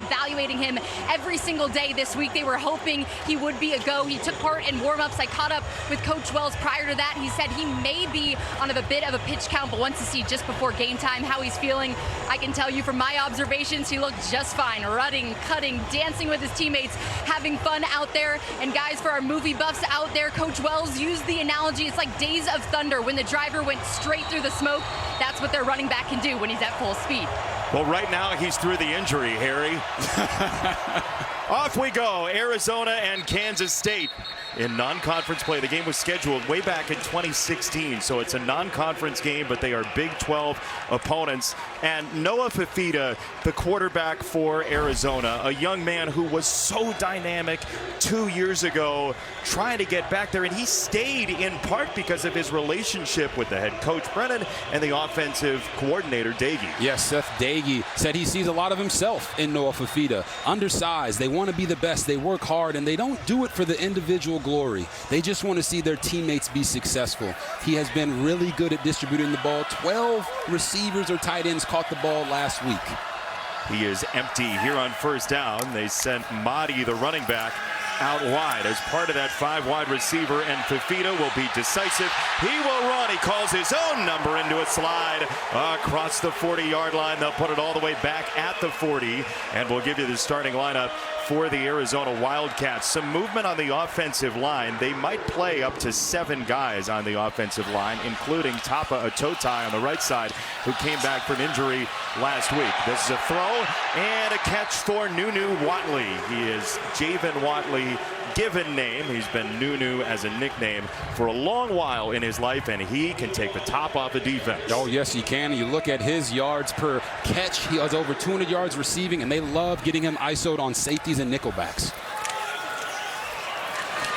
evaluating him every single day this week. They were hoping he would be a go. He took part in warm-ups. I caught up with Coach Wells prior to that. He said he may be on a bit of a pitch count, but wants to see just before game time how he's feeling. I can tell you from my observations, he looked just fine, running, cutting, dancing with his teammates, having fun out there. And guys, for our movie buffs out there, Coach Wells used the analogy, it's like Days of Thunder. When the driver went straight through the smoke, that's what their running back can do when he's at full speed. Well, right now he's through the injury, Harry. Off we go, Arizona and Kansas State in non-conference play. The game was scheduled way back in 2016, so it's a non-conference game, but they are Big 12 opponents. And Noah Fifita, the quarterback for Arizona, a young man who was so dynamic 2 years ago, trying to get back there, and he stayed in part because of his relationship with the head coach, Brennan, and the offensive coordinator, Dagey. Yes, Seth Dagey said he sees a lot of himself in Noah Fifita. Undersized, they want to be the best, they work hard, and they don't do it for the individual glory. They just want to see their teammates be successful. He has been really good at distributing the ball. 12 receivers or tight ends caught the ball last week. He is empty here on first down. They sent Mahdi, the running back, out wide as part of that 5-wide receiver, and Fifita will be decisive. He will run. He calls his own number into a slide across the 40-yard line. They'll put it all the way back at the 40, and we'll give you the starting lineup for the Arizona Wildcats. Some movement on the offensive line. They might play up to 7 guys on the offensive line, including Tapa Atotai on the right side, who came back from injury last week. This is a throw and a catch for Nunu Watley. He is Javen Watley, given name. He's been Nunu as a nickname for a long while in his life, and he can take the top off the defense. Oh, yes, he can. You look at his yards per catch. He has over 200 yards receiving, and they love getting him ISO'd on safeties and nickelbacks.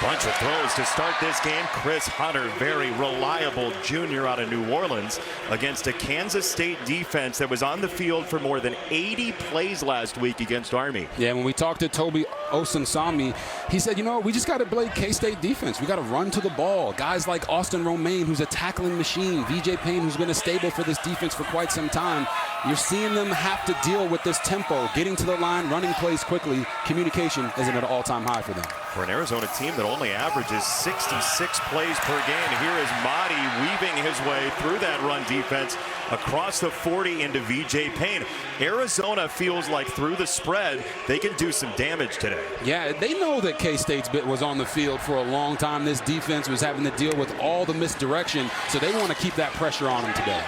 Bunch of throws to start this game. Chris Hunter, very reliable junior out of New Orleans, against a Kansas State defense that was on the field for more than 80 plays last week against Army. Yeah, when we talked to Toby Osunsami, he said, you know, we just got to play K-State defense. We got to run to the ball. Guys like Austin Romaine, who's a tackling machine, VJ Payne, who's been a stable for this defense for quite some time. You're seeing them have to deal with this tempo, getting to the line, running plays quickly. Communication isn't at an all-time high for them. For an Arizona team that only averages 66 plays per game, here is Mahdi weaving his way through that run defense across the 40 into VJ Payne. Arizona feels like through the spread, they can do some damage today. Yeah, they know that K-State's was on the field for a long time. This defense was having to deal with all the misdirection, so they want to keep that pressure on them today.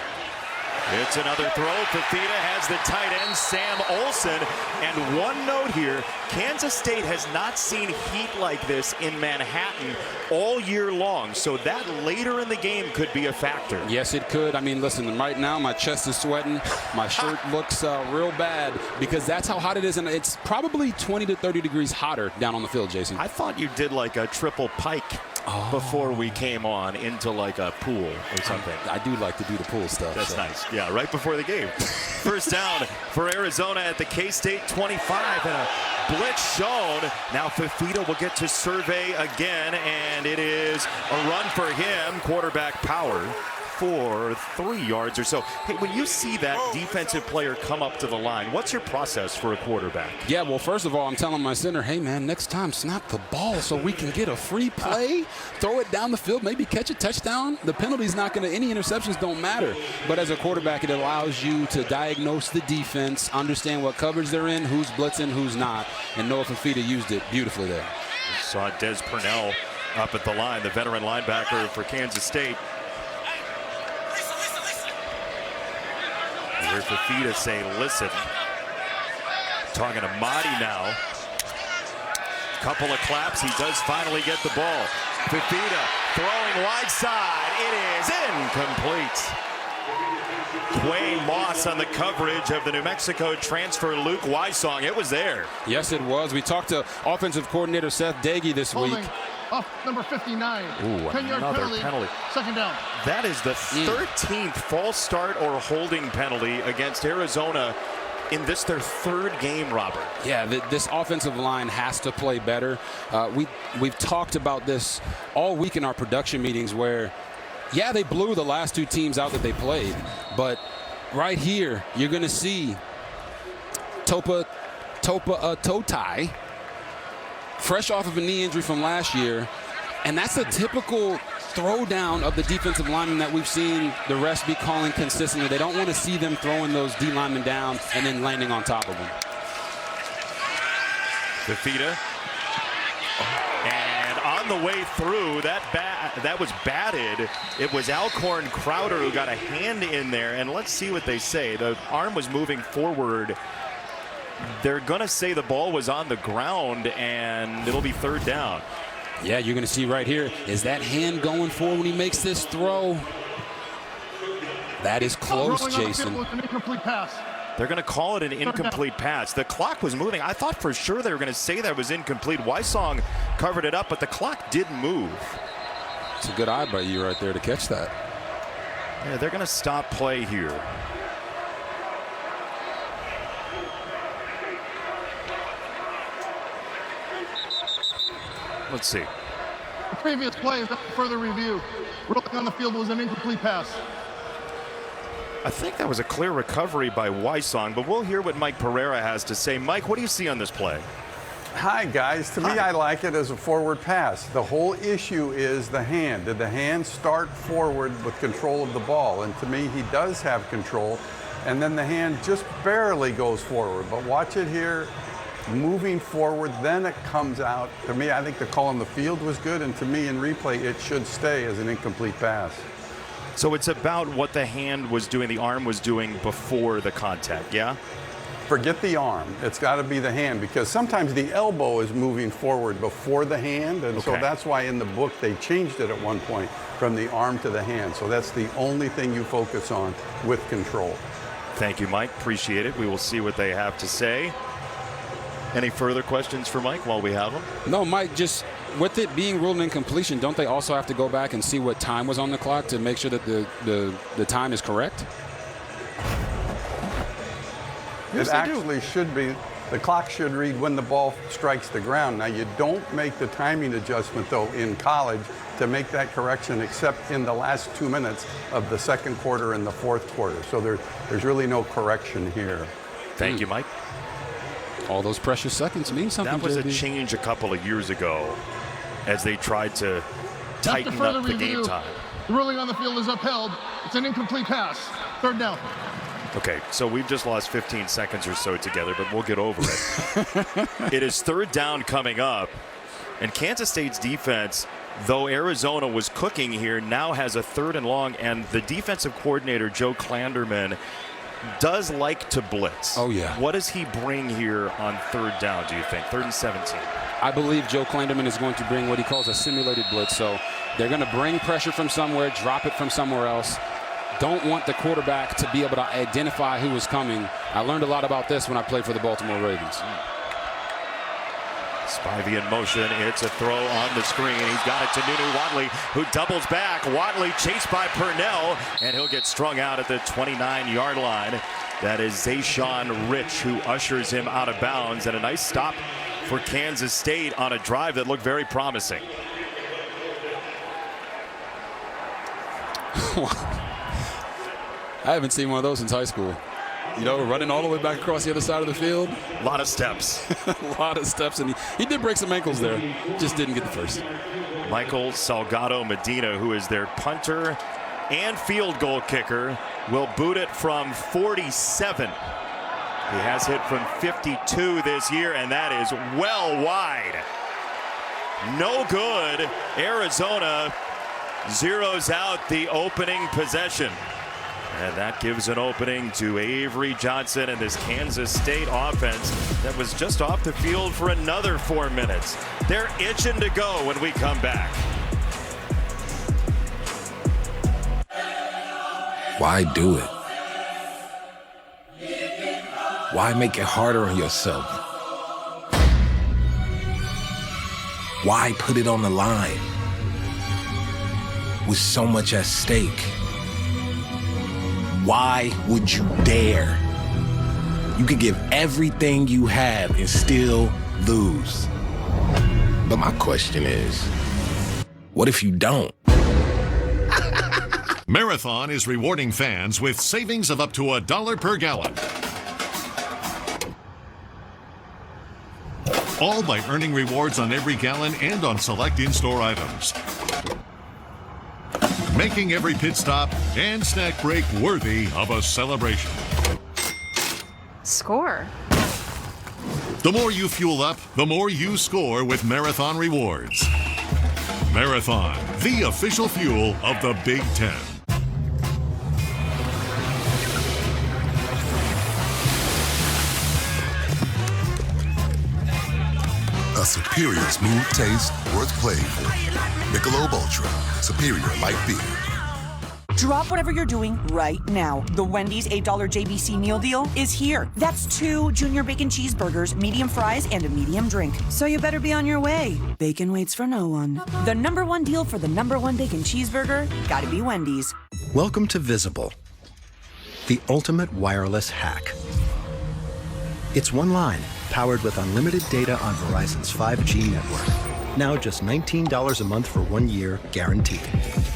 It's another throw. Fifita has the tight end, Sam Olsen. And one note here, Kansas State has not seen heat like this in Manhattan all year long. So that later in the game could be a factor. Yes, it could. I mean, listen, right now my chest is sweating. My shirt looks real bad because that's how hot it is. And it's probably 20 to 30 degrees hotter down on the field, Jason. I thought you did like a triple pike before we came on into like a pool or something. I do like to do the pool stuff. That's nice. Yeah, right before the game. First down for Arizona at the K-State 25, and a blitz shown. Now Fifita will get to survey again, and it is a run for him. Quarterback power for 3 yards or so. Hey, when you see that defensive player come up to the line, what's your process for a quarterback? Yeah, well, first of all, I'm telling my center, hey, man, next time snap the ball so we can get a free play, throw it down the field, maybe catch a touchdown. The penalty's not going to, any interceptions don't matter. But as a quarterback, it allows you to diagnose the defense, understand what coverage they're in, who's blitzing, who's not. And Noah Fifita used it beautifully there. We saw Des Purnell up at the line, the veteran linebacker for Kansas State. You hear Fifita say, listen. Talking to Mahdi now. Couple of claps. He does finally get the ball. Fifita throwing wide side. It is incomplete. Quay Moss on the coverage of the New Mexico transfer Luke Wysong. It was there. Yes, it was. We talked to offensive coordinator Seth Dagey this week. Off number 59. Ooh, 10-yard penalty. Second down. That is the 13th false start or holding penalty against Arizona in this their third game, Robert. Yeah, this offensive line has to play better. We've talked about this all week in our production meetings where, yeah, they blew the last 2 teams out that they played. But right here, you're going to see Topa toe tie, fresh off of a knee injury from last year. And that's a typical throwdown of the defensive linemen that we've seen the refs be calling consistently. They don't want to see them throwing those D linemen down and then landing on top of them. Fifita. And on the way through, that was batted. It was Alcorn Crowder who got a hand in there. And let's see what they say. The arm was moving forward. They're going to say the ball was on the ground, and it'll be third down. Yeah, you're going to see right here, is that hand going forward when he makes this throw? That is close, Jason. An incomplete pass. They're going to call it an incomplete pass. The clock was moving. I thought for sure they were going to say that was incomplete. Wysong covered it up, but the clock did move. It's a good eye by you right there to catch that. Yeah, they're going to stop play here. Let's see. The previous play is further review. Ruling on the field was an incomplete pass. I think that was a clear recovery by Wysong, but we'll hear what Mike Pereira has to say. Mike, what do you see on this play? Hi, guys. To me, I like it as a forward pass. The whole issue is the hand. Did the hand start forward with control of the ball? And to me, he does have control. And then the hand just barely goes forward. But watch it here. Moving forward, then it comes out. To me, I think the call on the field was good, and to me, in replay, it should stay as an incomplete pass. So it's about what the hand was doing, the arm was doing before the contact, yeah? Forget the arm. It's got to be the hand, because sometimes the elbow is moving forward before the hand, and so that's why in the book they changed it at one point from the arm to the hand. So that's the only thing you focus on with control. Thank you, Mike. Appreciate it. We will see what they have to say. Any further questions for Mike while we have him? No, Mike, just with it being ruled an incompletion, don't they also have to go back and see what time was on the clock to make sure that the time is correct? Yes, it actually should be. The clock should read when the ball strikes the ground. Now, you don't make the timing adjustment, though, in college to make that correction except in the last 2 minutes of the second quarter and the fourth quarter. So there's really no correction here. Thank you, Mike. All those precious seconds mean something. That was JB. a change a couple of years ago as they tried to tighten up the game time. The ruling on the field is upheld. It's an incomplete pass. Third down. Okay, so we've just lost 15 seconds or so together, but we'll get over it. It is third down coming up, and Kansas State's defense, though Arizona was cooking here, now has a third and long, and the defensive coordinator, Joe Klanderman, does like to blitz. Oh, yeah. What does he bring here on third down, do you think? 3rd and 17. I believe Joe Klanderman is going to bring what he calls a simulated blitz. So they're going to bring pressure from somewhere, drop it from somewhere else. Don't want the quarterback to be able to identify who is coming. I learned a lot about this when I played for the Baltimore Ravens. Spivey in motion. It's a throw on the screen. He's got it to Nunu Watley, who doubles back. Watley chased by Purnell, and he'll get strung out at the 29-yard line. That is Zayshawn Rich, who ushers him out of bounds. And a nice stop for Kansas State on a drive that looked very promising. I haven't seen one of those since high school. You know, running all the way back across the other side of the field. A lot of steps. A lot of steps, and he did break some ankles there. Just didn't get the first. Michael Salgado Medina, who is their punter and field goal kicker, will boot it from 47. He has hit from 52 this year, and that is well wide. No good. Arizona zeroes out the opening possession. And that gives an opening to Avery Johnson and this Kansas State offense that was just off the field for another 4 minutes. They're itching to go when we come back. Why do it? Why make it harder on yourself? Why put it on the line? With so much at stake. Why would you dare? You could give everything you have and still lose. But my question is, what if you don't? Marathon is rewarding fans with savings of up to $1 per gallon. All by earning rewards on every gallon and on select in-store items. Making every pit stop and snack break worthy of a celebration. Score. The more you fuel up, the more you score with Marathon Rewards. Marathon, the official fuel of the Big Ten. A superior smooth taste worth playing for. Michelob Ultra, superior light beer. Drop whatever you're doing right now. The Wendy's $8 JBC meal deal is here. That's 2 junior bacon cheeseburgers, medium fries, and a medium drink. So you better be on your way. Bacon waits for no one. The #1 deal for the #1 bacon cheeseburger, gotta be Wendy's. Welcome to Visible, the ultimate wireless hack. It's one line, powered with unlimited data on Verizon's 5G network. Now just $19 a month for 1 year, guaranteed.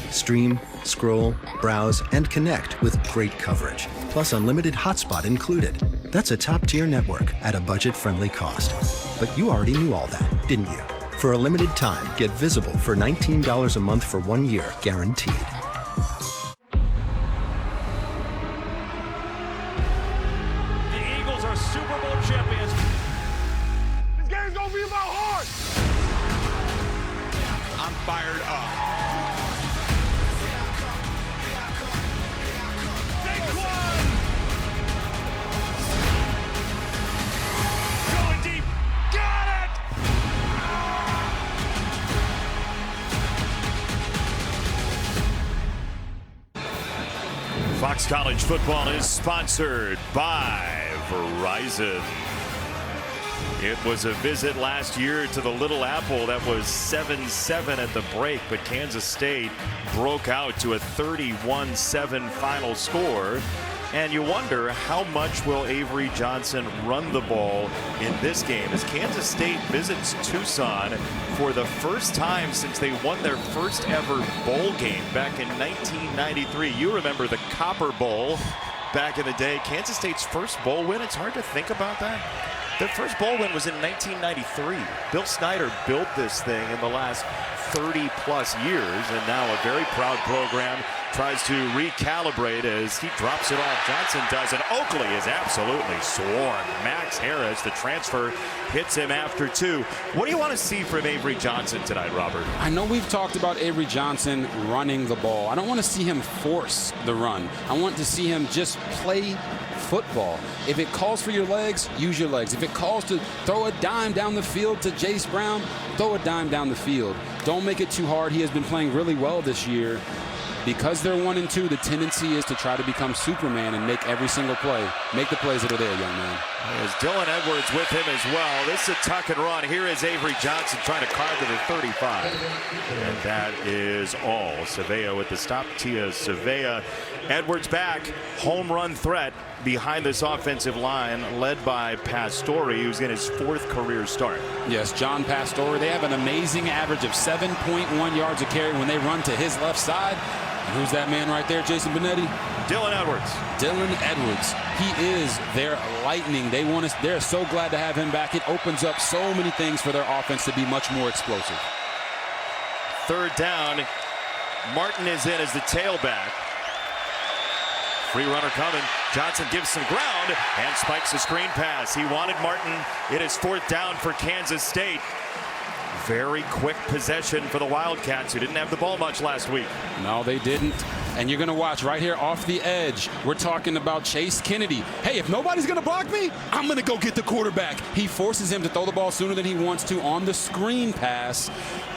Stream, scroll, browse, and connect with great coverage. Plus unlimited hotspot included. That's a top-tier network at a budget-friendly cost. But you already knew all that, didn't you? For a limited time, get Visible for $19 a month for 1 year, guaranteed. The Eagles are Super Bowl champions. This game's gonna be about heart. I'm fired up. Going deep. Got it! Fox College Football is sponsored by Verizon. It was a visit last year to the Little Apple that was 7-7 at the break, but Kansas State broke out to a 31-7 final score. And you wonder, how much will Avery Johnson run the ball in this game as Kansas State visits Tucson for the first time since they won their first ever bowl game back in 1993. You remember the Copper Bowl back in the day. Kansas State's first bowl win. It's hard to think about that. Their first bowl win was in 1993. Bill Snyder built this thing in the last 30 plus years, and now a very proud program tries to recalibrate as he drops it off. Johnson does, and Oakley is absolutely swarmed. Max Harris, the transfer, hits him after 2. What do you want to see from Avery Johnson tonight, Robert? I know we've talked about Avery Johnson running the ball. I don't want to see him force the run. I want to see him just play football. If it calls for your legs, use your legs. If it calls to throw a dime down the field to Jace Brown, throw a dime down the field. Don't make it too hard. He has been playing really well this year. Because they're 1-2, the tendency is to try to become Superman and make every single play. Make the plays that are there, young man. There's Dylan Edwards with him as well. This is a tuck and run. Here is Avery Johnson trying to carve to the 35. And that is all. Savea with the stop. Tia Savea. Edwards back. Home run threat behind this offensive line led by Pastore, who's in his 4th career start. Yes, John Pastore. They have an amazing average of 7.1 yards a carry when they run to his left side. And who's that man right there, Jason Benetti? Dylan Edwards. Dylan Edwards. He is their lightning. They're so glad to have him back. It opens up so many things for their offense to be much more explosive. 3rd down. Martin is in as the tailback. Free runner coming. Johnson gives some ground and spikes a screen pass. He wanted Martin. It is 4th down for Kansas State. Very quick possession for the Wildcats, who didn't have the ball much last week. No, they didn't. And you're going to watch right here off the edge. We're talking about Chase Kennedy. Hey, if nobody's going to block me, I'm going to go get the quarterback. He forces him to throw the ball sooner than he wants to on the screen pass.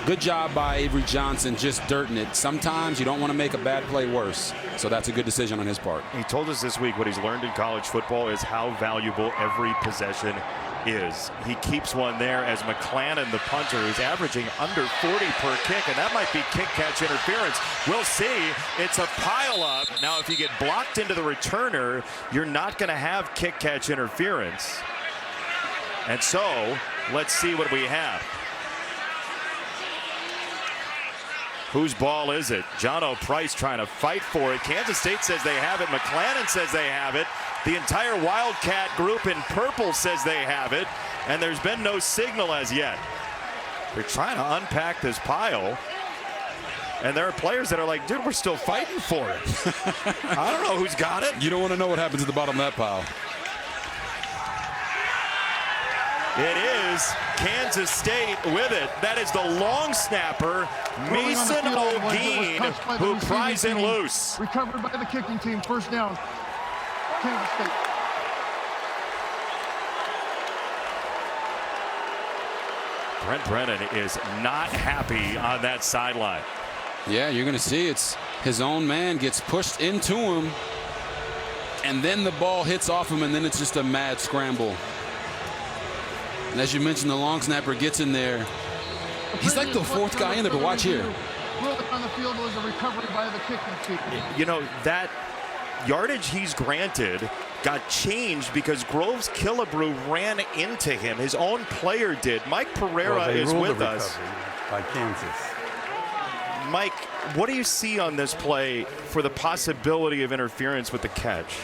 Good job by Avery Johnson, just dirting it. Sometimes you don't want to make a bad play worse. So that's a good decision on his part. He told us this week what he's learned in college football is how valuable every possession is. He keeps one there as McClannon, the punter, is averaging under 40 per kick, and that might be kick-catch interference. We'll see. It's a pile-up. Now, if you get blocked into the returner, you're not going to have kick-catch interference. And so, let's see what we have. Whose ball is it? Jono Price trying to fight for it. Kansas State says they have it. McClannon says they have it. The entire Wildcat group in purple says they have it. and there's been no signal as yet. They're trying to unpack this pile, and there are players that are like, dude, we're still fighting for it. I don't know who's got it. You don't want to know what happens at the bottom of that pile. It is Kansas State with it. That is the long snapper, Mason O'Gean, who pries it loose. Recovered by the kicking team. First down. Kansas State. Brent Brennan is not happy on that sideline. Yeah, you're going to see it's his own man gets pushed into him, and then the ball hits off him, and then it's just a mad scramble. And as you mentioned, the long snapper gets in there. He's like the fourth guy in there, but watch here. Ruling on the field was a recovery by the kicking team. You know, that yardage he's granted got changed because Groves Killebrew ran into him. His own player did. Mike Pereira is with us. By Kansas. Mike, what do you see on this play for the possibility of interference with the catch?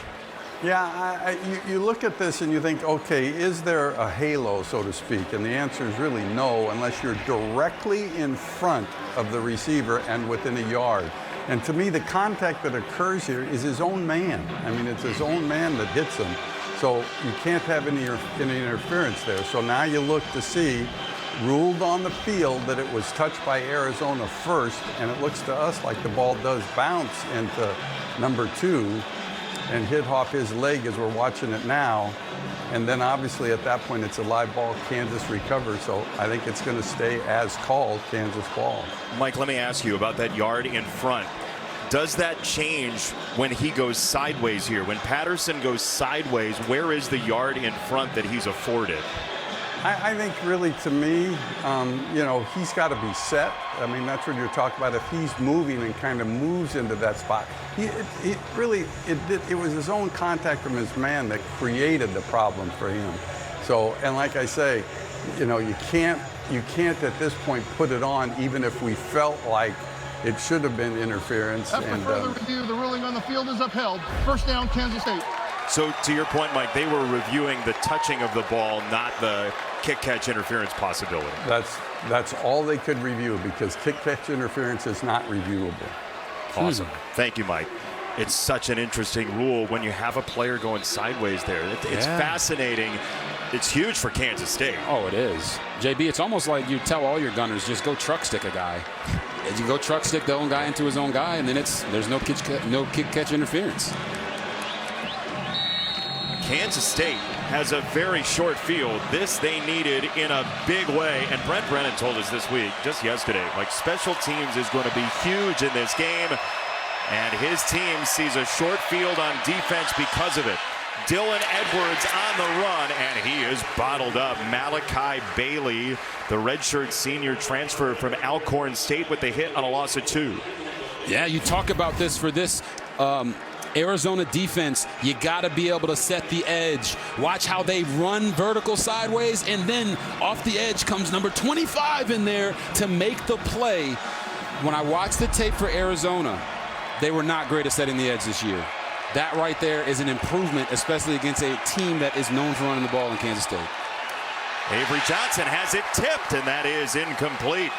Yeah, you look at this and you think, okay, is there a halo, so to speak? And the answer is really no, unless you're directly in front of the receiver and within a yard. And to me, the contact that occurs here is his own man. I mean, it's his own man that hits him. So you can't have any interference there. So now you look to see, ruled on the field that it was touched by Arizona first, and it looks to us like the ball does bounce into number 2 and hit off his leg as we're watching it now. And then obviously at that point it's a live ball. Kansas recovers, so I think it's going to stay as called, Kansas ball. Mike, let me ask you about that yard in front. Does that change when he goes sideways here? When Patterson goes sideways, where is the yard in front that he's afforded? I think really, to me, you know, he's got to be set. I mean, that's what you're talking about. If he's moving and kind of moves into that spot, it was his own contact from his man that created the problem for him. So, and like I say, you know, you can't at this point put it on, even if we felt like it should have been interference. After further review, the ruling on the field is upheld. First down, Kansas State. So to your point, Mike, they were reviewing the touching of the ball, not the kick-catch interference possibility. That's all they could review, because kick-catch interference is not reviewable. Awesome. Thank you, Mike. It's such an interesting rule when you have a player going sideways there. It's fascinating. It's huge for Kansas State. Oh, it is. JB, it's almost like you tell all your gunners, just go truck stick a guy. As you go truck stick the own guy into his own guy, and then there's no kick-catch interference. Kansas State has a very short field. This they needed in a big way. And Brent Brennan told us this week, just yesterday, like, special teams is going to be huge in this game. And his team sees a short field on defense because of it. Dylan Edwards on the run, and he is bottled up. Malachi Bailey, the redshirt senior transfer from Alcorn State, with the hit on a loss of 2. Yeah, you talk about this for this Arizona defense. You got to be able to set the edge. Watch how they run vertical sideways, and then off the edge comes number 25 in there to make the play. When I watched the tape for Arizona, they were not great at setting the edge this year. That right there is an improvement, especially against a team that is known for running the ball in Kansas State. Avery Johnson has it tipped, and that is incomplete.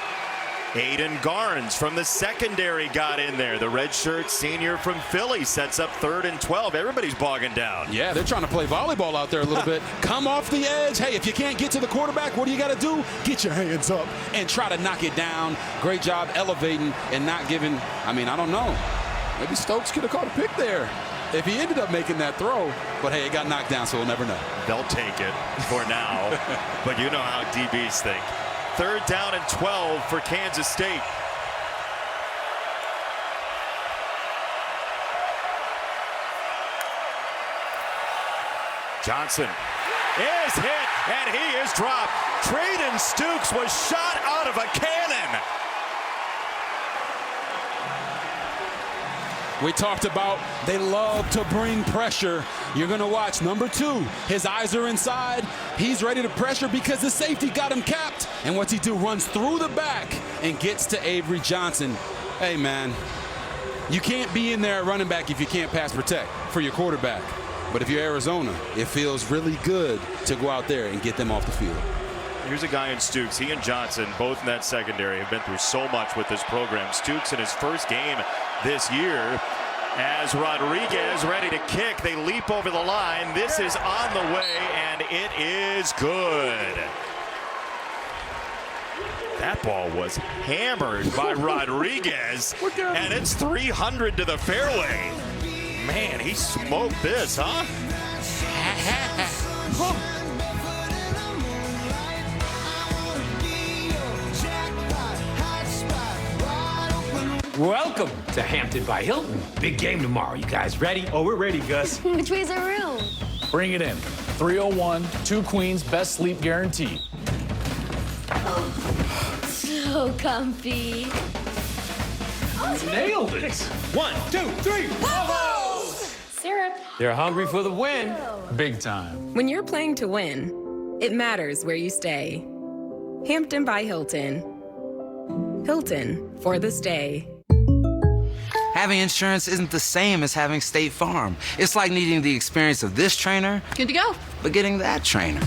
Aiden Garnes from the secondary got in there. The redshirt senior from Philly sets up 3rd and 12. Everybody's bogging down. Yeah, they're trying to play volleyball out there a little bit. Come off the edge. Hey, if you can't get to the quarterback, what do you got to do? Get your hands up and try to knock it down. Great job elevating and not giving. I mean, I don't know. Maybe Stokes could have caught a pick there if he ended up making that throw. But, hey, it got knocked down, so we'll never know. They'll take it for now. But you know how DBs think. 3rd down and 12 for Kansas State. Johnson is hit, and he is dropped. Traden Stukes was shot out of a cannon. We talked about they love to bring pressure. You're going to watch number 2. His eyes are inside. He's ready to pressure because the safety got him capped. And what's he do? Runs through the back and gets to Avery Johnson. Hey, man, you can't be in there at running back if you can't pass protect for your quarterback. But if you're Arizona, it feels really good to go out there and get them off the field. Here's a guy in Stooks. He and Johnson, both in that secondary, have been through so much with this program. Stooks in his first game this year. As Rodriguez ready to kick, they leap over the line. This is on the way, and it is good. That ball was hammered by Rodriguez, and it's 300 to the fairway. Man, he smoked this, huh? Welcome to Hampton by Hilton. Big game tomorrow. You guys ready? Oh, we're ready, Gus. Which way's our room? Bring it in. 301, 2 queens, best sleep guarantee. So comfy. Nailed it. 1, 2, 3. Bubbles! Syrup. They're hungry for the win. Big time. When you're playing to win, it matters where you stay. Hampton by Hilton. Hilton for the stay. Having insurance isn't the same as having State Farm. It's like needing the experience of this trainer. Good to go. But getting that trainer.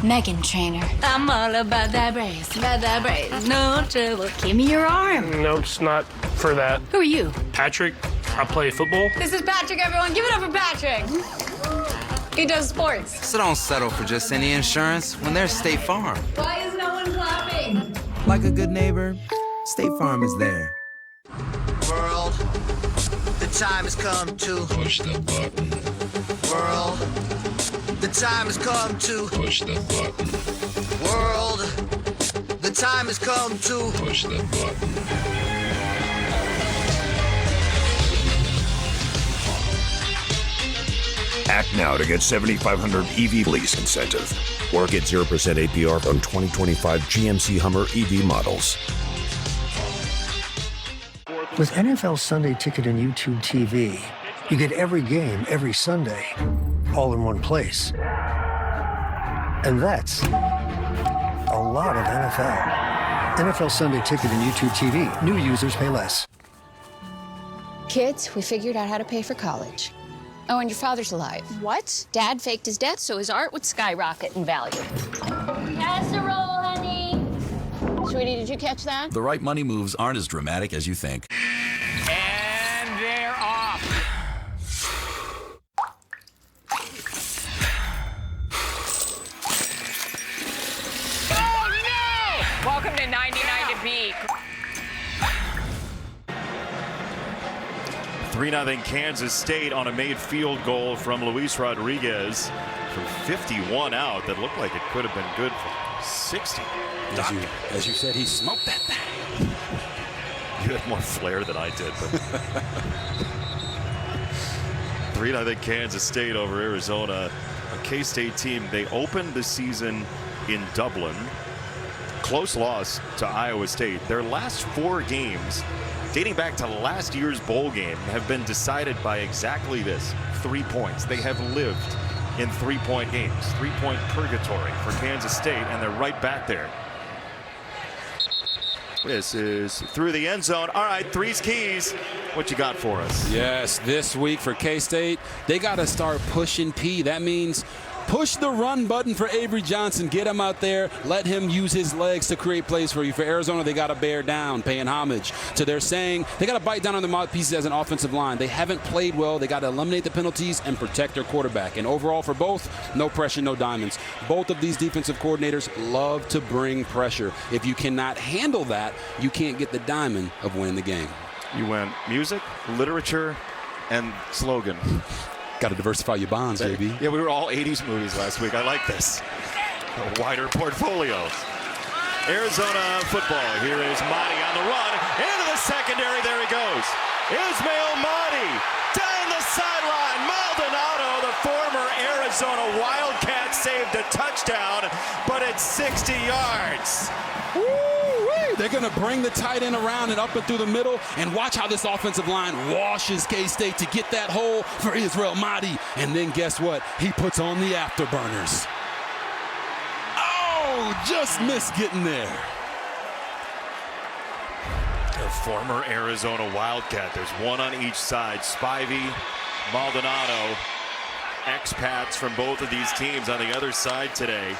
Megan Trainer. I'm all about that brace, no trouble. Give me your arm. No, it's not for that. Who are you? Patrick, I play football. This is Patrick, everyone. Give it up for Patrick. He does sports. So don't settle for just any insurance when there's State Farm. Why is no one clapping? Like a good neighbor, State Farm is there. World, the time has come to push the button. World, the time has come to push the button. World, the time has come to push the button. Act now to get $7,500 EV lease incentive, or get 0% APR on 2025 GMC Hummer EV models. With NFL Sunday Ticket and YouTube TV, you get every game every Sunday, all in one place. And that's a lot of NFL. NFL Sunday Ticket and YouTube TV. New users pay less. Kids, we figured out how to pay for college. Oh, and your father's alive. What? Dad faked his death so his art would skyrocket in value. Casserole, honey. Sweetie, did you catch that? The right money moves aren't as dramatic as you think. And they're off. Oh, no! Welcome to 99 to beat. 3-0 Kansas State on a made field goal from Luis Rodriguez from 51 out. That looked like it could have been good for 60. As you said, he smoked that thing. You had more flair than I did. But 3-0 Kansas State over Arizona. A K-State team, they opened the season in Dublin. Close loss to Iowa State. Their last 4 games, dating back to last year's bowl game, have been decided by exactly this: 3 points. They have lived in 3-point games, 3-point purgatory for Kansas State, and they're right back there. This is through the end zone. All right, Three's Keys. What you got for us? Yes, this week for K-State, they got to start pushing P. That means push the run button for Avery Johnson. Get him out there. Let him use his legs to create plays for you. For Arizona, they got to bear down, paying homage to their saying. They got to bite down on their mouthpieces as an offensive line. They haven't played well. They got to eliminate the penalties and protect their quarterback. And overall for both, no pressure, no diamonds. Both of these defensive coordinators love to bring pressure. If you cannot handle that, you can't get the diamond of winning the game. You went music, literature, and slogan. Got to diversify your bonds, JB. Yeah, we were all 80s movies last week. I like this. A wider portfolio. Arizona football. Here is Mahdi on the run. Into the secondary. There he goes. Ismail Mahdi down the sideline. Maldonado, the former Arizona Wildcat, saved a touchdown, but it's 60 yards. They're going to bring the tight end around and up and through the middle, and watch how this offensive line washes K-State to get that hole for Israel Mahdi. And then guess what? He puts on the afterburners. Oh, just missed getting there. The former Arizona Wildcat. There's one on each side. Spivey, Maldonado. expats from both of these teams on the other side today.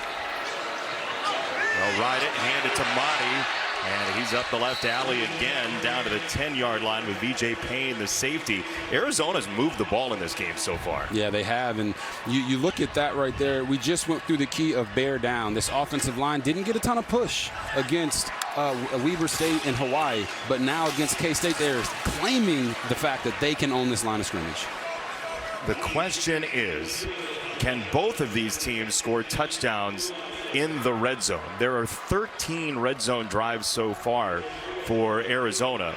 They'll ride it, hand it to Mahdi, and he's up the left alley again, down to the 10-yard line with VJ Payne, the safety. Arizona's moved the ball in this game so far. Yeah, they have, and you look at that right there. We just went through the key of bear down. This offensive line didn't get a ton of push against Weber State and Hawaii, but now against K-State, they're claiming the fact that they can own this line of scrimmage. The question is, can both of these teams score touchdowns in the red zone? There are 13 red zone drives so far for Arizona,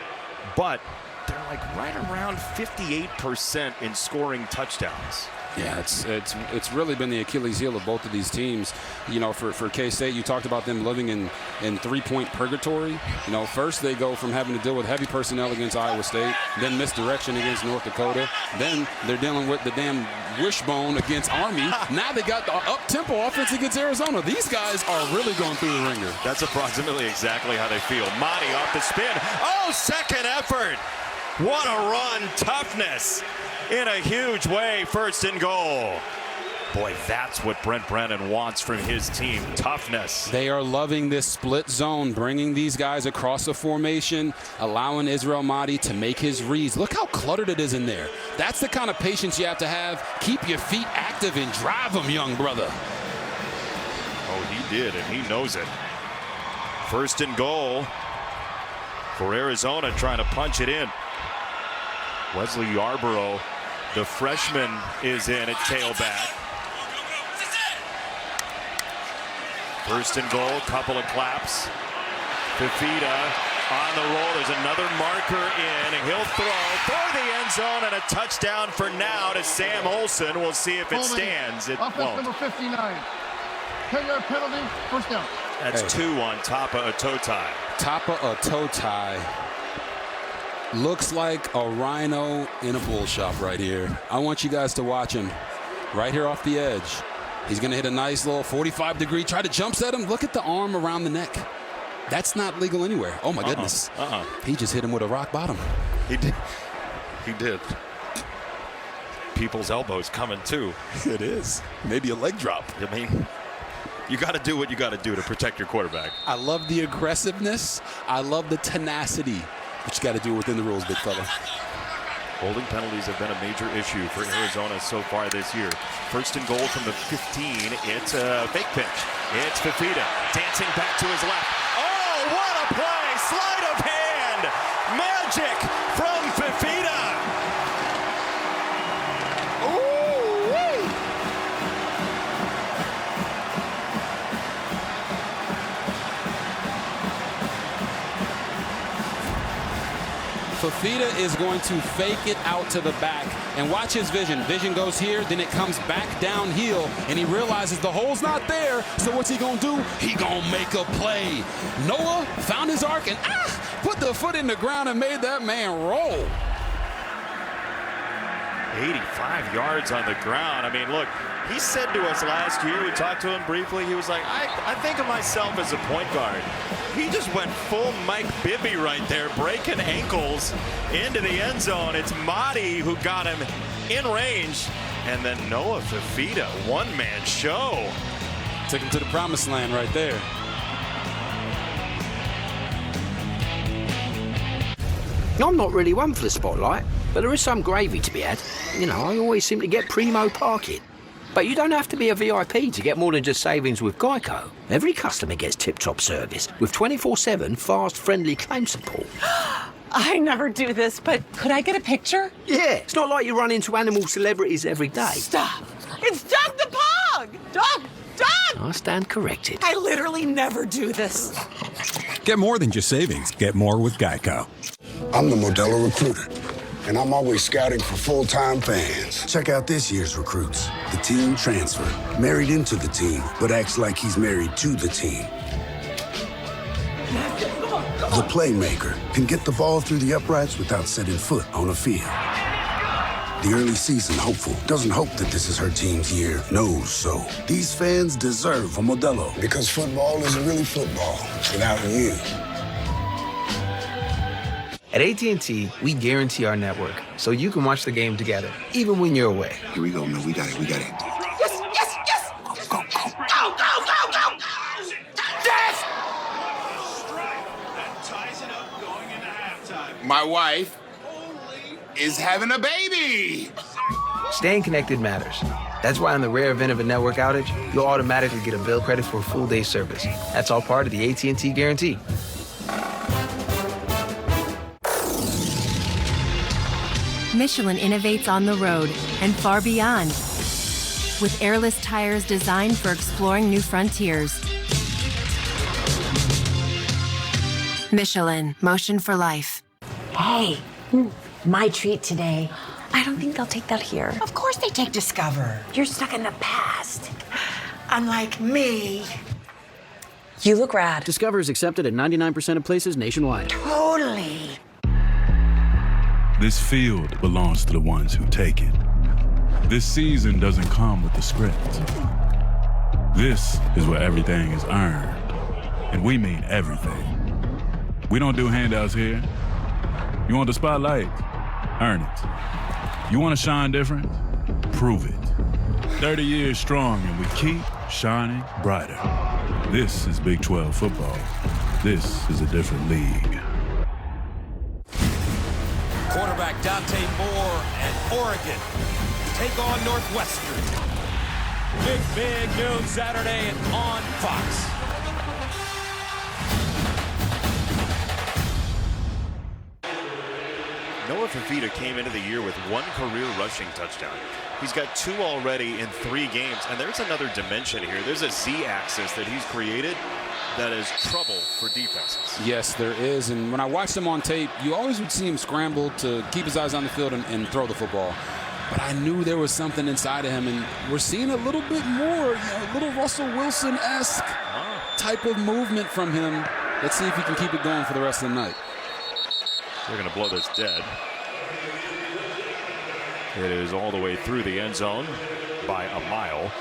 but they're like right around 58% in scoring touchdowns. Yeah, it's really been the Achilles heel of both of these teams. You know, for K-State, you talked about them living in three-point purgatory. You know, first they go from having to deal with heavy personnel against Iowa State, then misdirection against North Dakota, then they're dealing with the damn wishbone against Army. Now they got the up-tempo offense against Arizona. These guys are really going through the ringer. That's approximately exactly how they feel. Mahdi off the spin. Oh, second effort. What a run. Toughness in a huge way. First and goal. Boy, that's what Brent Brennan wants from his team. Toughness. They are loving this split zone, bringing these guys across the formation, allowing Israel Mahdi to make his reads. Look how cluttered it is in there. That's the kind of patience you have to have. Keep your feet active and drive them, young brother. Oh, he did, and he knows it. First and goal for Arizona, trying to punch it in. Wesley Yarborough, the freshman, is in at tailback. First and goal, couple of claps. Fifita on the roll. There's another marker in. He'll throw the end zone, and a touchdown for now to Sam Olsen. We'll see if it stands. It won't. Number 59. 10-yard penalty, first down. That's two on Tapa Atotai. Tapa Atotai looks like a rhino in a bull shop right here. I want you guys to watch him right here off the edge. He's going to hit a nice little 45-degree, try to jump set him. Look at the arm around the neck. That's not legal anywhere. Oh, my goodness. He just hit him with a rock bottom. He did. He did. People's elbows coming, too. It is. Maybe a leg drop. I mean, you got to do what you got to do to protect your quarterback. I love the aggressiveness. I love the tenacity. But you got to do it within the rules, big fella. Holding penalties have been a major issue for Arizona so far this year. First and goal from the 15. It's a fake pitch. It's Fifita dancing back to his left. Oh, what a play! Sleight of hand! Magic from Fifita! Ooh-wee! Fifita is going to fake it out to the back. And watch his vision. Vision goes here, then it comes back downhill, and he realizes the hole's not there. So what's he going to do? He going to make a play. Noah found his arc and put the foot in the ground and made that man roll. 85 yards on the ground. I mean, look, he said to us last year, we talked to him briefly, he was like, I think of myself as a point guard. He just went full Mike Bibby right there, breaking ankles into the end zone. It's Mahdi who got him in range. And then Noah Fifita, one-man show. Took him to the promised land right there. I'm not really one for the spotlight, but there is some gravy to be had. You know, I always seem to get primo parking. But you don't have to be a VIP to get more than just savings with Geico. Every customer gets tip-top service with 24/7 fast, friendly claim support. I never do this, but could I get a picture? Yeah, it's not like you run into animal celebrities every day. Stop! It's Doug the Pug! Doug! I stand corrected. I literally never do this. Get more than just savings. Get more with Geico. I'm the Modelo Recruiter, and I'm always scouting for full-time fans. Check out this year's recruits. The teen transfer, married into the team, but acts like he's married to the team. The playmaker can get the ball through the uprights without setting foot on a field. The early season hopeful doesn't hope that this is her team's year, knows so. These fans deserve a Modelo, because football isn't really football without you. At AT&T, we guarantee our network so you can watch the game together, even when you're away. Here we go. No, we got it. Yes, yes, yes! Go, go, go, go, go, go! Yes! My wife is having a baby. Staying connected matters. That's why in the rare event of a network outage, you'll automatically get a bill credit for a full day's service. That's all part of the AT&T guarantee. Michelin innovates on the road and far beyond. With airless tires designed for exploring new frontiers. Michelin, motion for life. Hey, my treat today. I don't think they'll take that here. Of course they take Discover. You're stuck in the past. Unlike me. You look rad. Discover is accepted at 99% of places nationwide. Totally. This field belongs to the ones who take it. This season doesn't come with the script. This is where everything is earned, and we mean everything. We don't do handouts here. You want the spotlight? Earn it. You want to shine different? Prove it. 30 years strong, and we keep shining brighter. This is Big 12 football. This is a different league. Quarterback Dante Moore and Oregon take on Northwestern. Big noon Saturday on Fox. Noah Fifita came into the year with 1 career rushing touchdown. He's got 2 already in 3 games, and there's another dimension here. There's a Z-axis that he's created that is trouble for defenses. Yes, there is. And when I watched him on tape, you always would see him scramble to keep his eyes on the field and throw the football. But I knew there was something inside of him, and we're seeing a little bit more, a little Russell Wilson-esque type of movement from him. Let's see if he can keep it going for the rest of the night. They're going to blow this dead. It is all the way through the end zone by a mile.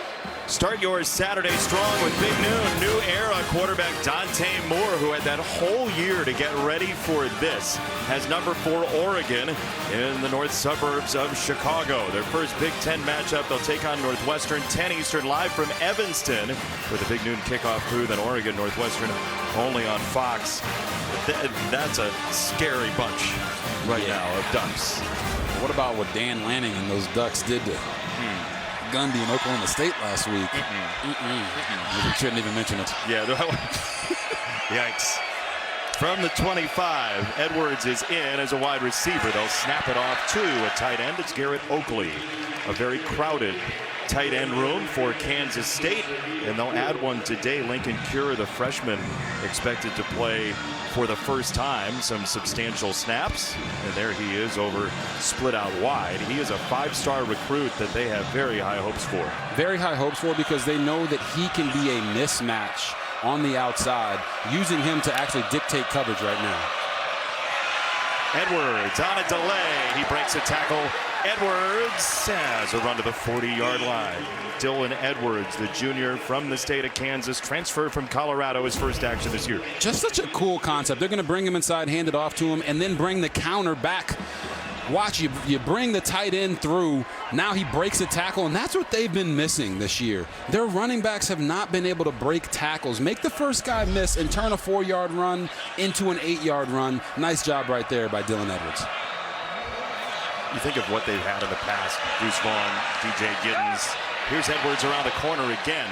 Start your Saturday strong with Big Noon. New era quarterback Dante Moore, who had that whole year to get ready for this, has number 4 Oregon in the north suburbs of Chicago. Their first Big Ten matchup, they'll take on Northwestern, 10 Eastern, live from Evanston with a Big Noon kickoff crew. Then Oregon, Northwestern, only on Fox. That's a scary bunch right now of Ducks. What about what Dan Lanning and those Ducks did to Gundy in Oklahoma State last week? We shouldn't even mention it. Yeah. Yikes. From the 25, Edwards is in as a wide receiver. They'll snap it off to a tight end. It's Garrett Oakley. A very crowded tight end room for Kansas State, and they'll add one today. Lincoln Cure, the freshman, expected to play for the first time, some substantial snaps, and there he is over split out wide. He is a 5-star recruit that they have very high hopes for. Very high hopes for, because they know that he can be a mismatch on the outside, using him to actually dictate coverage right now. Edwards on a delay. He breaks a tackle. Edwards has a run to the 40-yard line. Dylan Edwards, the junior from the state of Kansas, transferred from Colorado, his first action this year. Just such a cool concept. They're going to bring him inside, hand it off to him, and then bring the counter back. Watch, you bring the tight end through. Now he breaks a tackle, and that's what they've been missing this year. Their running backs have not been able to break tackles, make the first guy miss, and turn a 4-yard run into an 8-yard run. Nice job right there by Dylan Edwards. You think of what they've had in the past. Deuce Vaughn, DJ Giddens. Here's Edwards around the corner again.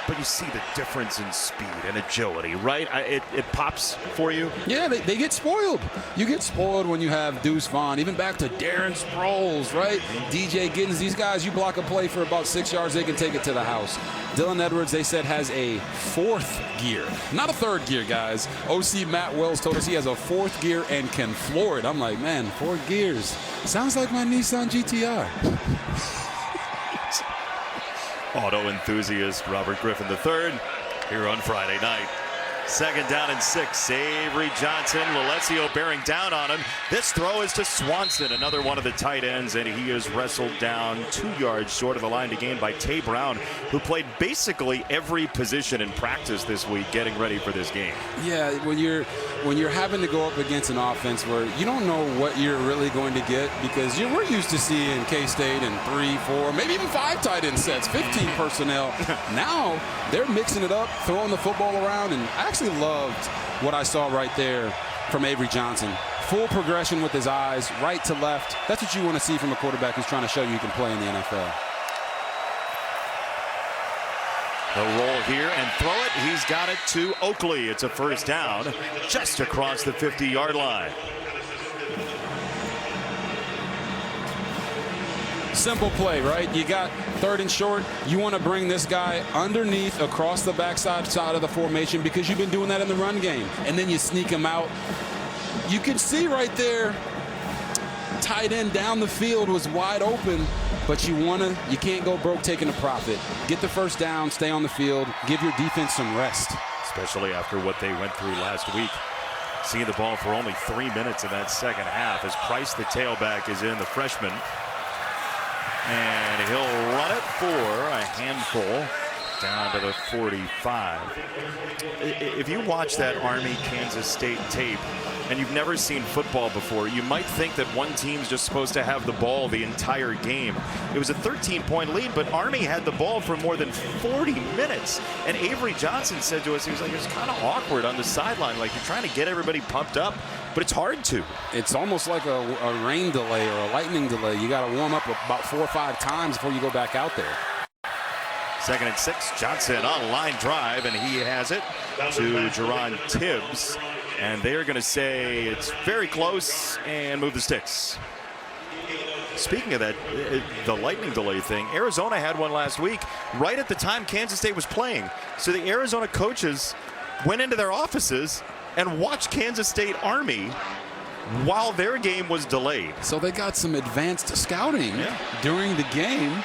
But you see the difference in speed and agility, right? It pops for you. Yeah, they get spoiled. You get spoiled when you have Deuce Vaughn, even back to Darren Sproles, right? DJ Giddens, these guys, you block a play for about 6 yards, they can take it to the house. Dylan Edwards, they said, has a 4th gear. Not a 3rd gear, guys. OC Matt Wells told us he has a 4th gear and can floor it. I'm like, man, 4 gears. Sounds like my Nissan GTR. Auto enthusiast Robert Griffin III here on Friday night. Second down and 6. Avery Johnson, Lalesio bearing down on him. This throw is to Swanson, another one of the tight ends, and he is wrestled down 2 yards short of the line to gain by Tay Brown, who played basically every position in practice this week, getting ready for this game. Yeah, when you're having to go up against an offense where you don't know what you're really going to get, because we're used to seeing K-State in 3, 4, maybe even 5 tight end sets, 15 personnel. Now they're mixing it up, throwing the football around, and I actually loved what I saw right there from Avery Johnson. Full progression with his eyes, right to left. That's what you want to see from a quarterback who's trying to show you can play in the NFL. The roll here and throw it. He's got it to Oakley. It's a first down just across the 50-yard line. Simple play, right? You got 3rd and short. You want to bring this guy underneath across the backside side of the formation because you've been doing that in the run game. And then you sneak him out. You can see right there, tight end down the field was wide open, but you can't go broke taking a profit. Get the first down, stay on the field, give your defense some rest. Especially after what they went through last week. Seeing the ball for only 3 minutes in that second half as Price, the tailback, is in, the freshman. And he'll run it for a handful down to the 45. If you watch that Army-Kansas State tape and you've never seen football before, you might think that one team's just supposed to have the ball the entire game. It was a 13-point lead, but Army had the ball for more than 40 minutes. And Avery Johnson said to us, he was like, it's kind of awkward on the sideline. Like, you're trying to get everybody pumped up, but it's hard to. It's almost like a rain delay or a lightning delay. You got to warm up about 4 or 5 times before you go back out there. 2nd and 6. Johnson on a line drive, and he has it to Jerron Tibbs. And they're going to say it's very close and move the sticks. Speaking of that, the lightning delay thing, Arizona had one last week right at the time Kansas State was playing. So the Arizona coaches went into their offices and watched Kansas State Army while their game was delayed. So they got some advanced scouting during the game.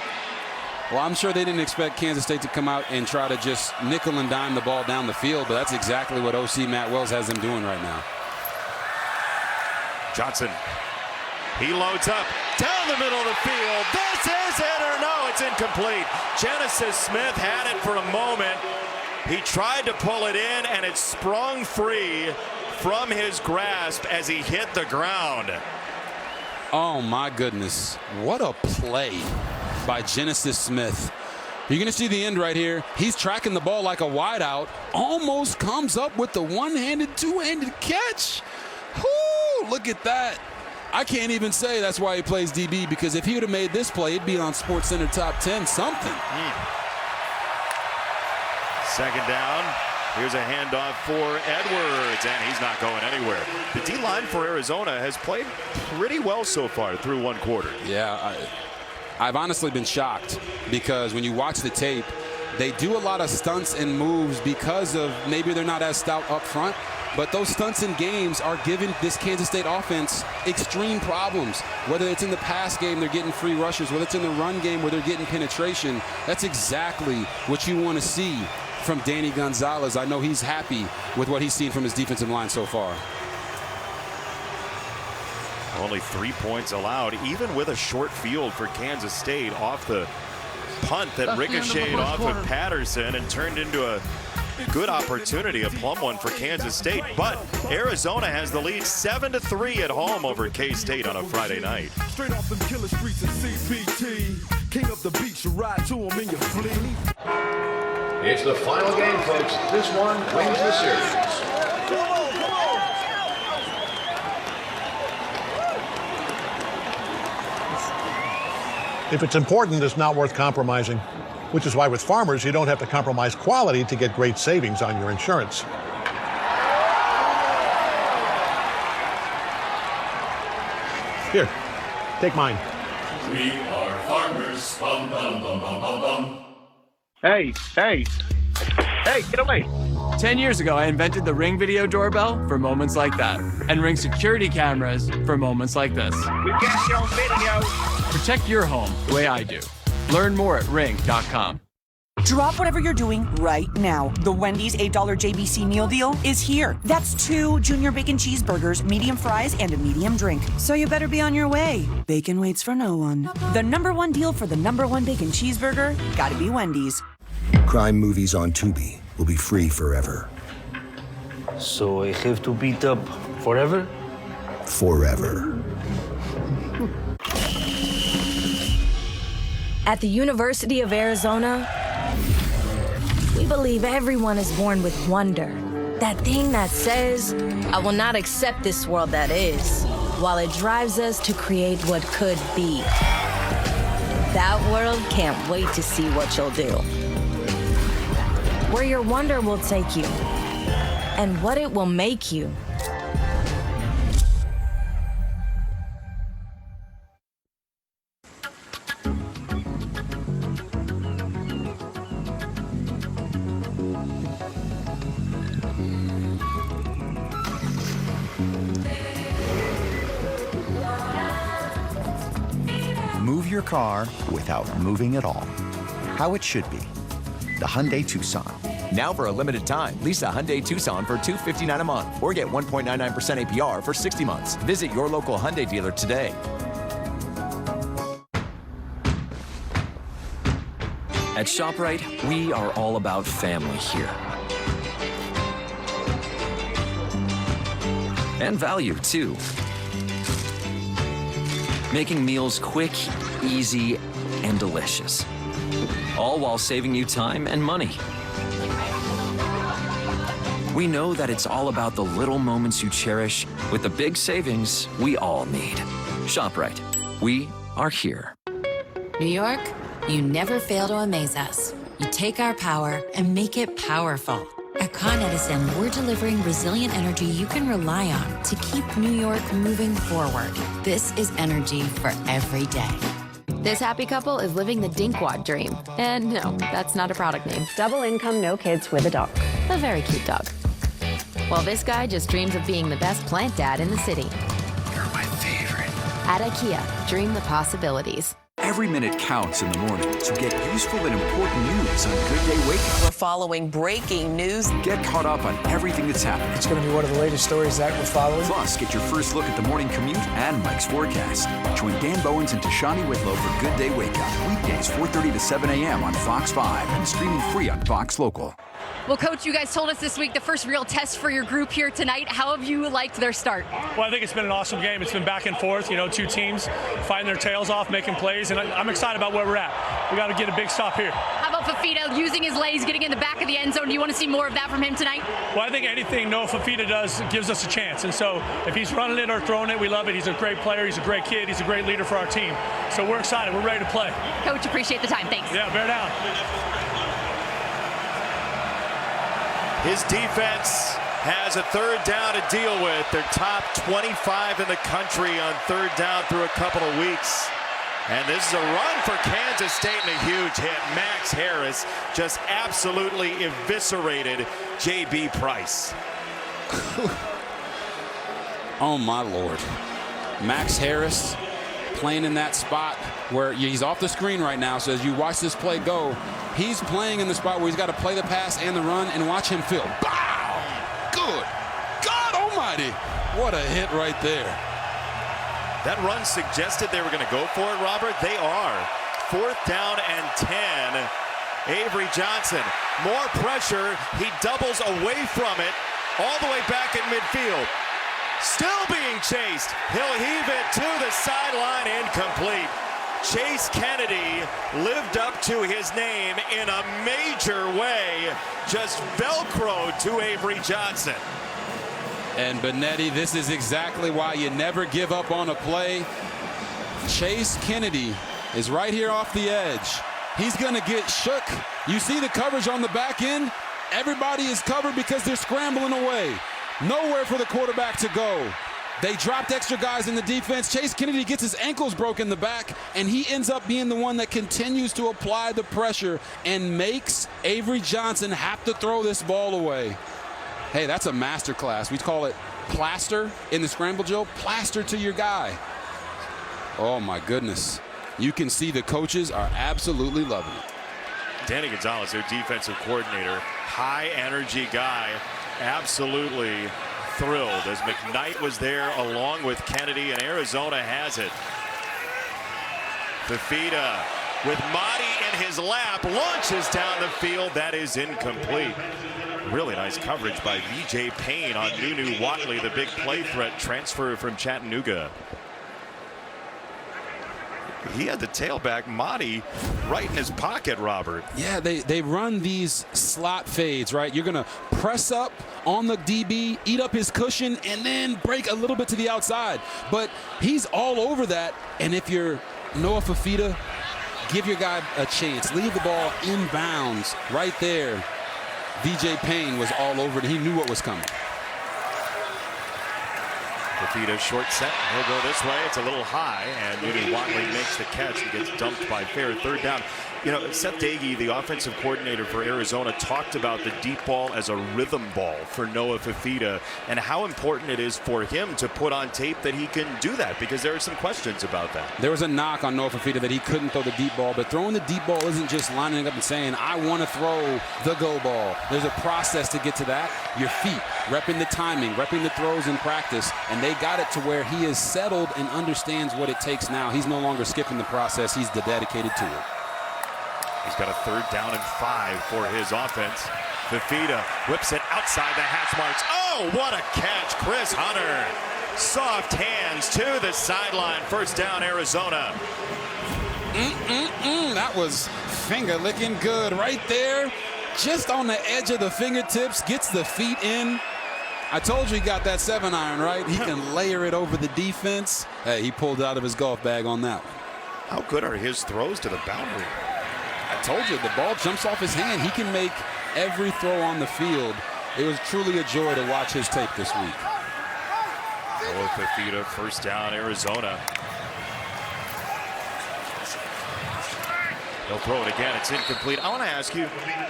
Well, I'm sure they didn't expect Kansas State to come out and try to just nickel and dime the ball down the field, but that's exactly what OC Matt Wells has them doing right now. Johnson, he loads up down the middle of the field. This is it, or no, it's incomplete. Genesis Smith had it for a moment. He tried to pull it in, and it sprung free from his grasp as he hit the ground. Oh, my goodness. What a play by Genesis Smith. You're going to see the end right here. He's tracking the ball like a wideout. Almost comes up with the one-handed, two-handed catch. Whoo, look at that. I can't even say that's why he plays DB, because if he would have made this play, he'd be on SportsCenter top 10 something. 2nd down. Here's a handoff for Edwards, and he's not going anywhere. The D-line for Arizona has played pretty well so far through 1 quarter. Yeah, I've honestly been shocked, because when you watch the tape, they do a lot of stunts and moves because of maybe they're not as stout up front, but those stunts and games are giving this Kansas State offense extreme problems. Whether it's in the pass game, they're getting free rushers, whether it's in the run game where they're getting penetration. That's exactly what you want to see from Danny Gonzalez. I know he's happy with what he's seen from his defensive line so far. Only 3 points allowed, even with a short field for Kansas State off the punt that ricocheted off of Patterson and turned into a good opportunity, a plum one for Kansas State. But Arizona has the lead 7-3 at home over K-State on a Friday night. Straight off them killer streets of CBT. King up the beach, you ride to him in your fleet. It's the final game, folks. This one wins the series. If it's important, it's not worth compromising, which is why with Farmers, you don't have to compromise quality to get great savings on your insurance. Here, take mine. We are farmers. Bum, bum, bum, bum, bum, bum. Hey, get away. 10 years ago, I invented the Ring video doorbell for moments like that, and Ring security cameras for moments like this. We get your video. Protect your home the way I do. Learn more at ring.com. Drop whatever you're doing right now. The Wendy's $8 JBC meal deal is here. That's 2 junior bacon cheeseburgers, medium fries, and a medium drink. So you better be on your way. Bacon waits for no one. The #1 deal for the #1 bacon cheeseburger, gotta be Wendy's. Crime movies on Tubi will be free forever. So I have to beat up forever? Forever. At the University of Arizona, we believe everyone is born with wonder. That thing that says, I will not accept this world that is, while it drives us to create what could be. That world can't wait to see what you'll do. Where your wonder will take you, and what it will make you. Move your car without moving at all. How it should be. The Hyundai Tucson. Now for a limited time, lease a Hyundai Tucson for $259 a month or get 1.99% APR for 60 months. Visit your local Hyundai dealer today. At ShopRite, we are all about family here. And value, too. Making meals quick, easy, and delicious. All while saving you time and money. We know that it's all about the little moments you cherish with the big savings we all need. ShopRite. We are here. New York, you never fail to amaze us. You take our power and make it powerful. At Con Edison, we're delivering resilient energy you can rely on to keep New York moving forward. This is energy for every day. This happy couple is living the Dinkwad dream. And no, that's not a product name. Double income, no kids with a dog. A very cute dog. Well, this guy just dreams of being the best plant dad in the city. You're my favorite. At IKEA, dream the possibilities. Every minute counts in the morning, so get useful and important news on Good Day Wake Up. We're following breaking news. Get caught up on everything that's happening. It's going to be one of the latest stories that we're following. Plus, get your first look at the morning commute and Mike's forecast. Join Dan Bowens and Tashani Whitlow for Good Day Wake Up. Weekdays 4:30 to 7 a.m. on Fox 5 and streaming free on Fox Local. Well, Coach, you guys told us this week the first real test for your group here tonight. How have you liked their start? Well, I think it's been an awesome game. It's been back and forth, two teams fighting their tails off, making plays, and I'm excited about where we're at. We got to get a big stop here. How about Fafita using his legs, getting in the back of the end zone? Do you want to see more of that from him tonight? Well, I think anything Noah Fafita does gives us a chance, and so if he's running it or throwing it, we love it. He's a great player. He's a great kid. He's a great leader for our team. So we're excited. We're ready to play. Coach, appreciate the time. Thanks. Yeah, bear down. His defense has a third down to deal with. They're top 25 in the country on third down through a couple of weeks. And this is a run for Kansas State and a huge hit. Max Harris just absolutely eviscerated J.B. Price. Oh, my Lord. Max Harris playing in that spot where he's off the screen right now. So as you watch this play go, he's playing in the spot where he's got to play the pass and the run, and watch him fill. Bow! Good. God almighty. What a hit right there. That run suggested they were going to go for it, Robert. They are. 4th down and 10. Avery Johnson, more pressure. He doubles away from it, all the way back at midfield. Still being chased. He'll heave it to the sideline, incomplete. Chase Kennedy lived up to his name in a major way. Just Velcroed to Avery Johnson. And Benetti, this is exactly why you never give up on a play. Chase Kennedy is right here off the edge. He's going to get shook. You see the coverage on the back end? Everybody is covered because they're scrambling away. Nowhere for the quarterback to go. They dropped extra guys in the defense. Chase Kennedy gets his ankles broken in the back, and he ends up being the one that continues to apply the pressure and makes Avery Johnson have to throw this ball away. Hey, that's a masterclass. We call it plaster in the scramble drill. Plaster to your guy. Oh, my goodness. You can see the coaches are absolutely loving it. Danny Gonzalez, their defensive coordinator, high energy guy, absolutely thrilled as McKnight was there along with Kennedy, and Arizona has it. Fifita with Mahdi in his lap, launches down the field. That is incomplete. Really nice coverage by VJ Payne on Nunu Watley, the big play threat transfer from Chattanooga. He had the tailback Mahdi right in his pocket, Robert. Yeah, they run these slot fades, right? You're going to press up on the DB, eat up his cushion, and then break a little bit to the outside. But he's all over that, and if you're Noah Fifita, give your guy a chance. Leave the ball inbounds right there. VJ Payne was all over it. He knew what was coming. Fifita short set. He'll go this way. It's a little high, and Nunu Watley makes the catch and gets dumped by Fair. Third down. You know, Seth Dagey, the offensive coordinator for Arizona, talked about the deep ball as a rhythm ball for Noah Fifita and how important it is for him to put on tape that he can do that, because there are some questions about that. There was a knock on Noah Fifita that he couldn't throw the deep ball, but throwing the deep ball isn't just lining up and saying, I want to throw the go ball. There's a process to get to that. Your feet, repping the timing, repping the throws in practice, and they got it to where he is settled and understands what it takes now. He's no longer skipping the process. He's dedicated to it. He's got a 3rd down and 5 for his offense. Fifita whips it outside the hash marks. Oh, what a catch, Chris Hunter. Soft hands to the sideline. 1st down, Arizona. That was finger licking good right there. Just on the edge of the fingertips, gets the feet in. I told you he got that 7-iron, right? He can layer it over the defense. Hey, he pulled out of his golf bag on that one. How good are his throws to the boundary? I told you, the ball jumps off his hand. He can make every throw on the field. It was truly a joy to watch his tape this week. Noah Fifita, 1st down, Arizona. He'll throw it again. It's incomplete. I want to ask you,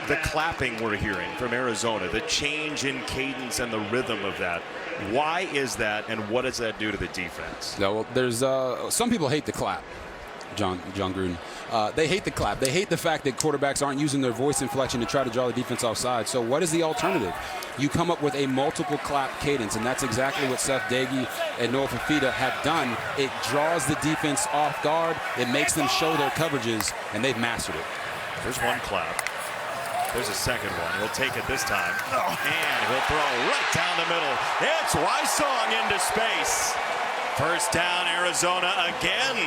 the clapping we're hearing from Arizona, the change in cadence and the rhythm of that. Why is that, and what does that do to the defense? Yeah, well, there's some people hate the clap. John Gruden. They hate the clap. They hate the fact that quarterbacks aren't using their voice inflection to try to draw the defense offside. So what is the alternative? You come up with a multiple clap cadence, and that's exactly what Seth Dagey and Noah Fifita have done. It draws the defense off guard. It makes them show their coverages, and they've mastered it. There's one clap. There's a second one. He'll take it this time. And he'll throw right down the middle. It's Wysong into space. 1st down, Arizona again.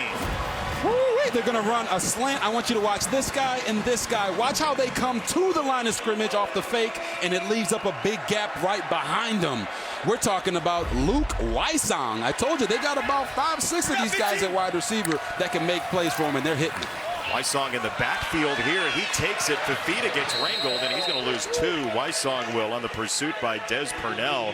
They're going to run a slant. I want you to watch this guy and this guy. Watch how they come to the line of scrimmage off the fake, and it leaves up a big gap right behind them. We're talking about Luke Wysong. I told you, they got about 5-6 of these guys at wide receiver that can make plays for him, and they're hitting it. Wysong in the backfield here. He takes it. Fifita gets wrangled, and he's going to lose 2. Wysong will on the pursuit by Des Purnell.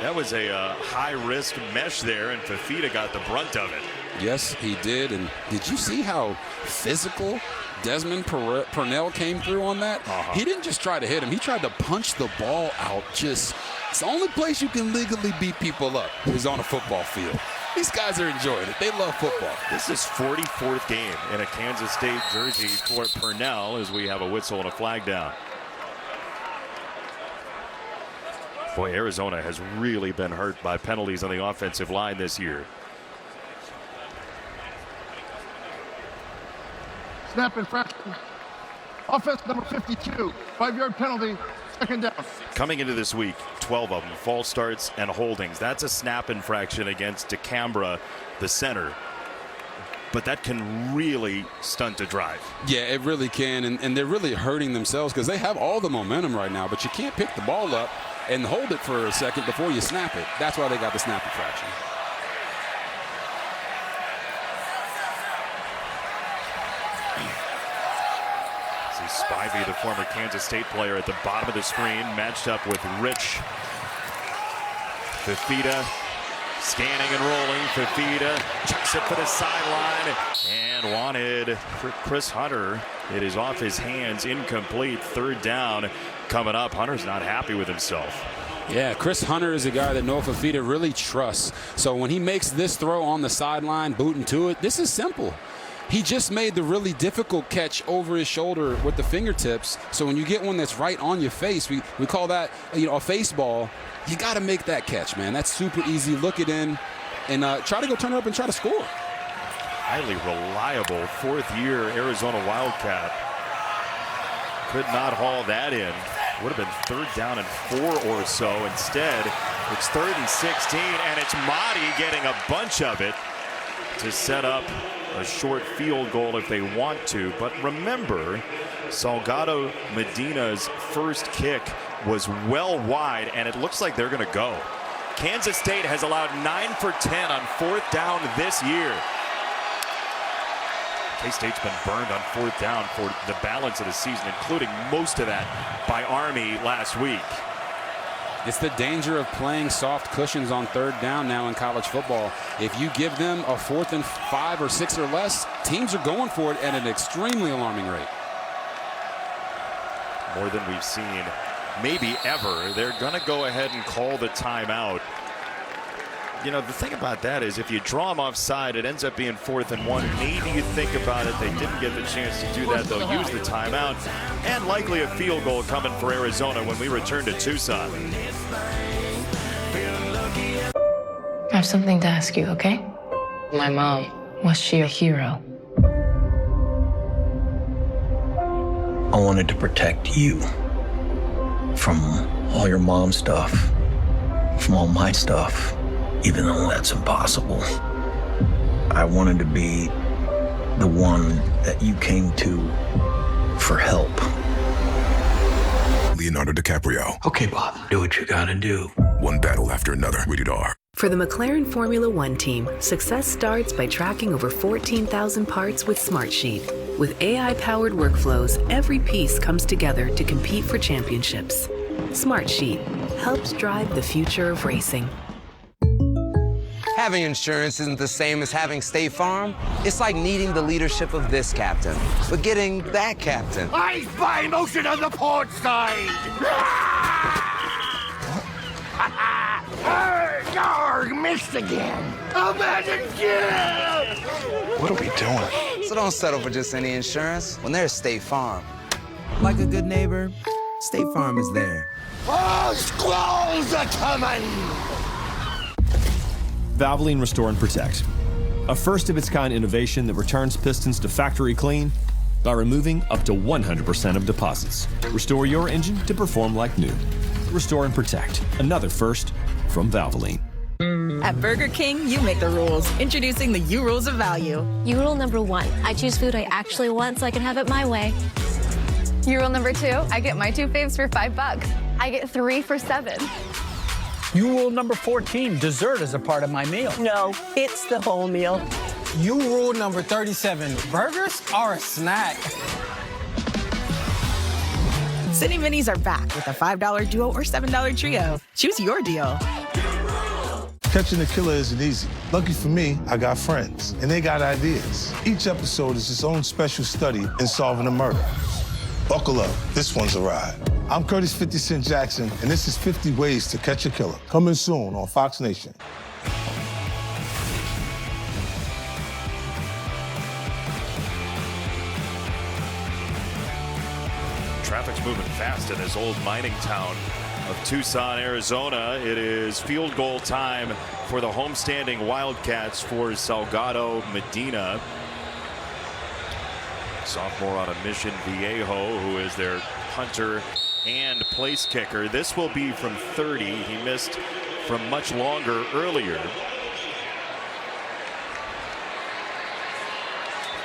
That was a high-risk mesh there, and Fifita got the brunt of it. Yes, he did. And did you see how physical Desmond Purnell came through on that? He didn't just try to hit him. He tried to punch the ball out. It's the only place you can legally beat people up is on a football field. These guys are enjoying it. They love football. This is 44th game in a Kansas State jersey for Purnell as we have a whistle and a flag down. Boy, Arizona has really been hurt by penalties on the offensive line this year. Snap infraction. Offense number 52. 5-yard penalty. 2nd down. Coming into this week, 12 of them, false starts and holdings. That's a snap infraction against DeCambra, the center. But that can really stunt a drive. Yeah, it really can. And they're really hurting themselves because they have all the momentum right now. But you can't pick the ball up and hold it for a second before you snap it. That's why they got the snap infraction. Spivey, the former Kansas State player, at the bottom of the screen, matched up with Rich. Fifita scanning and rolling. Fifita chucks it for the sideline and wanted for Chris Hunter. It is off his hands, incomplete. 3rd down coming up. Hunter's not happy with himself. Yeah, Chris Hunter is a guy that Noah Fifita really trusts. So when he makes this throw on the sideline, booting to it, this is simple. He just made the really difficult catch over his shoulder with the fingertips. So when you get one that's right on your face, we call that a face ball. You got to make that catch, man. That's super easy. Look it in and try to go turn it up and try to score. Highly reliable fourth-year Arizona Wildcat. Could not haul that in. Would have been 3rd down and 4 or so. Instead, it's 3rd and 16, and it's Mahdi getting a bunch of it to set up a short field goal if they want to. But remember, Salgado Medina's first kick was well wide, and it looks like they're going to go. Kansas State has allowed 9 for 10 on 4th down this year. K-State's been burned on 4th down for the balance of the season, including most of that by Army last week. It's the danger of playing soft cushions on 3rd down now in college football. If you give them a 4th and 5 or 6 or less, teams are going for it at an extremely alarming rate. More than we've seen, maybe ever. They're going to go ahead and call the timeout. You know, the thing about that is if you draw them offside, it ends up being 4th and 1. Maybe you think about it. They didn't get the chance to do that. They'll use the timeout, and likely a field goal coming for Arizona when we return to Tucson. I have something to ask you, okay? My mom, was she a hero? I wanted to protect you from all your mom stuff, from all my stuff. Even though that's impossible, I wanted to be the one that you came to for help. Leonardo DiCaprio. Okay, Bob, do what you gotta do. One battle after another. Rated R. For the McLaren Formula One team, success starts by tracking over 14,000 parts with Smartsheet. With AI-powered workflows, every piece comes together to compete for championships. Smartsheet helps drive the future of racing. Having insurance isn't the same as having State Farm. It's like needing the leadership of this captain, but getting that captain. Ice by motion on the port side! Garg, missed again! Imagine Jim! What are we doing? So don't settle for just any insurance when there's State Farm. Like a good neighbor, State Farm is there. Oh, squalls are coming! Valvoline Restore and Protect, a first-of-its-kind innovation that returns pistons to factory clean by removing up to 100% of deposits. Restore your engine to perform like new. Restore and Protect, another first from Valvoline. At Burger King, you make the rules. Introducing the U Rules of Value. U Rule number 1, I choose food I actually want so I can have it my way. U Rule number 2, I get my 2 faves for $5. I get 3 for $7. U Rule number 14, dessert is a part of my meal. No, it's the whole meal. U Rule number 37, burgers are a snack. City Minis are back with a $5 duo or $7 trio. Choose your deal. Catching a killer isn't easy. Lucky for me, I got friends, and they got ideas. Each episode is its own special study in solving a murder. Buckle up, this one's a ride. I'm Curtis 50 Cent Jackson, and this is 50 Ways to Catch a Killer. Coming soon on Fox Nation. Traffic's moving fast in this old mining town of Tucson, Arizona. It is field goal time for the homestanding Wildcats for Salgado Medina. Sophomore out of Mission Viejo, who is their punter and place kicker. This will be from 30. He missed from much longer earlier.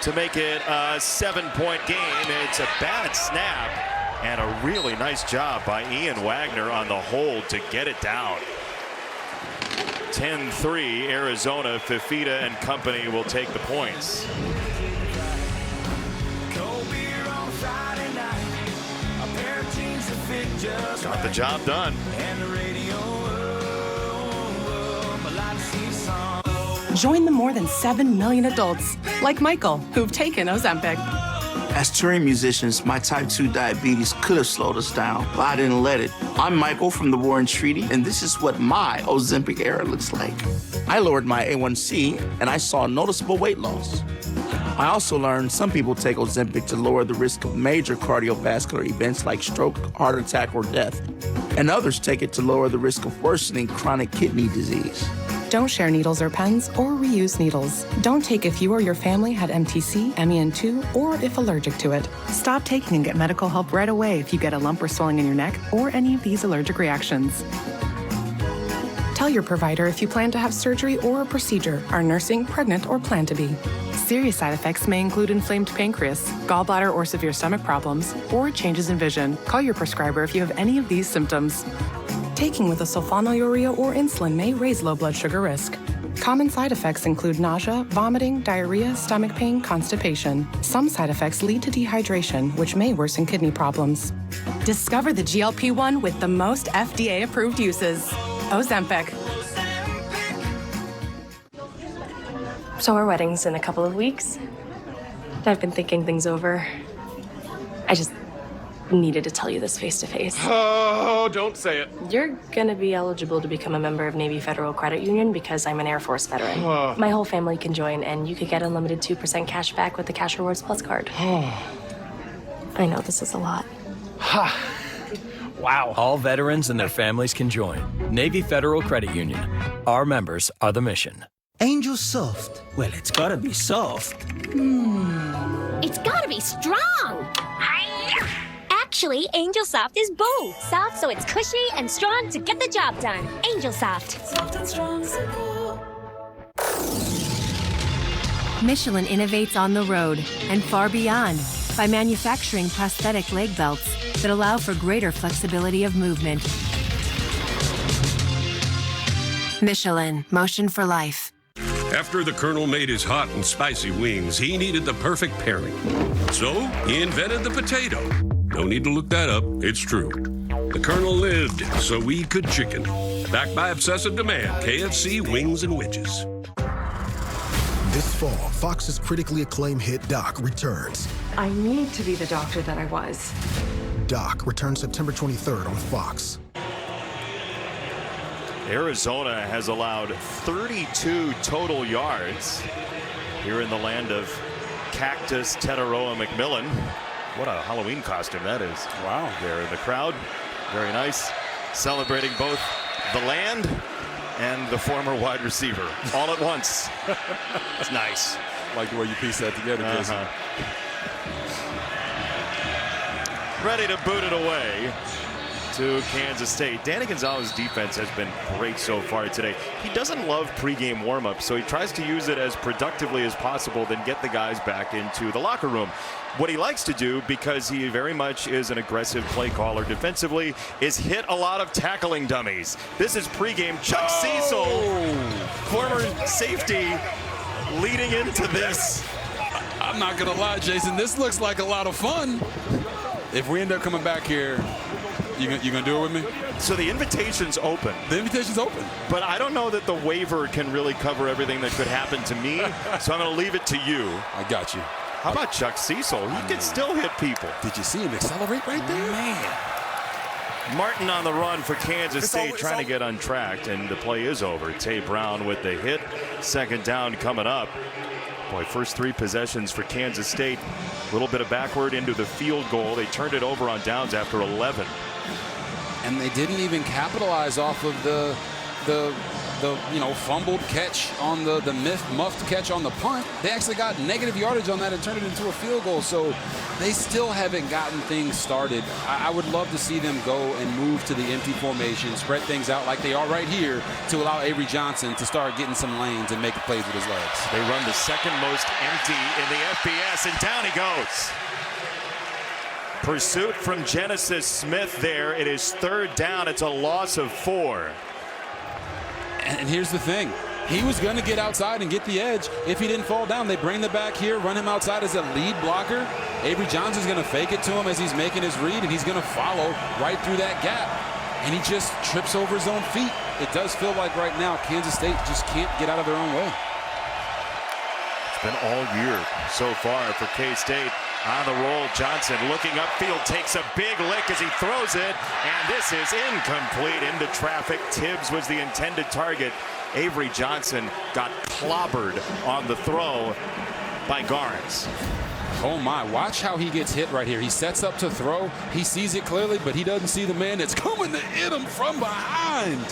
To make it a 7-point game, it's a bad snap and a really nice job by Ian Wagner on the hold to get it down. 10-3 Arizona. Fifita and company will take the points. Got the job done. Join the more than 7 million adults, like Michael, who've taken Ozempic. As touring musicians, my type 2 diabetes could have slowed us down, but I didn't let it. I'm Michael from the Warren Treaty, and this is what my Ozempic era looks like. I lowered my A1C, and I saw noticeable weight loss. I also learned some people take Ozempic to lower the risk of major cardiovascular events like stroke, heart attack, or death. And others take it to lower the risk of worsening chronic kidney disease. Don't share needles or pens or reuse needles. Don't take if you or your family had MTC, MEN2, or if allergic to it. Stop taking and get medical help right away if you get a lump or swelling in your neck or any of these allergic reactions. Tell your provider if you plan to have surgery or a procedure, are nursing, pregnant, or plan to be. Serious side effects may include inflamed pancreas, gallbladder or severe stomach problems, or changes in vision. Call your prescriber if you have any of these symptoms. Taking with a sulfonylurea or insulin may raise low blood sugar risk. Common side effects include nausea, vomiting, diarrhea, stomach pain, constipation. Some side effects lead to dehydration, which may worsen kidney problems. Discover the GLP-1 with the most FDA-approved uses. Ozempic. So our wedding's in a couple of weeks. I've been thinking things over. I just needed to tell you this face to face. Oh, don't say it. You're gonna be eligible to become a member of Navy Federal Credit Union because I'm an Air Force veteran. My whole family can join, and you could get unlimited 2% cash back with the Cash Rewards Plus card. I know this is a lot. Ha! Wow. All veterans and their families can join. Navy Federal Credit Union. Our members are the mission. Angel Soft. Well, it's gotta be soft. It's gotta be strong. Actually, Angel Soft is both. Soft so it's cushy and strong to get the job done. Angel Soft. Soft and strong, simple. Michelin innovates on the road and far beyond by manufacturing prosthetic leg belts that allow for greater flexibility of movement. Michelin, motion for life. After the Colonel made his hot and spicy wings, he needed the perfect pairing. So he invented the potato. No need to look that up, it's true. The Colonel lived so we could chicken. Backed by obsessive demand, KFC wings and wedges. This fall, Fox's critically acclaimed hit Doc returns. I need to be the doctor that I was. Doc returns September 23rd on Fox. Arizona has allowed 32 total yards here in the land of Cactus Tetaroa McMillan. What a Halloween costume that is. Wow. There in the crowd. Very nice. Celebrating both the land and the former wide receiver all at once. It's nice. Like the way you piece that together, Jason. Ready to boot it away to Kansas State. Danny Gonzalez's defense has been great so far today. He doesn't love pregame warm-up, so he tries to use it as productively as possible, then get the guys back into the locker room. What he likes to do, because he very much is an aggressive play caller defensively, is hit a lot of tackling dummies. This is pregame. Chuck Cecil, former safety, leading into this. I'm not going to lie, Jason. This looks like a lot of fun. If we end up coming back here, you gonna do it with me? So the invitation's open. The invitation's open. But I don't know that the waiver can really cover everything that could happen to me, so I'm going to leave it to you. I got you. How about Chuck Cecil? He can still hit people. Did you see him accelerate right there? Man. Martin on the run for Kansas State, trying to get untracked, and the play is over. Tay Brown with the hit. Second down coming up. Boy, first three possessions for Kansas State. A little bit of backward into the field goal. They turned it over on downs after 11. And they didn't even capitalize off of the fumbled catch on the muffed catch on the punt. They actually got negative yardage on that and turned it into a field goal. So they still haven't gotten things started. I would love to see them go and move to the empty formation, spread things out like they are right here to allow Avery Johnson to start getting some lanes and making plays with his legs. They run the second most empty in the FBS, and down he goes. Pursuit from Genesis Smith there. It is third down. It's a loss of 4. And here's the thing. He was going to get outside and get the edge. If he didn't fall down, they bring the back here, run him outside as a lead blocker. Avery Johnson's going to fake it to him as he's making his read, and he's going to follow right through that gap. And he just trips over his own feet. It does feel like right now Kansas State just can't get out of their own way. It's been all year so far for K-State. On the roll, Johnson looking upfield, takes a big lick as he throws it, and this is incomplete into traffic. Tibbs was the intended target. Avery Johnson got clobbered on the throw. by Garnes. Oh my, watch how he gets hit right here. He sets up to throw. He sees it clearly, but he doesn't see the man that's coming to hit him from behind.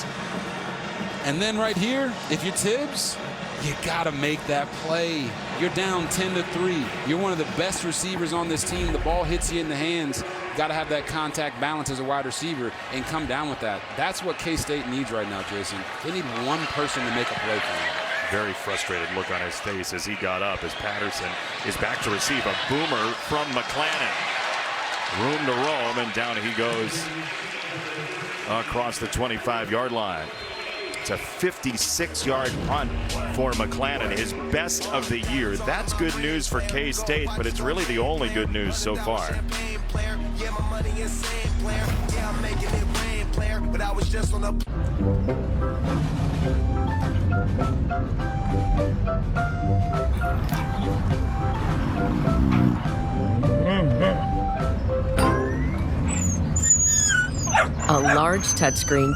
And then right here, if you're Tibbs, you gotta make that play. You're down 10-3. You're one of the best receivers on this team. The ball hits you in the hands. Gotta have that contact balance as a wide receiver and come down with that. That's what K-State needs right now, Jason. They need one person to make a play for them. Very frustrated look on his face as he got up as Patterson is back to receive a boomer from McClannon. Room to roam, and down he goes across the 25-yard line. It's a 56-yard punt for McClannon, his best of the year. That's good news for K-State, but it's really the only good news so far. A large touchscreen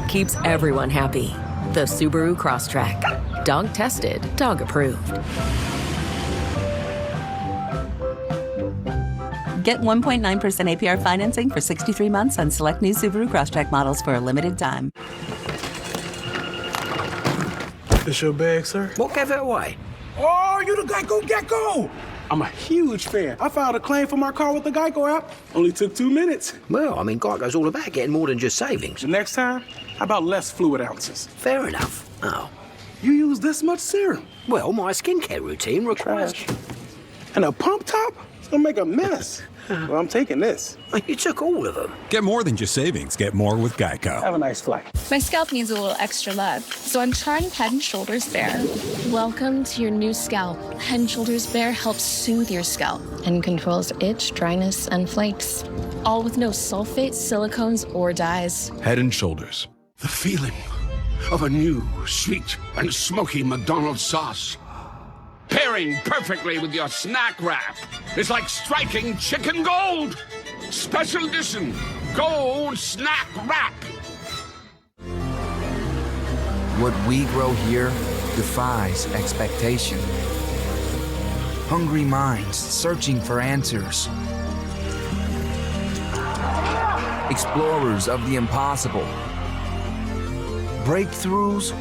keeps everyone happy. The Subaru Crosstrek. Dog tested, dog approved. Get 1.9% APR financing for 63 months on select new Subaru Crosstrek models for a limited time. This your bag, sir? What gave it away? Oh, you the Geico Gecko! I'm a huge fan. I filed a claim for my car with the Geico app. Only took 2 minutes. Well, I mean, Geico's all about getting more than just savings. The next time, how about less fluid ounces? Fair enough. Oh. You use this much serum? Well, my skincare routine requires... And a pump top? It's gonna make a mess. Well, I'm taking this. You took all of them. Get more than just savings. Get more with Geico. Have a nice flight. My scalp needs a little extra love, so I'm trying Head & Shoulders Bare. Welcome to your new scalp. Head & Shoulders Bare helps soothe your scalp and controls itch, dryness, and flakes. All with no sulfate, silicones, or dyes. Head & Shoulders. The feeling of a new, sweet, and smoky McDonald's sauce. Pairing perfectly with your snack wrap. It's like striking chicken gold. Special edition, gold snack wrap. What we grow here defies expectation. Hungry minds searching for answers. Explorers of the impossible. Breakthroughs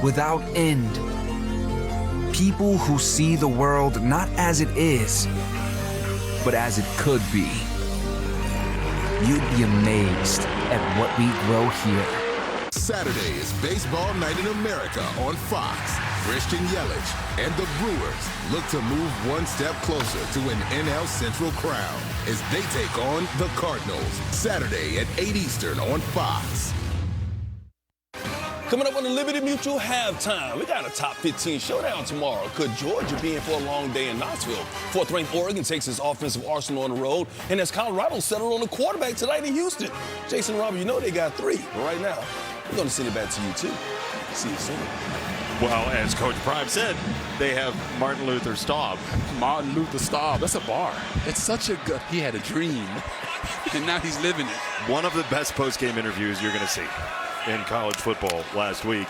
without end. People who see the world not as it is, but as it could be. You'd be amazed at what we grow here. Saturday is Baseball Night in America on Fox. Christian Yelich and the Brewers look to move one step closer to an NL Central crown as they take on the Cardinals. Saturday at 8 Eastern on Fox. Coming up on the Liberty Mutual halftime, we got a top 15 showdown tomorrow. Could Georgia be in for a long day in Knoxville? Fourth-ranked Oregon takes its offensive arsenal on the road, and as Colorado settled on the quarterback tonight in Houston. Jason Robert, you know they got 3, but right now, we're going to send it back to you, too. See you soon. Well, as Coach Prime said, they have Martin Luther Staub. Martin Luther Staub, that's a bar. It's such a good, he had a dream, and now he's living it. One of the best post-game interviews you're going to see in college football last week.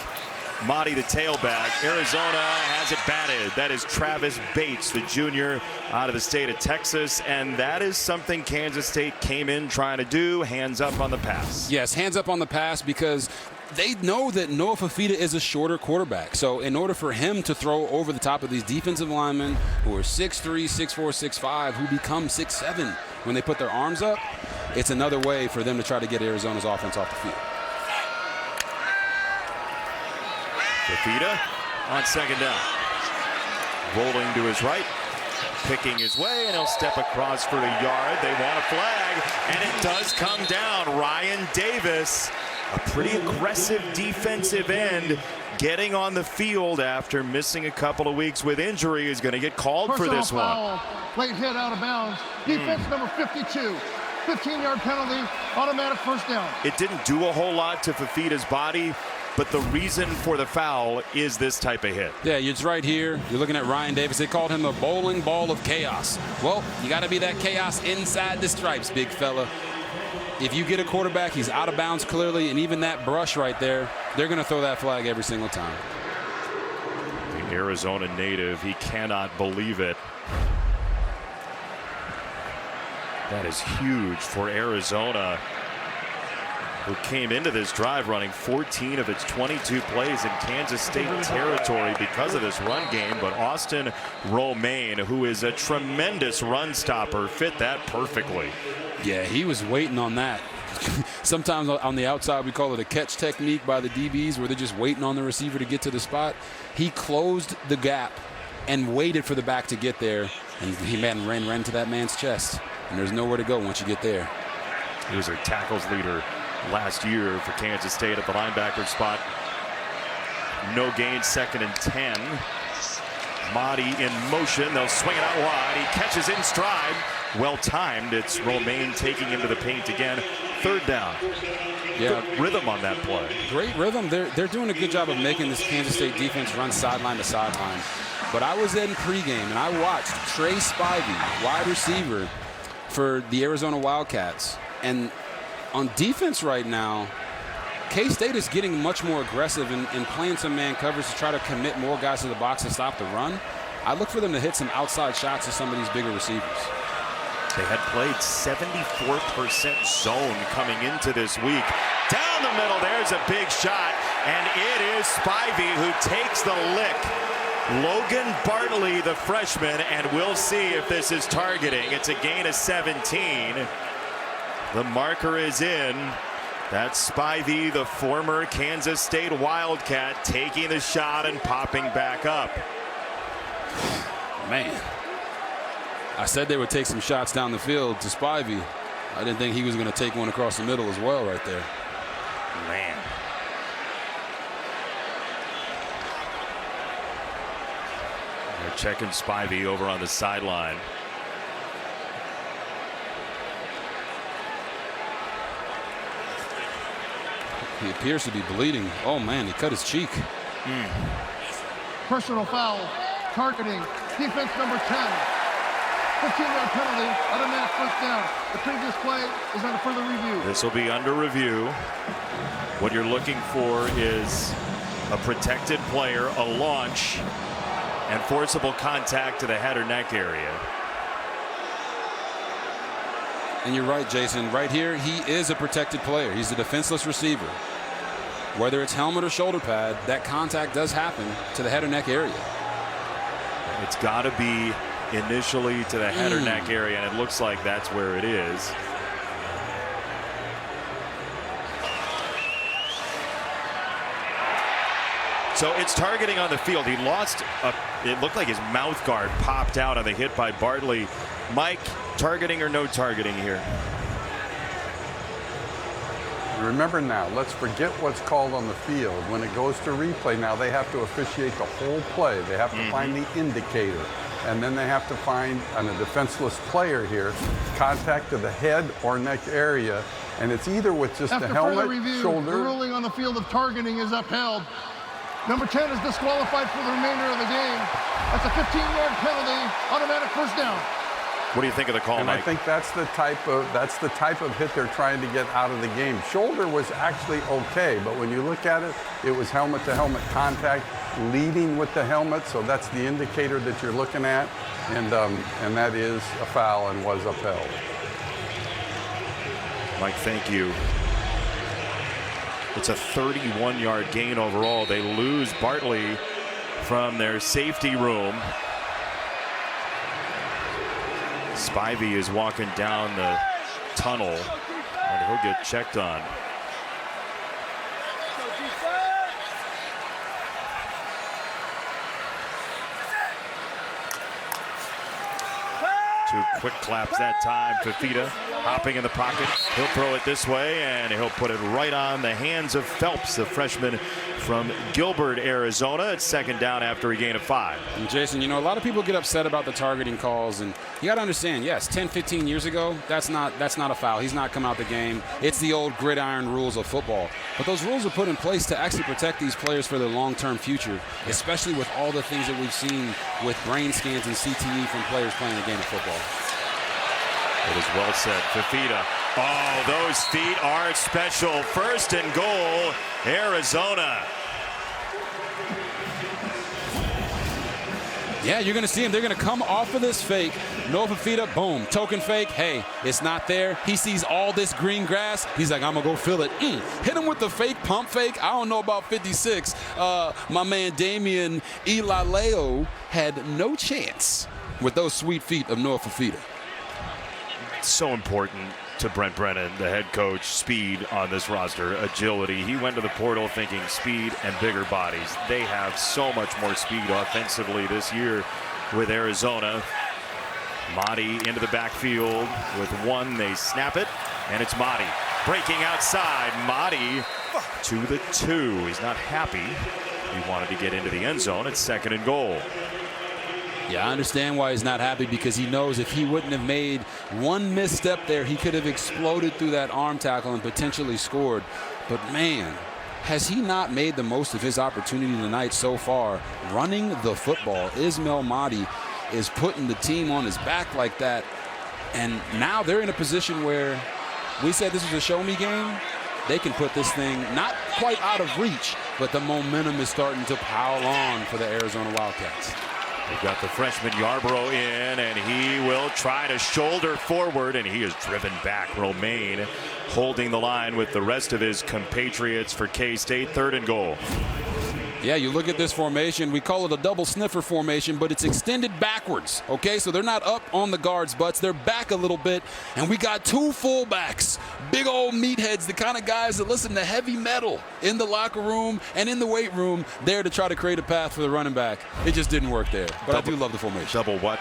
Motti, the tailback. Arizona has it batted. That is Travis Bates, the junior out of the state of Texas, and that is something Kansas State came in trying to do, hands up on the pass. Yes, hands up on the pass because they know that Noah Fafita is a shorter quarterback. So in order for him to throw over the top of these defensive linemen who are 6'3", 6'4", 6'5", who become 6'7", when they put their arms up, it's another way for them to try to get Arizona's offense off the field. Fafita on second down. Rolling to his right, picking his way, and he'll step across for a yard. They want a flag, and it does come down. Ryan Davis, a pretty aggressive defensive end, getting on the field after missing a couple of weeks with injury, is going to get called for this one. Late hit out of bounds. Defense number 52. 15-yard penalty, automatic first down. It didn't do a whole lot to Fafita's body, but the reason for the foul is this type of hit. Yeah, it's right here. You're looking at Ryan Davis. They called him the bowling ball of chaos. Well, you got to be that chaos inside the stripes, big fella. If you get a quarterback, he's out of bounds clearly, and even that brush right there, they're going to throw that flag every single time. Arizona native. He cannot believe it. That is huge for Arizona, who came into this drive running 14 of its 22 plays in Kansas State territory because of this run game. But Austin Romaine, who is a tremendous run stopper, fit that perfectly. Yeah, he was waiting on that. Sometimes on the outside we call it a catch technique by the DBs, where they're just waiting on the receiver to get to the spot. He closed the gap and waited for the back to get there, and he ran to that man's chest. And there's nowhere to go once you get there. He was their tackles leader last year for Kansas State at the linebacker spot. No gain, 2nd and 10. Mahdi in motion. They'll swing it out wide. He catches in stride. Well timed. It's Romaine taking him to the paint again. 3rd down. Yeah, good rhythm on that play. Great rhythm. They're doing a good job of making this Kansas State defense run sideline to sideline. But I was in pregame and I watched Trey Spivey, wide receiver for the Arizona Wildcats. And on defense right now, K-State is getting much more aggressive and playing some man coverage to try to commit more guys to the box to stop the run. I look for them to hit some outside shots to some of these bigger receivers. They had played 74% zone coming into this week. Down the middle, there's a big shot, and it is Spivey who takes the lick. Logan Bartley, the freshman, and we'll see if this is targeting. It's a gain of 17. The marker is in. That's Spivey, the former Kansas State Wildcat, taking the shot and popping back up. Man, I said they would take some shots down the field to Spivey. I didn't think he was going to take one across the middle as well right there. Man. They're checking Spivey over on the sideline. He appears to be bleeding. Oh, man, he cut his cheek. Personal foul, targeting, defense number 10. 15-yard penalty, automatic 1st down. The previous play is under further review. This will be under review. What you're looking for is a protected player, a launch, and forcible contact to the head or neck area. And you're right, Jason. Right here, he is a protected player. He's a defenseless receiver. Whether it's helmet or shoulder pad, that contact does happen to the head or neck area. It's got to be initially to the head or neck area, and it looks like that's where it is. So it's targeting on the field. He lost it looked like his mouth guard popped out on the hit by Bartley. Mike, targeting or no targeting here? Remember now, let's forget what's called on the field. When it goes to replay, now they have to officiate the whole play. They have to find the indicator. And then they have to find, on a defenseless player here, contact to the head or neck area. And it's either with just the helmet, shoulder. The ruling on the field of targeting is upheld. Number 10 is disqualified for the remainder of the game. That's a 15-yard penalty, automatic 1st down. What do you think of the call, and Mike? I think that's the type of hit they're trying to get out of the game. Shoulder was actually okay, but when you look at it, it was helmet-to-helmet contact, leading with the helmet, so that's the indicator that you're looking at, and that is a foul and was upheld. Mike, thank you. It's a 31-yard gain overall. They lose Bartley from their safety room. Spivey is walking down the tunnel, and he'll get checked on. Two quick claps that time. Fafita hopping in the pocket. He'll throw it this way, and he'll put it right on the hands of Phelps, the freshman from Gilbert, Arizona. It's 2nd down after a gain of 5. And Jason, you know, a lot of people get upset about the targeting calls, and you got to understand, yes, 10, 15 years ago, that's not a foul. He's not come out the game. It's the old gridiron rules of football. But those rules are put in place to actually protect these players for their long-term future, especially with all the things that we've seen with brain scans and CTE from players playing the game of football. It is well said. Fafita. Oh, those feet are special. 1st and goal, Arizona. Yeah, you're going to see him. They're going to come off of this fake. Noah Fifita, boom. Token fake. Hey, it's not there. He sees all this green grass. He's like, I'm going to go fill it. Hit him with the fake pump fake. I don't know about 56. My man Damian Ilaleo had no chance with those sweet feet of Noah Fifita. So important to Brent Brennan, the head coach, speed on this roster, agility. He went to the portal thinking speed and bigger bodies. They have so much more speed offensively this year with Arizona. Mahdi into the backfield with one. They snap it, and it's Mahdi breaking outside. Mahdi to the 2. He's not happy. He wanted to get into the end zone. It's 2nd and goal. Yeah, I understand why he's not happy, because he knows if he wouldn't have made one misstep there, he could have exploded through that arm tackle and potentially scored. But man, has he not made the most of his opportunity tonight so far? Running the football. Ismail Mahdi is putting the team on his back like that. And now they're in a position where we said this was a show-me game. They can put this thing not quite out of reach, but the momentum is starting to pile on for the Arizona Wildcats. We've got the freshman Yarborough in, and he will try to shoulder forward, and he is driven back. Romaine holding the line with the rest of his compatriots for K-State. 3rd and goal. Yeah, you look at this formation. We call it a double sniffer formation, but it's extended backwards, okay? So they're not up on the guards' butts. They're back a little bit, and we got 2 fullbacks, big old meatheads, the kind of guys that listen to heavy metal in the locker room and in the weight room, there to try to create a path for the running back. It just didn't work there, but I do love the formation. Double what?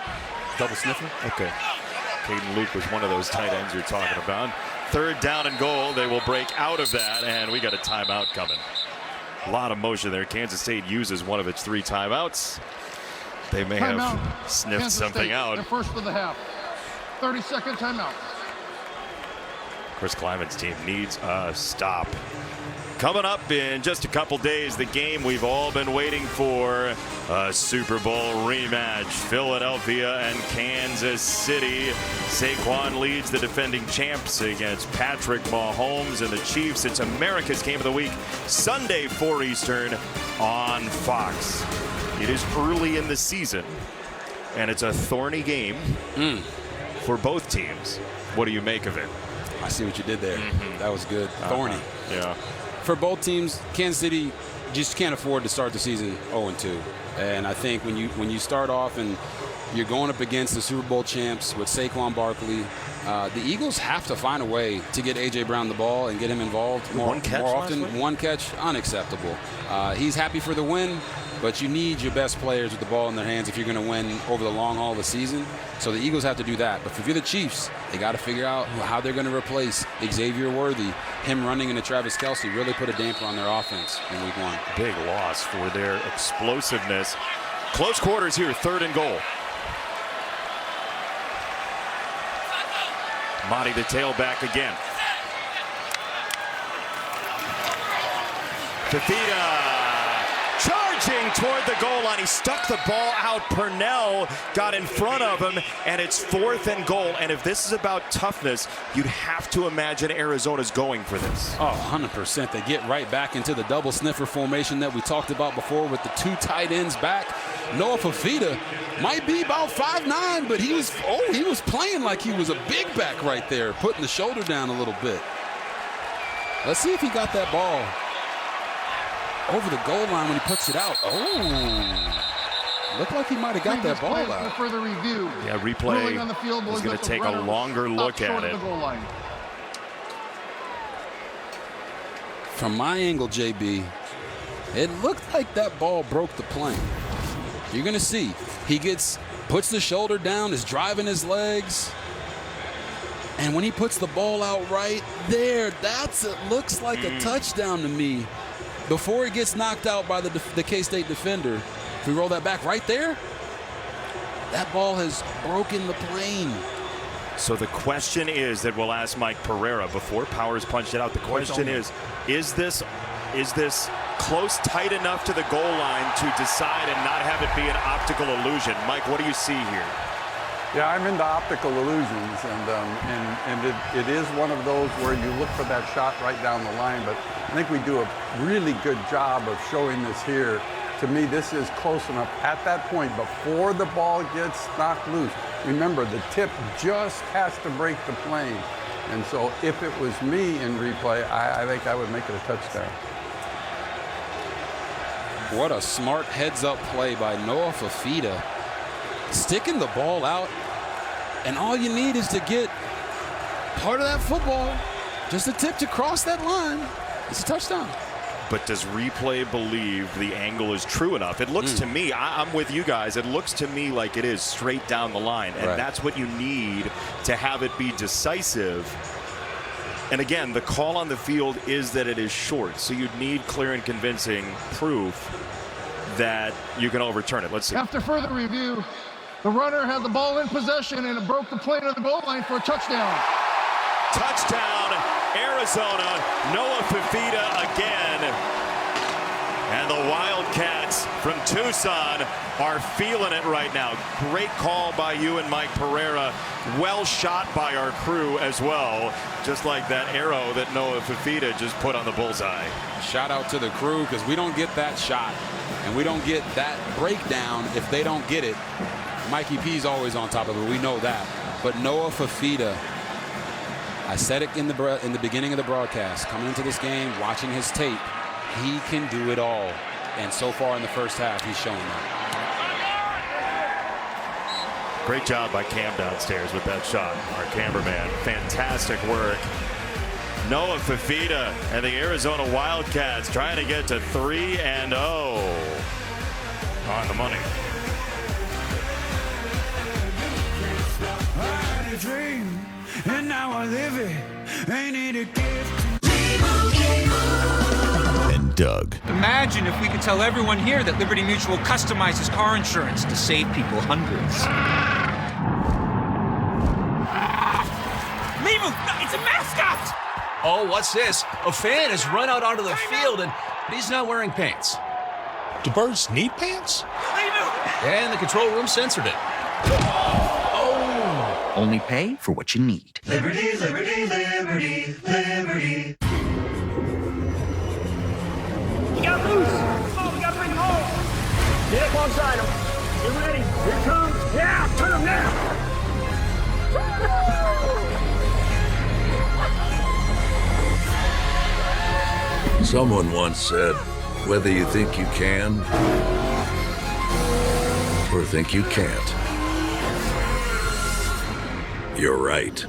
Double sniffer? Okay. Caden Luke was one of those tight ends you're talking about. 3rd down and goal. They will break out of that, and we got a timeout coming. A lot of motion there. Kansas State uses one of its 3 timeouts. They may have sniffed Kansas something State, out. Their first of the half. 30-second timeout. Chris Kleiman's team needs a stop. Coming up in just a couple days, the game we've all been waiting for, a Super Bowl rematch. Philadelphia and Kansas City. Saquon leads the defending champs against Patrick Mahomes and the Chiefs. It's America's Game of the Week, Sunday 4 Eastern on Fox. It is early in the season, and it's a thorny game for both teams. What do you make of it? I see what you did there. That was good. Thorny. Yeah. For both teams, Kansas City just can't afford to start the season 0-2. And I think when you start off and you're going up against the Super Bowl champs with Saquon Barkley, the Eagles have to find a way to get A.J. Brown the ball and get him involved more often. One catch, unacceptable. He's happy for the win, but you need your best players with the ball in their hands if you're going to win over the long haul of the season. So the Eagles have to do that. But if you're the Chiefs, they got to figure out how they're going to replace Xavier Worthy. Him running into Travis Kelce really put a damper on their offense in week 1. Big loss for their explosiveness. Close quarters here, 3rd and goal. Mahdi the tailback again. Fifita charging toward the goal line. He stuck the ball out. Purnell got in front of him, and it's 4th and goal. And if this is about toughness, you'd have to imagine Arizona's going for this. Oh, 100%. They get right back into the double sniffer formation that we talked about before with the 2 tight ends back. Noah Fifita might be about 5'9", but he was playing like he was a big back right there, putting the shoulder down a little bit. Let's see if he got that ball over the goal line when he puts it out. Oh, looked like he might have got that ball out. For further review. Yeah, replay on the field is going to take a longer look at it. From my angle, JB, it looked like that ball broke the plane. You're going to see. He puts the shoulder down, is driving his legs. And when he puts the ball out right there, looks like a touchdown to me. Before he gets knocked out by the K-State defender, if we roll that back right there, that ball has broken the plane. So the question is that we'll ask Mike Pereira before Powers punched it out. The question is this close, tight enough to the goal line to decide and not have it be an optical illusion? Mike, what do you see here? Yeah, I'm into optical illusions, and it is one of those where you look for that shot right down the line, but I think we do a really good job of showing this here to me, this is close enough at that point before the ball gets knocked loose. Remember, the tip just has to break the plane. And so if it was me in replay, I think I would make it a touchdown. What a smart heads-up play by Noah Fafita. Sticking the ball out, and all you need is to get part of that football, just a tip to cross that line. It's a touchdown. But does replay believe the angle is true enough? It looks to me, I'm with you guys, it looks to me like it is straight down the line. And that's what you need to have it be decisive. And again, the call on the field is that it is short. So you'd need clear and convincing proof that you can overturn it. Let's see. After further review, the runner had the ball in possession and it broke the plane of the goal line for a touchdown. Touchdown, Arizona. Noah Fafita again. And the Wildcats from Tucson are feeling it right now. Great call by you and Mike Pereira. Well shot by our crew as well. Just like that arrow that Noah Fafita just put on the bullseye. Shout out to the crew, because we don't get that shot and we don't get that breakdown if they don't get it. Mikey P's always on top of it. We know that. But Noah Fafita, I said it in the beginning of the broadcast, coming into this game, watching his tape, he can do it all. And so far in the first half, he's shown that. Great job by Cam downstairs with that shot. Our cameraman, fantastic work. Noah Fafita and the Arizona Wildcats trying to get to 3-0 on the money. I had a dream, and now I live it. Ain't it a gift? And Doug. Imagine if we could tell everyone here that Liberty Mutual customizes car insurance to save people hundreds. Limu, it's a mascot! Oh, what's this? A fan has run out onto the field and he's not wearing pants. Do birds need pants? And the control room censored it. Only pay for what you need. Liberty, liberty, liberty, liberty. You got loose. Oh, we got to bring him home. Get up alongside him. Get ready. Here it comes. Yeah, turn him now. Someone once said, whether you think you can or think you can't, you're right.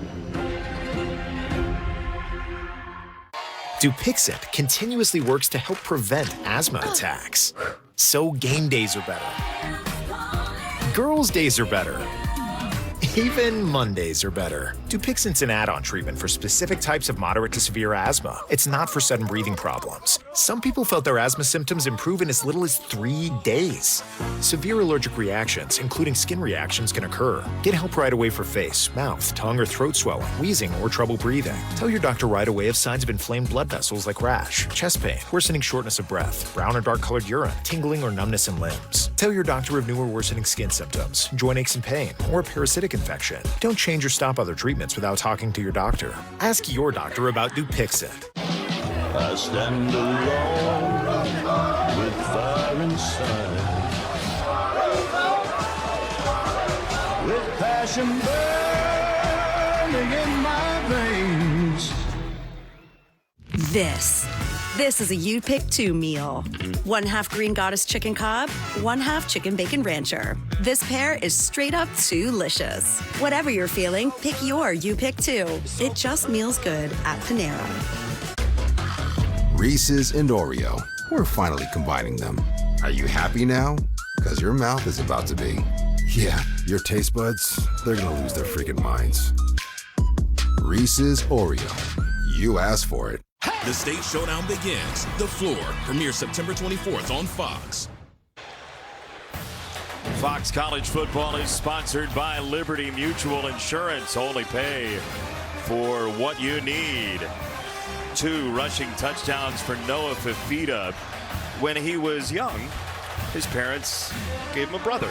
Dupixent continuously works to help prevent asthma attacks. So game days are better. Girls' days are better. Even Mondays are better. Dupixent's an add-on treatment for specific types of moderate to severe asthma. It's not for sudden breathing problems. Some people felt their asthma symptoms improve in as little as 3 days. Severe allergic reactions, including skin reactions, can occur. Get help right away for face, mouth, tongue, or throat swelling, wheezing, or trouble breathing. Tell your doctor right away of signs of inflamed blood vessels like rash, chest pain, worsening shortness of breath, brown or dark-colored urine, tingling or numbness in limbs. Tell your doctor of new or worsening skin symptoms, joint aches and pain, or a parasitic infection. Don't change or stop other treatments without talking to your doctor. Ask your doctor about Dupixent. I stand alone with fire inside, with passion burning in my veins. This is a You Pick 2 meal. 1/2 Green Goddess Chicken Cobb, 1/2 Chicken Bacon Rancher. This pair is straight up delicious. Whatever you're feeling, pick your You Pick 2. It just meals good at Panera. Reese's and Oreo. We're finally combining them. Are you happy now? Because your mouth is about to be. Yeah, your taste buds, they're going to lose their freaking minds. Reese's Oreo. You asked for it. The state showdown begins. The Floor premieres September 24th on Fox. Fox College Football is sponsored by Liberty Mutual Insurance. Only pay for what you need. 2 rushing touchdowns for Noah Fafita. When he was young, his parents gave him a brother.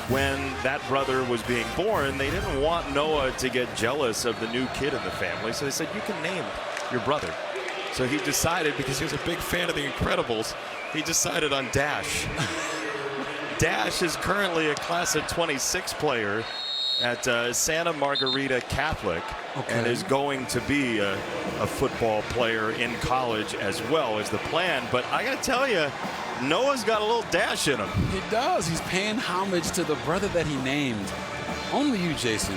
When that brother was being born, they didn't want Noah to get jealous of the new kid in the family, so they said, you can name your brother. So he decided, because he was a big fan of The Incredibles, He decided on Dash. Dash is currently a class of 26 player at Santa Margarita Catholic, and is going to be a football player in college as well as the plan. But I got to tell you, Noah's got a little dash in him. He does. He's paying homage to the brother that he named. Only you, Jason,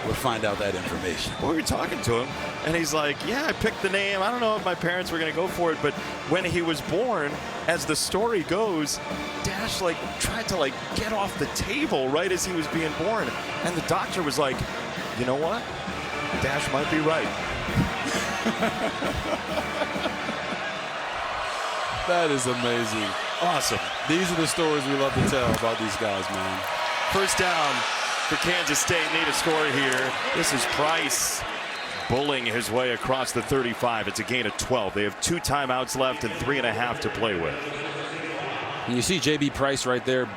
would find out that information. We were talking to him, and he's like, yeah, I picked the name. I don't know if my parents were going to go for it, but when he was born, as the story goes, Dash tried to get off the table right as he was being born, and the doctor was like, you know what? Dash might be right. That is amazing. Awesome. These are the stories we love to tell about these guys, man. First down for Kansas State. Need a score here. This is Price bullying his way across the 35. It's a gain of 12. They have 2 timeouts left and 3.5 to play with. And you see J.B. Price right there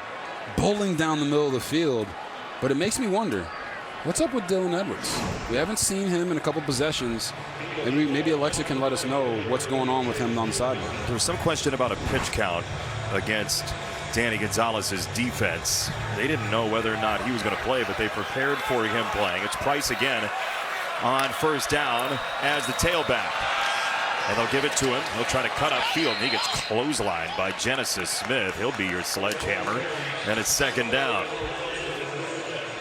bowling down the middle of the field, but it makes me wonder, what's up with Dylan Edwards? We haven't seen him in a couple possessions. Maybe Alexa can let us know what's going on with him on the sideline. There was some question about a pitch count against Danny Gonzalez's defense. They didn't know whether or not he was going to play, but they prepared for him playing. It's Price again on first down as the tailback. And they'll give it to him. He'll try to cut upfield, and he gets clotheslined by Genesis Smith. He'll be your sledgehammer, and it's second down.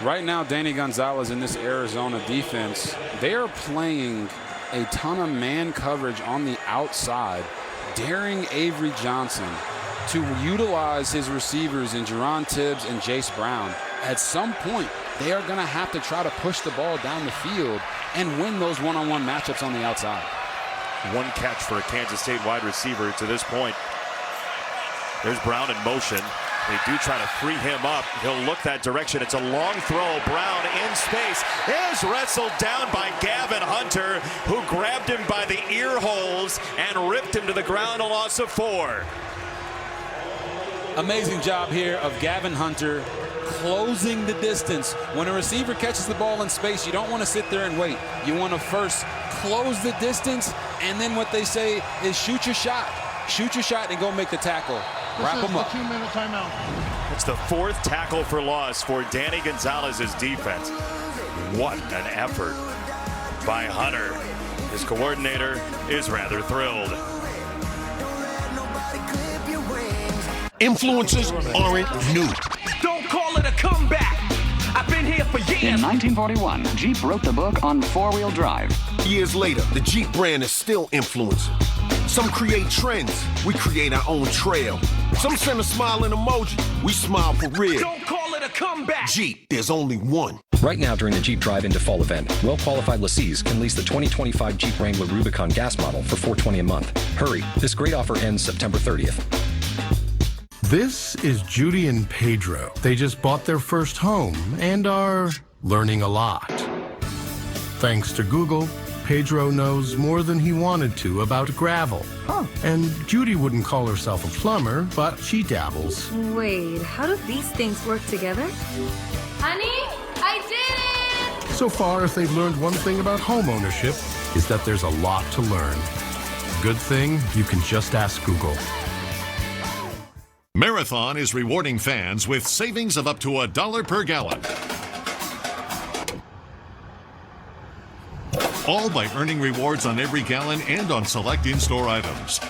Right now, Danny Gonzalez in this Arizona defense, they are playing a ton of man coverage on the outside, daring Avery Johnson to utilize his receivers in Jerron Tibbs and Jace Brown. At some point, they are going to have to try to push the ball down the field and win those one-on-one matchups on the outside. One catch for a Kansas State wide receiver to this point. There's Brown in motion. They do try to free him up. He'll look that direction. It's a long throw. Brown in space is wrestled down by Gavin Hunter, who grabbed him by the ear holes and ripped him to the ground, a loss of 4. Amazing job here of Gavin Hunter closing the distance. When a receiver catches the ball in space, you don't want to sit there and wait. You want to first close the distance, and then what they say is shoot your shot. Shoot your shot and go make the tackle. Wrap them up. 2-minute timeout. It's the 4th tackle for loss for Danny Gonzalez's defense. What an effort by Hunter. His coordinator is rather thrilled. Influencers aren't new. Don't call it a comeback. I've been here for years. In 1941, Jeep wrote the book on four-wheel drive. Years later, the Jeep brand is still influencing. Some create trends. We create our own trail. Some send a smiling emoji. We smile for real. Don't call it a comeback. Jeep, there's only one. Right now during the Jeep Drive Into Fall event, well-qualified lessees can lease the 2025 Jeep Wrangler Rubicon gas model for $420 a month. Hurry, this great offer ends September 30th. This is Judy and Pedro. They just bought their first home and are learning a lot. Thanks to Google, Pedro knows more than he wanted to about gravel. Huh. And Judy wouldn't call herself a plumber, but she dabbles. Wait, how do these things work together? Honey, I did it! So far, if they've learned one thing about home ownership, is that there's a lot to learn. Good thing you can just ask Google. Marathon is rewarding fans with savings of up to $1 per gallon. All by earning rewards on every gallon and on select in-store items.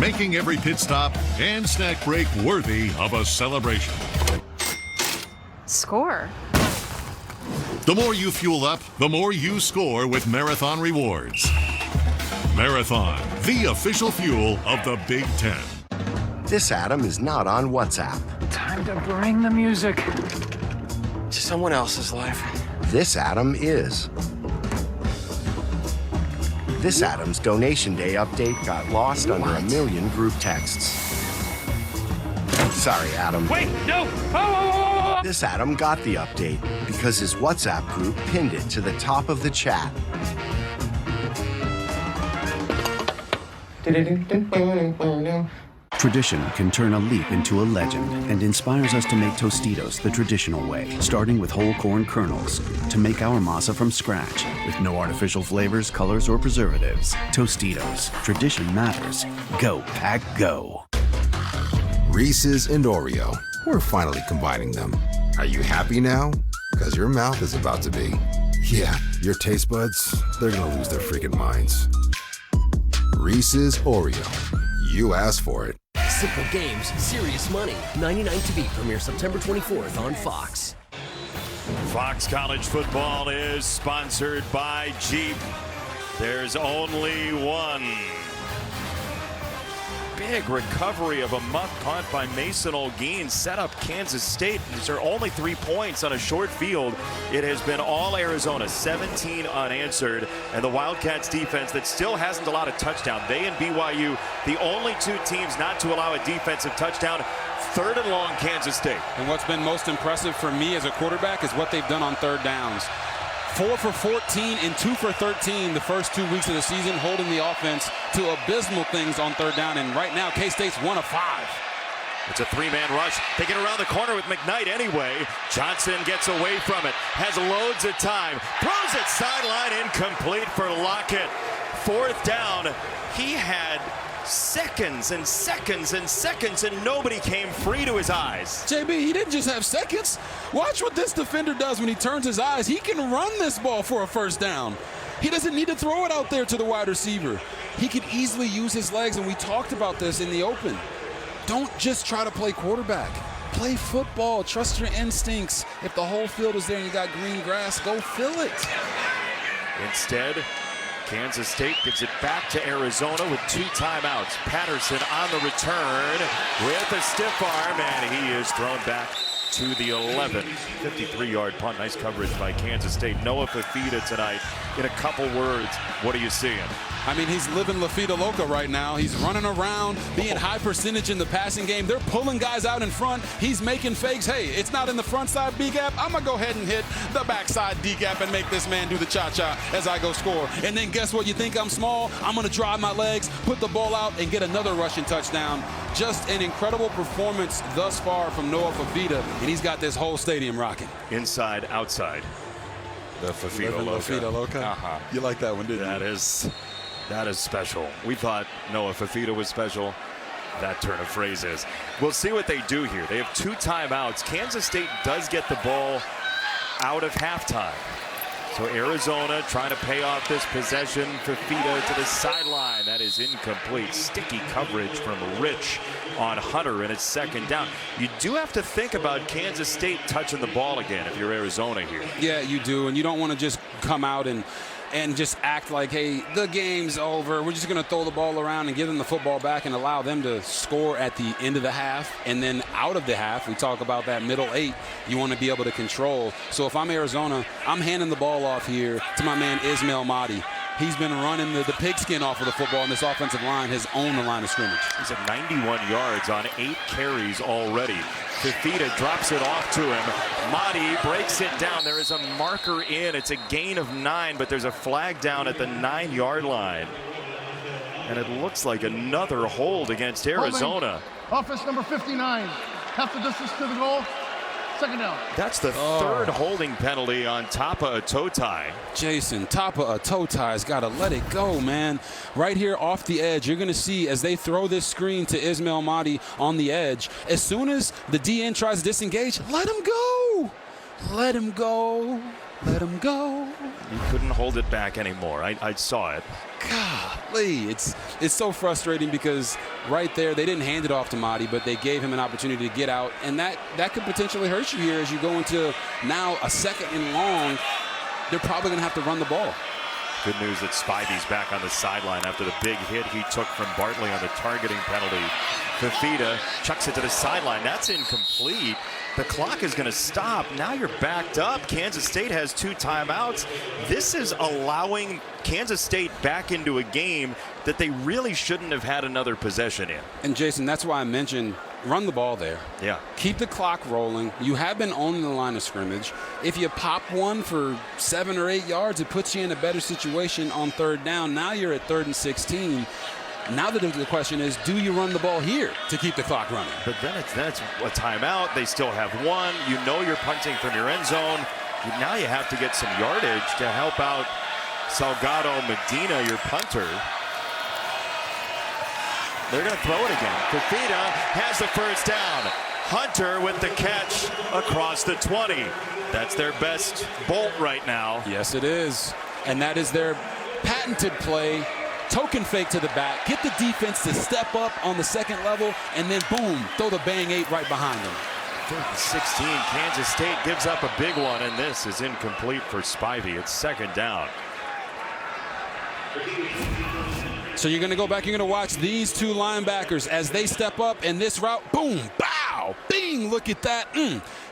Making every pit stop and snack break worthy of a celebration. Score. The more you fuel up, the more you score with Marathon Rewards. Marathon, the official fuel of the Big Ten. This Adam is not on WhatsApp. Time to bring the music to someone else's life. This Adam is. This Adam's Donation Day update got lost under a million group texts. Sorry, Adam. Wait, no! This Adam got the update because his WhatsApp group pinned it to the top of the chat. Tradition can turn a leap into a legend and inspires us to make Tostitos the traditional way, starting with whole corn kernels to make our masa from scratch with no artificial flavors, colors, or preservatives. Tostitos. Tradition matters. Go, Pack, go. Reese's and Oreo. We're finally combining them. Are you happy now? Because your mouth is about to be. Yeah, your taste buds, they're going to lose their freaking minds. Reese's Oreo. You asked for it. Simple games, serious money. 99 to beat premieres September 24th on Fox. Fox College Football is sponsored by Jeep. There's only one. Big recovery of a muff punt by Mason Olguin set up Kansas State. These are only 3 points on a short field. It has been all Arizona, 17 unanswered, and the Wildcats defense that still hasn't allowed a touchdown. They and BYU, the only two teams not to allow a defensive touchdown. 3rd and long, Kansas State. And what's been most impressive for me as a quarterback is what they've done on third downs. 4 for 14 and 2 for 13 the first 2 weeks of the season, holding the offense to abysmal things on third down. And right now, K-State's 1 of 5. It's a 3-man rush. They get around the corner with McKnight anyway. Johnson gets away from it, has loads of time, throws it sideline, incomplete for Lockett. 4th down. He had seconds and seconds and seconds, and nobody came free to his eyes. JB, he didn't just have seconds. Watch what this defender does when he turns his eyes. He can run this ball for a first down. He doesn't need to throw it out there to the wide receiver. He could easily use his legs, and we talked about this in the open. Don't just try to play quarterback. Play football. Trust your instincts. If the whole field is there and you got green grass, go fill it. Instead, Kansas State gives it back to Arizona with 2 timeouts. Patterson on the return with a stiff arm, and he is thrown back to the 11. 53-yard punt. Nice coverage by Kansas State. Noah Fifita tonight. In a couple words, what are you seeing? I mean, he's living La Fida Loca right now. He's running around, being high percentage in the passing game. They're pulling guys out in front. He's making fakes. Hey, it's not in the front side B gap. I'm going to go ahead and hit the backside D gap and make this man do the cha-cha as I go score. And then guess what? You think I'm small? I'm going to drive my legs, put the ball out, and get another rushing touchdown. Just an incredible performance thus far from Noah Fifita, and he's got this whole stadium rocking. Inside, outside. The Fifita Loca. You like that one, didn't you? That is special. We thought Noah Fifita was special. That turn of phrase is. We'll see what they do here. They have 2 timeouts. Kansas State does get the ball out of halftime. So Arizona trying to pay off this possession. Fifita to the sideline. That is incomplete. Sticky coverage from Rich on Hunter, and it's 2nd down. You do have to think about Kansas State touching the ball again if you're Arizona here. Yeah, you do, and you don't want to just come out and just act like, hey, the game's over. We're just going to throw the ball around and give them the football back and allow them to score at the end of the half. And then out of the half, we talk about that middle 8, you want to be able to control. So if I'm Arizona, I'm handing the ball off here to my man Ismail Mahdi. He's been running the pigskin off of the football, and this offensive line has owned the line of scrimmage. He's at 91 yards on 8 carries already. Fifita drops it off to him. Mahdi breaks it down. There is a marker in. It's a gain of 9, but there's a flag down at the 9-yard line. And it looks like another hold against Arizona. Offense number 59. Half the distance to the goal. 2nd down. That's the 3rd holding penalty on Tapa Atotai. Jason, Tapa Atotai's got to let it go, man. Right here off the edge, you're going to see as they throw this screen to Ismail Mahdi on the edge, as soon as the DN tries to disengage, let him go. Let him go. Let him go. You couldn't hold it back anymore. I saw it. Golly, it's so frustrating because right there they didn't hand it off to Mahdi, but they gave him an opportunity to get out, and that could potentially hurt you here as you go into now a 2nd and long. They're probably going to have to run the ball. Good news that Spivey's back on the sideline after the big hit he took from Bartley on the targeting penalty. Fifita chucks it to the sideline. That's incomplete. The clock is going to stop. Now you're backed up. Kansas State has 2 timeouts. This is allowing Kansas State back into a game that they really shouldn't have had another possession in. And Jason, that's why I mentioned run the ball there. Yeah. Keep the clock rolling. You have been owning the line of scrimmage. If you pop one for 7 or 8 yards, it puts you in a better situation on 3rd down. Now you're at 3rd and 16. Now the question is, do you run the ball here to keep the clock running? But then it's a timeout. They still have one. You know you're punting from your end zone. Now you have to get some yardage to help out Salgado Medina, your punter. They're going to throw it again. Fafita has the first down. Hunter with the catch across the 20. That's their best bolt right now. Yes, it is. And that is their patented play. Token fake to the back. Get the defense to step up on the second level, and then boom, throw the bang 8 right behind them. 16, Kansas State gives up a big one, and this is incomplete for Spivey. It's second down. So you're going to go back, you're going to watch these two linebackers as they step up in this route. Boom, bow, bing, look at that.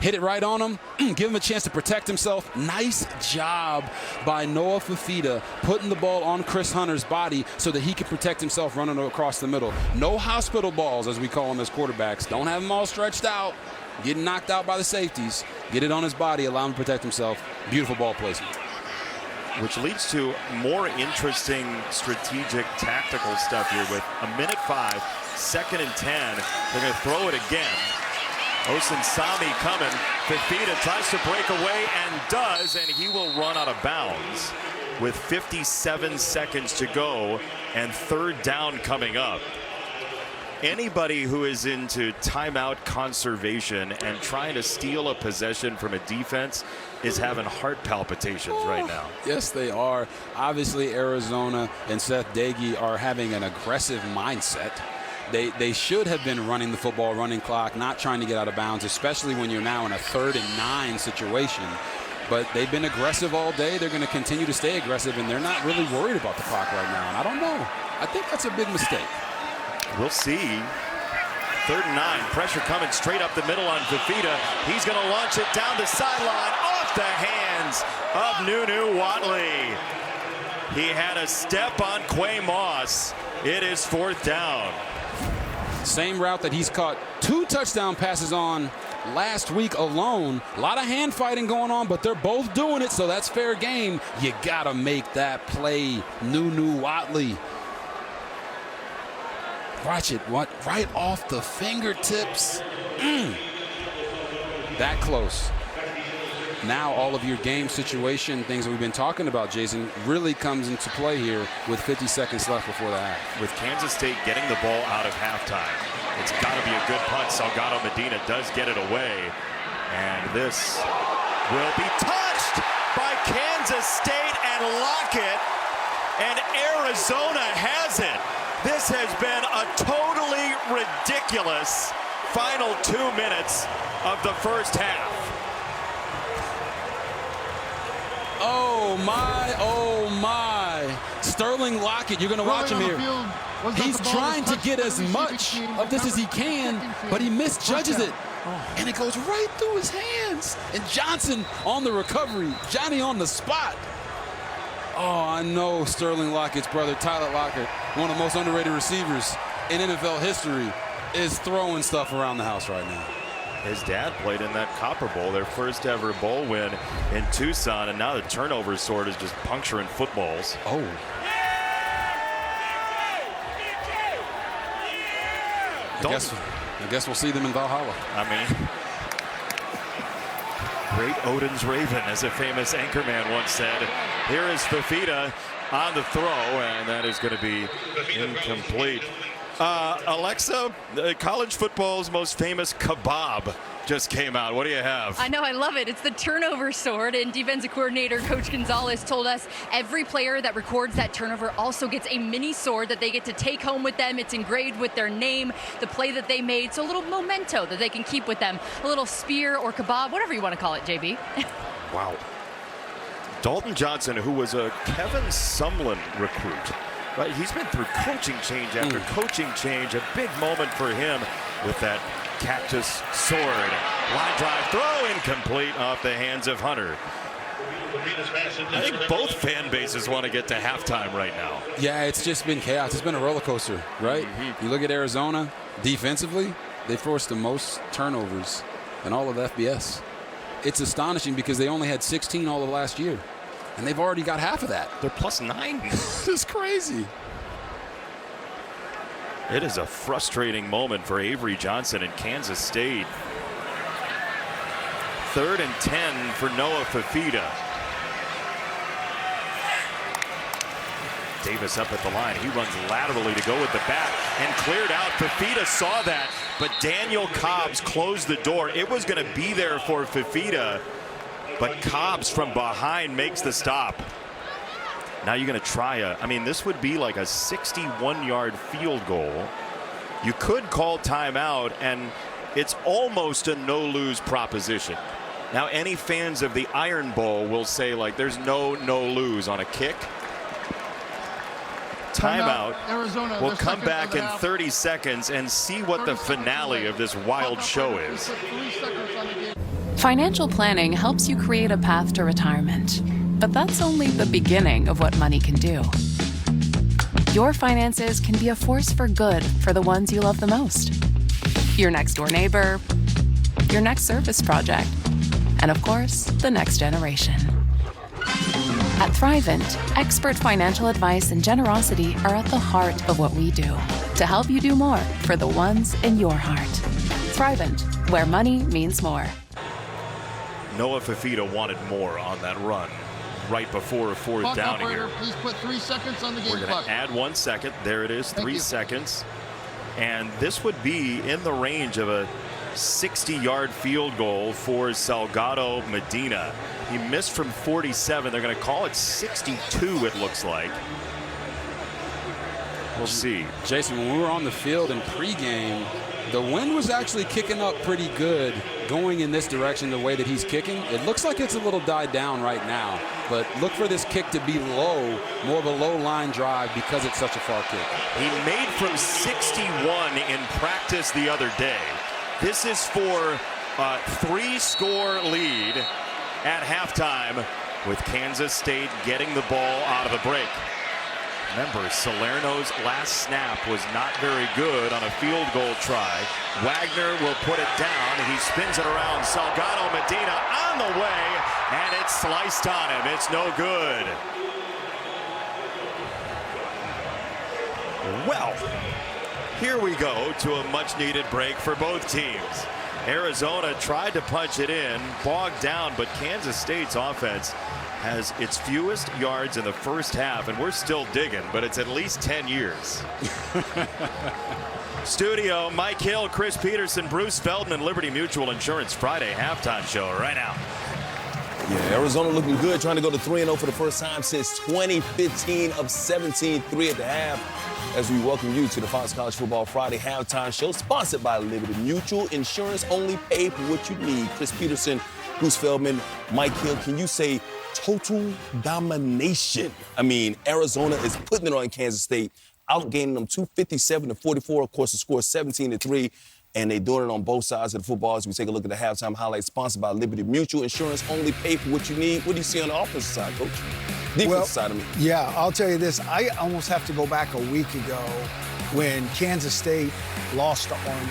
Hit it right on him. Give him a chance to protect himself. Nice job by Noah Fafita putting the ball on Chris Hunter's body so that he could protect himself running across the middle. No hospital balls, as we call them as quarterbacks. Don't have them all stretched out, getting knocked out by the safeties. Get it on his body, allow him to protect himself. Beautiful ball placement. Which leads to more interesting strategic tactical stuff here with a minute 5, 2nd and 10. They're going to throw it again. Osen Sami coming. Fafita tries to break away and does, and he will run out of bounds with 57 seconds to go and 3rd down coming up. Anybody who is into timeout conservation and trying to steal a possession from a defense is having heart palpitations right now. Yes, they are. Obviously, Arizona and Seth Dagey are having an aggressive mindset. They should have been running the football, running clock, not trying to get out of bounds, especially when you're now in a 3rd and 9 situation. But they've been aggressive all day. They're going to continue to stay aggressive, and they're not really worried about the clock right now. And I don't know. I think that's a big mistake. We'll see. 3rd and 9. Pressure coming straight up the middle on Fafita. He's going to launch it down the sideline off the hands of Nunu Watley. He had a step on Quay Moss. It is 4th down. Same route that he's caught 2 touchdown passes on last week alone. A lot of hand fighting going on, but they're both doing it, so that's fair game. You got to make that play, Nunu Watley. Watch it, right off the fingertips. That close. Now all of your game situation things that we've been talking about, Jason, really comes into play here with 50 seconds left before the half. With Kansas State getting the ball out of halftime, it's got to be a good punt. Salgado Medina does get it away. And this will be touched by Kansas State and Lockett. And Arizona has it. This has been a totally ridiculous final 2 minutes of the first half. Oh my, oh my. Sterling Lockett, you're going to watch him here. He's trying to get as much of this as he can, but he misjudges it. And it goes right through his hands. And Johnson on the recovery. Johnny on the spot. Oh, I know Sterling Lockett's brother, Tyler Lockett, one of the most underrated receivers in NFL history, is throwing stuff around the house right now. His dad played in that Copper Bowl, their first ever bowl win in Tucson, and now the turnover sword is just puncturing footballs. Oh. I guess we'll see them in Valhalla. I mean, great Odin's Raven, as a famous anchorman once said. Here is Fafita on the throw, and that is going to be incomplete. Alexa, college football's most famous kebab just came out. What do you have? I know, I love it. It's the turnover sword, and defensive coordinator Coach Gonzalez told us every player that records that turnover also gets a mini sword that they get to take home with them. It's engraved with their name, the play that they made, so a little memento that they can keep with them. A little spear or kebab, whatever you want to call it, JB. Wow. Dalton Johnson, who was a Kevin Sumlin recruit. Right, he's been through coaching change after coaching change. A big moment for him with that cactus sword. Line drive throw incomplete off the hands of Hunter. I think both fan bases want to get to halftime right now. Yeah, it's just been chaos. It's been a roller coaster, right? You look at Arizona defensively, they forced the most turnovers in all of FBS. It's astonishing because they only had 16 all of last year. And they've already got half of that. They're +9. It's crazy. It is a frustrating moment for Avery Johnson in Kansas State. 3rd and 10 for Noah Fifita. Davis up at the line. He runs laterally to go with the bat and cleared out. Fifita saw that, but Daniel Cobbs closed the door. It was going to be there for Fifita, but Cobbs from behind makes the stop. Now you're going to try this would be like a 61-yard field goal. You could call timeout, and it's almost a no-lose proposition. Now, any fans of the Iron Bowl will say, like, there's no lose on a kick. Timeout. Arizona, we'll come back in 30 seconds and see what the finale of this wild show is. Financial planning helps you create a path to retirement. But that's only the beginning of what money can do. Your finances can be a force for good for the ones you love the most. Your next door neighbor, your next service project, and of course, the next generation. At Thrivent, expert financial advice and generosity are at the heart of what we do to help you do more for the ones in your heart. Thrivent, where money means more. Noah Fifita wanted more on that run right before a 4th down here. Please put 3 seconds on the game clock. We're going to add 1 second. There it is, 3 seconds. And this would be in the range of a 60-yard field goal for Salgado Medina. He missed from 47. They're going to call it 62, it looks like. We'll see. Jason, when we were on the field in pregame, the wind was actually kicking up pretty good going in this direction the way that he's kicking. It looks like it's a little died down right now, but look for this kick to be low, more of a low line drive because it's such a far kick. He made from 61 in practice the other day. This is for a 3-score lead at halftime with Kansas State getting the ball out of the break. Remember, Salerno's last snap was not very good on a field goal try. Wagner will put it down. He spins it around. Salgado Medina on the way, and it's sliced on him. It's no good. Well, here we go to a much-needed break for both teams. Arizona tried to punch it in, bogged down, but Kansas State's offense has its fewest yards in the first half, and we're still digging, but it's at least 10 years. Studio, Mike Hill, Chris Peterson, Bruce Feldman, Liberty Mutual Insurance Friday halftime show right now. Yeah, Arizona looking good, trying to go to 3-0 for the first time since 2015, up 17-3 at the half. As we welcome you to the Fox College Football Friday halftime show, sponsored by Liberty Mutual Insurance. Only pay for what you need. Chris Peterson, Bruce Feldman, Mike Hill, can you say total domination? I mean, Arizona is putting it on Kansas State, outgaining them 257-44. Of course, the score is 17-3, and they're doing it on both sides of the football. As we take a look at the halftime highlights, sponsored by Liberty Mutual Insurance. Only pay for what you need. What do you see on the offensive side, Coach? Defensive side of me. Yeah, I'll tell you this. I almost have to go back a week ago when Kansas State lost to Army.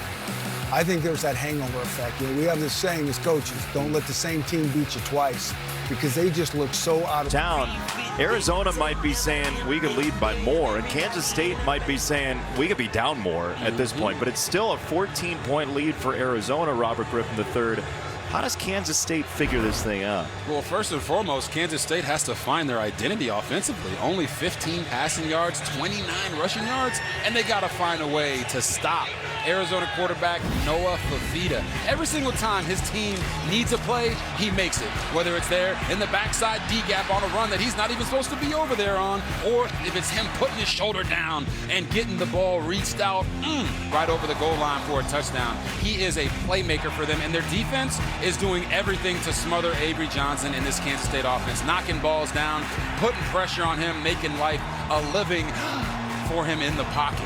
I think there's that hangover effect. You know, we have this saying as coaches, don't let the same team beat you twice, because they just look so out of town. Arizona might be saying we could lead by more, and Kansas State might be saying we could be down more at this point, but it's still a 14-point lead for Arizona, Robert Griffin III. How does Kansas State figure this thing out? Well, first and foremost, Kansas State has to find their identity offensively. Only 15 passing yards, 29 rushing yards, and they got to find a way to stop Arizona quarterback Noah Fifita. Every single time his team needs a play, he makes it. Whether it's there in the backside D-gap on a run that he's not even supposed to be over there on, or if it's him putting his shoulder down and getting the ball reached out right over the goal line for a touchdown. He is a playmaker for them, and their defense is doing everything to smother Avery Johnson in this Kansas State offense, knocking balls down, putting pressure on him, making life a living for him in the pocket.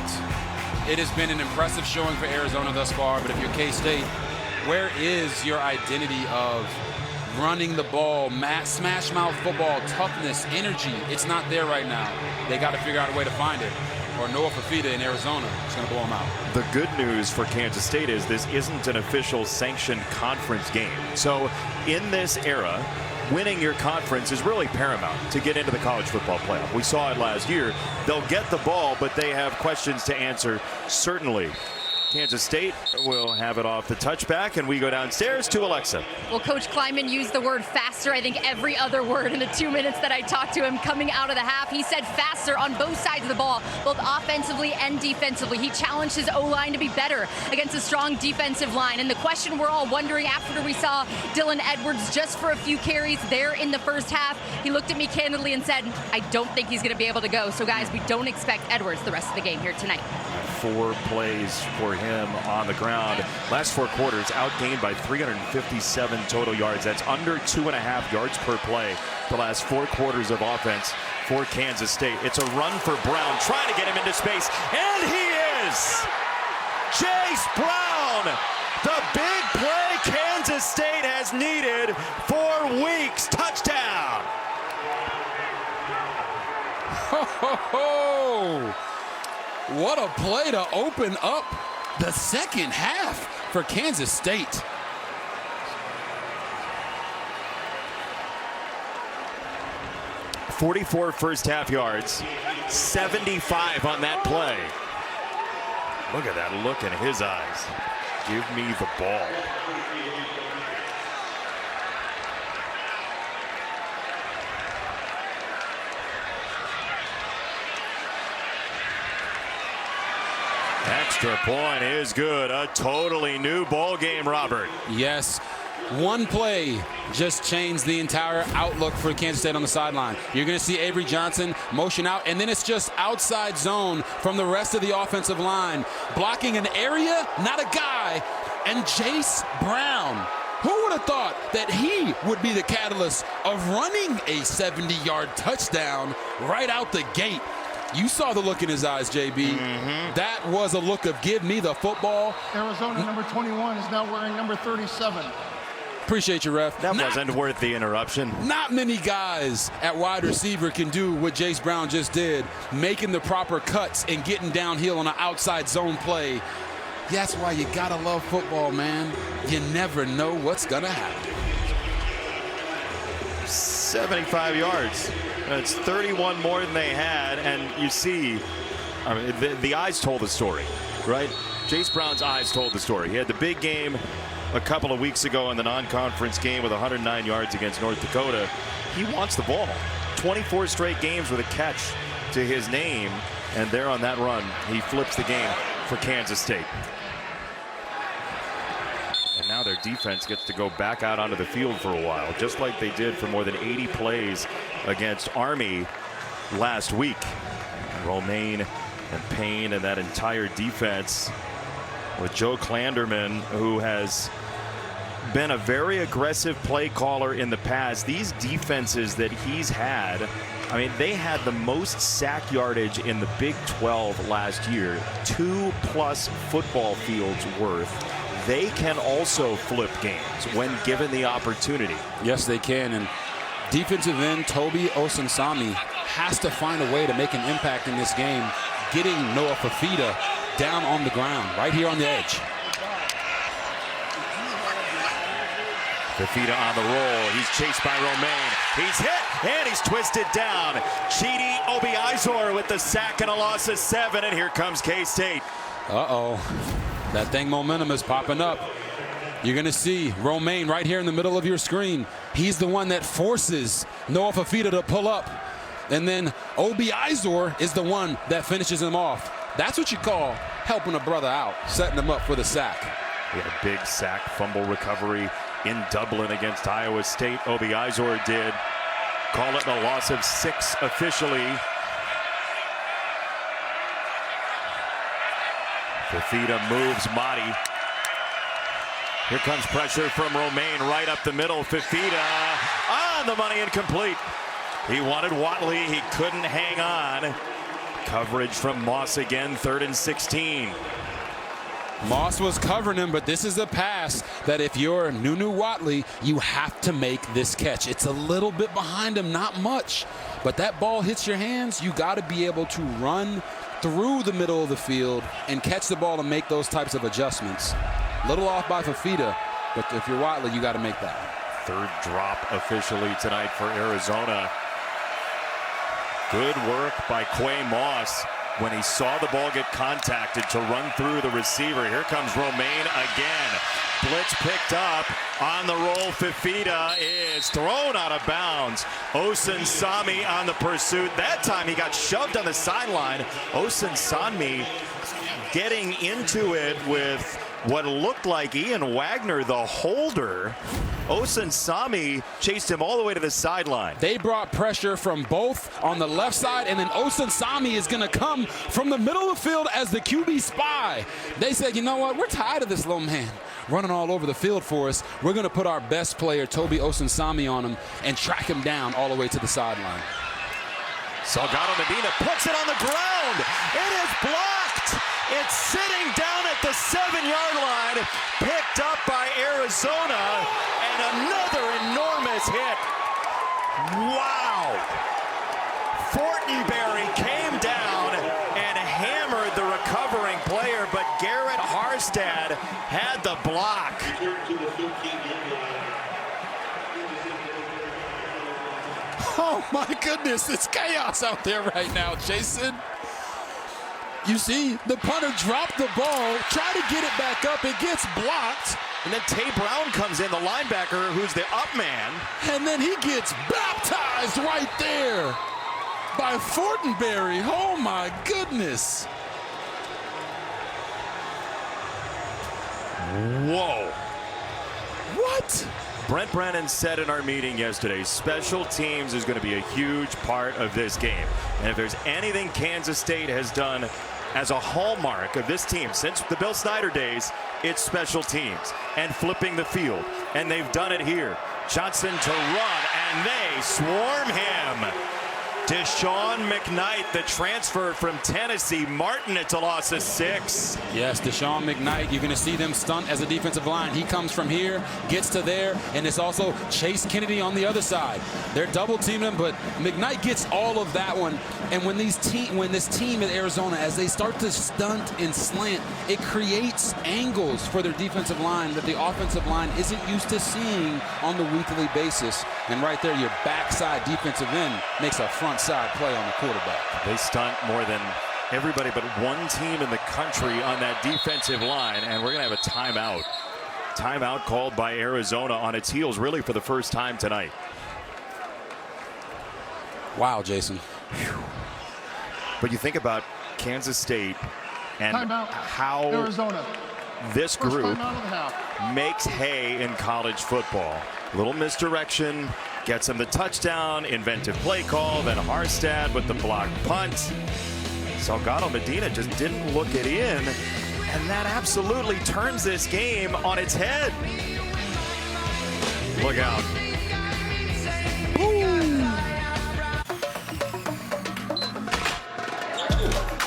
It has been an impressive showing for Arizona thus far, but if you're K-State, where is your identity of running the ball, smash mouth football, toughness, energy? It's not there right now. They got to figure out a way to find it, or Noah Fifita in Arizona is going to blow them out. The good news for Kansas State is this isn't an official sanctioned conference game. So in this era, winning your conference is really paramount to get into the college football playoff. We saw it last year. They'll get the ball, but they have questions to answer certainly. Kansas State will have it off the touchback, and we go downstairs to Alexa. Well, Coach Kleiman used the word faster, I think every other word in the 2 minutes that I talked to him coming out of the half. He said faster on both sides of the ball, both offensively and defensively. He challenged his O-line to be better against a strong defensive line. And the question we're all wondering after we saw Dylan Edwards just for a few carries there in the first half, he looked at me candidly and said, I don't think he's going to be able to go. So, guys, we don't expect Edwards the rest of the game here tonight. 4 plays for him on the ground. Last 4 quarters, outgained by 357 total yards. That's under 2.5 yards per play. The last 4 quarters of offense for Kansas State. It's a run for Brown, trying to get him into space, and he is! Chase Brown, the big play Kansas State has needed for weeks. Touchdown! Ho, ho, ho! What a play to open up the second half for Kansas State. .44 first half yards, 75 on that play. Look at that look in his eyes. Give me the ball. Extra point is good. A totally new ball game, Robert. Yes. One play just changed the entire outlook for Kansas State on the sideline. You're going to see Avery Johnson motion out, and then it's just outside zone from the rest of the offensive line. Blocking an area, not a guy, and Jace Brown. Who would have thought that he would be the catalyst of running a 70-yard touchdown right out the gate? You saw the look in his eyes, JB. That was a look of give me the football. Arizona number 21 is now wearing number 37. Appreciate you, ref. That wasn't worth the interruption. Not many guys at wide receiver can do what Jace Brown just did, making the proper cuts and getting downhill on an outside zone play. That's why you gotta love football, man. You never know what's gonna happen. 75 yards. It's 31 more than they had, and you see, I mean, the eyes told the story, right? Jace Brown's eyes told the story. He had the big game a couple of weeks ago in the non-conference game with 109 yards against North Dakota. He wants the ball. 24 straight games with a catch to his name, and there on that run, he flips the game for Kansas State. And now their defense gets to go back out onto the field for a while, just like they did for more than 80 plays against Army last week. Romaine and Payne and that entire defense with Joe Klanderman, who has been a very aggressive play caller in the past. These defenses that he's had, I mean, they had the most sack yardage in the Big 12 last year, 2+ football fields worth. They can also flip games when given the opportunity. Yes, they can. And defensive end Toby Osunsami has to find a way to make an impact in this game, getting Noah Fafita down on the ground, right here on the edge. Fafita on the roll. He's chased by Romaine. He's hit, and he's twisted down. Chidi Obiizor with the sack and a loss of 7, and here comes K-State. Uh-oh. That thing momentum is popping up. You're going to see Romaine right here in the middle of your screen. He's the one that forces Noah Fafita to pull up. And then Obiizor is the one that finishes him off. That's what you call helping a brother out, setting him up for the sack. He had a big sack fumble recovery in Dublin against Iowa State. Obiizor did. Call it a loss of 6 officially. Fafita moves Motti. Here comes pressure from Romaine right up the middle. Fafita on the money, incomplete. He wanted Watley, he couldn't hang on. Coverage from Moss again, 3rd and 16. Moss was covering him, but this is a pass that if you're Nunu Watley, you have to make this catch. It's a little bit behind him, not much, but that ball hits your hands, you got to be able to run through the middle of the field and catch the ball and make those types of adjustments. Little off by Fafita, but if you're Watley, you got to make that. 3rd drop officially tonight for Arizona. Good work by Quay Moss. when he saw the ball get contacted to run through the receiver. Here comes Romaine again. Blitz picked up on the roll. Fifita is thrown out of bounds. Osunsami on the pursuit. That time he got shoved on the sideline. Osunsami getting into it with what looked like Ian Wagner, the holder. Osunsami chased him all the way to the sideline. They brought pressure from both on the left side, and then Osunsami is going to come from the middle of the field as the QB spy. They said, you know what, we're tired of this little man running all over the field for us. We're going to put our best player, Toby Osunsami, on him and track him down all the way to the sideline. Salgado Medina puts it on the ground. It is blocked. It's sitting down at the 7-yard line, picked up by Arizona, and another enormous hit. Wow. Fortenberry came down and hammered the recovering player, but Garrett Harstad had the block. Oh my goodness, it's chaos out there right now, Jason. You see, the punter dropped the ball, try to get it back up, it gets blocked. And then Tay Brown comes in, the linebacker, who's the up man. And then he gets baptized right there by Fortenberry. Oh my goodness. Whoa. What? Brent Brennan said in our meeting yesterday, special teams is going to be a huge part of this game. And if there's anything Kansas State has done as a hallmark of this team since the Bill Snyder days, it's special teams and flipping the field. And they've done it here. Johnson to run, and they swarm him. Deshaun McKnight, the transfer from Tennessee. Martin, it's a loss of 6. Yes, Deshaun McKnight, you're going to see them stunt as a defensive line. He comes from here, gets to there, and it's also Chase Kennedy on the other side. They're double teaming him, but McKnight gets all of that one. And when this team at Arizona, as they start to stunt and slant, it creates angles for their defensive line that the offensive line isn't used to seeing on the weekly basis. And right there, your backside defensive end makes a front side play on the quarterback. They stunt more than everybody but one team in the country on that defensive line, and we're going to have a timeout. Timeout called by Arizona on its heels really for the first time tonight. Wow, Jason. Whew. But you think about Kansas State and timeout. How Arizona. This group makes hay in college football. Little misdirection, gets him the touchdown, inventive play call, then Harstad with the blocked punt. Salgado Medina just didn't look it in, and that absolutely turns this game on its head. Look out.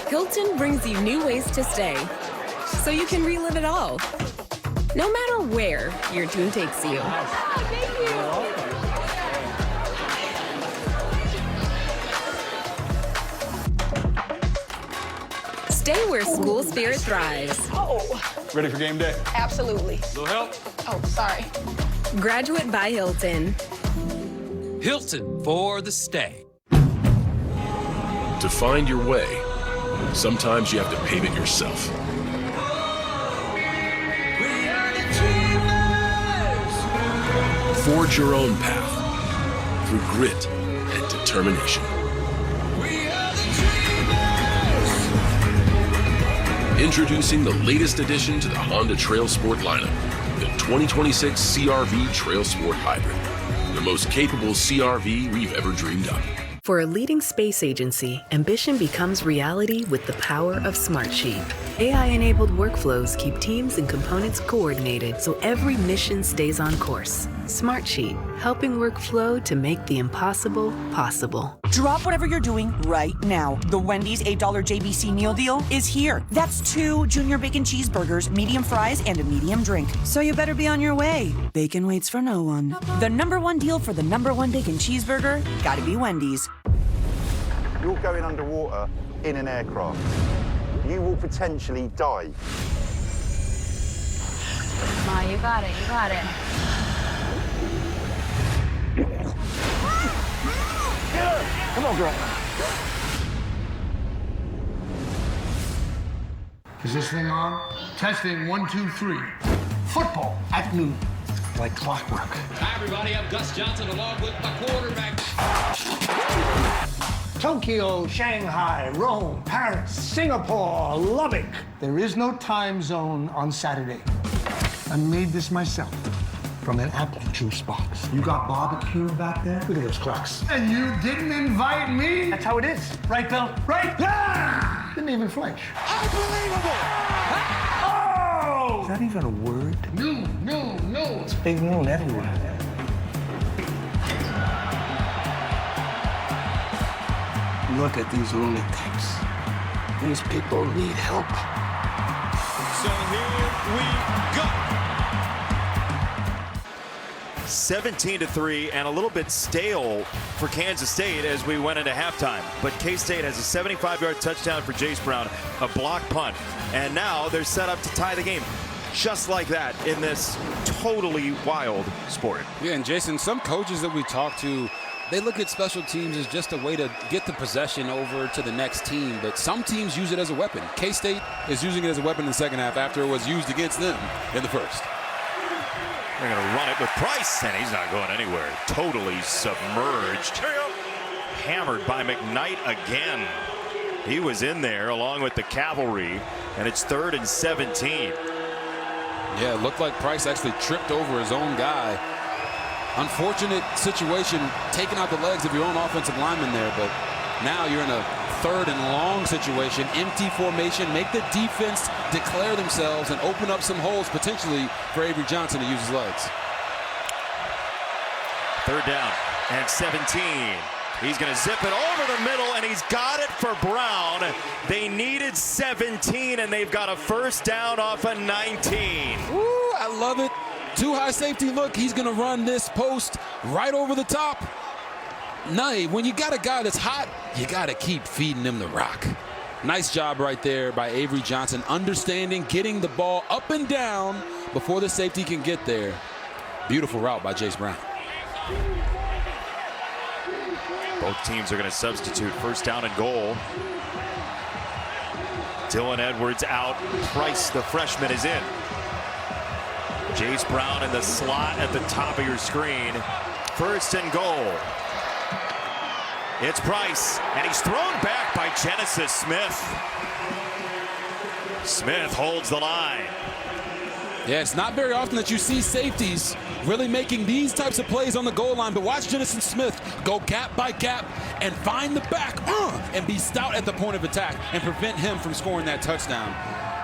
Hilton brings you new ways to stay, so you can relive it all, no matter where your tune takes you. Thank you. Stay where school spirit thrives. Oh. Ready for game day? Absolutely. Little help? Oh, sorry. Graduate by Hilton. Hilton for the stay. To find your way, sometimes you have to pave it yourself. Forge your own path through grit and determination. Introducing the latest addition to the Honda Trail Sport lineup, the 2026 CR-V Trail Sport Hybrid, the most capable CR-V we've ever dreamed up. For a leading space agency, ambition becomes reality with the power of Smartsheet. AI-enabled workflows keep teams and components coordinated so every mission stays on course. Smartsheet, helping work flow to make the impossible possible. Drop whatever you're doing right now. The Wendy's $8 JBC meal deal is here. That's 2 junior bacon cheeseburgers, medium fries, and a medium drink. So you better be on your way. Bacon waits for no one. The #1 deal for the #1 bacon cheeseburger, gotta be Wendy's. You're going underwater in an aircraft. You will potentially die. Ma, you got it, you got it. Come on, girl. Is this thing on? Testing 1, 2, 3. Football at noon. Like clockwork. Hi, everybody. I'm Gus Johnson along with my quarterback. Tokyo, Shanghai, Rome, Paris, Singapore, Lubbock. There is no time zone on Saturday. I made this myself from an apple juice box. You got barbecue back there? Look at those cracks. And you didn't invite me? That's how it is. Right, Bill? Right? Ah! Didn't even flinch. Unbelievable! Oh! Is that even a word? No. It's big noon everywhere. Look at these lunatics. These people need help. So here we go. 17-3 and a little bit stale for Kansas State as we went into halftime. But K-State has a 75-yard touchdown for Jace Brown, a block punt. And now they're set up to tie the game. Just like that in this totally wild sport. Yeah, and Jason, some coaches that we talk to, they look at special teams as just a way to get the possession over to the next team, but some teams use it as a weapon. K-State is using it as a weapon in the second half after it was used against them in the first. They're going to run it with Price, and he's not going anywhere. Totally submerged. Hammered by McKnight again. He was in there along with the cavalry, and it's 3rd and 17. Yeah, it looked like Price actually tripped over his own guy. Unfortunate situation, taking out the legs of your own offensive lineman there, but now you're in a 3rd and long situation, empty formation, make the defense declare themselves and open up some holes potentially for Avery Johnson to use his legs. 3rd down and 17. He's going to zip it over the middle, and he's got it for Brown. They needed 17, and they've got a 1st down off a 19. Woo, I love it. Too high safety look. He's going to run this post right over the top. Nay, when you got a guy that's hot, you got to keep feeding him the rock. Nice job right there by Avery Johnson, understanding, getting the ball up and down before the safety can get there. Beautiful route by Jace Brown. Both teams are going to substitute 1st down and goal. Dylan Edwards out. Price, the freshman, is in. Jace Brown in the slot at the top of your screen. 1st and goal. It's Price, and he's thrown back by Genesis Smith. Smith holds the line. Yeah, it's not very often that you see safeties really making these types of plays on the goal line, but watch Genesis Smith go gap by gap and find the back and be stout at the point of attack and prevent him from scoring that touchdown.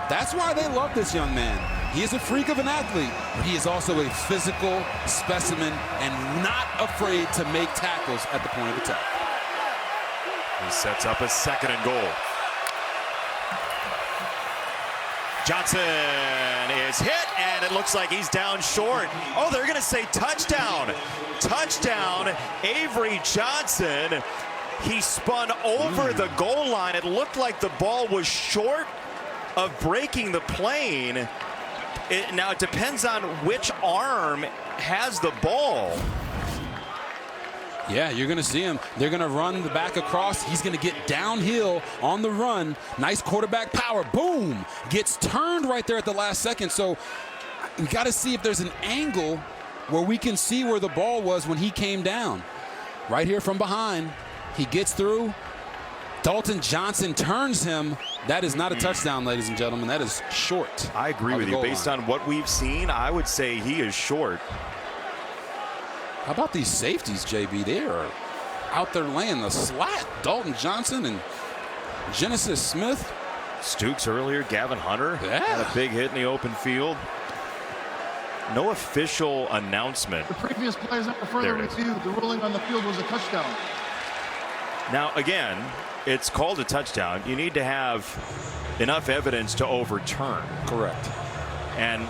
That's why they love this young man. He is a freak of an athlete, but he is also a physical specimen and not afraid to make tackles at the point of attack. He sets up a 2nd and goal. Johnson is hit, and it looks like he's down short. Oh, they're going to say touchdown. Touchdown, Avery Johnson. He spun over the goal line. It looked like the ball was short of breaking the plane. Now, it depends on which arm has the ball. Yeah, you're going to see him. They're going to run the back across. He's going to get downhill on the run. Nice quarterback power. Boom. Gets turned right there at the last second. So we got to see if there's an angle where we can see where the ball was when he came down. Right here from behind. He gets through. Dalton Johnson turns him. That is not a touchdown, ladies and gentlemen. That is short. I agree with you. Based on what we've seen, I would say he is short. How about these safeties, JB? They are out there laying the slat. Dalton Johnson and Genesis Smith. Stooks earlier, Gavin Hunter had a big hit in the open field. No official announcement. The previous plays after further review, the ruling on the field was a touchdown. Now, again, it's called a touchdown. You need to have enough evidence to overturn. Correct. And,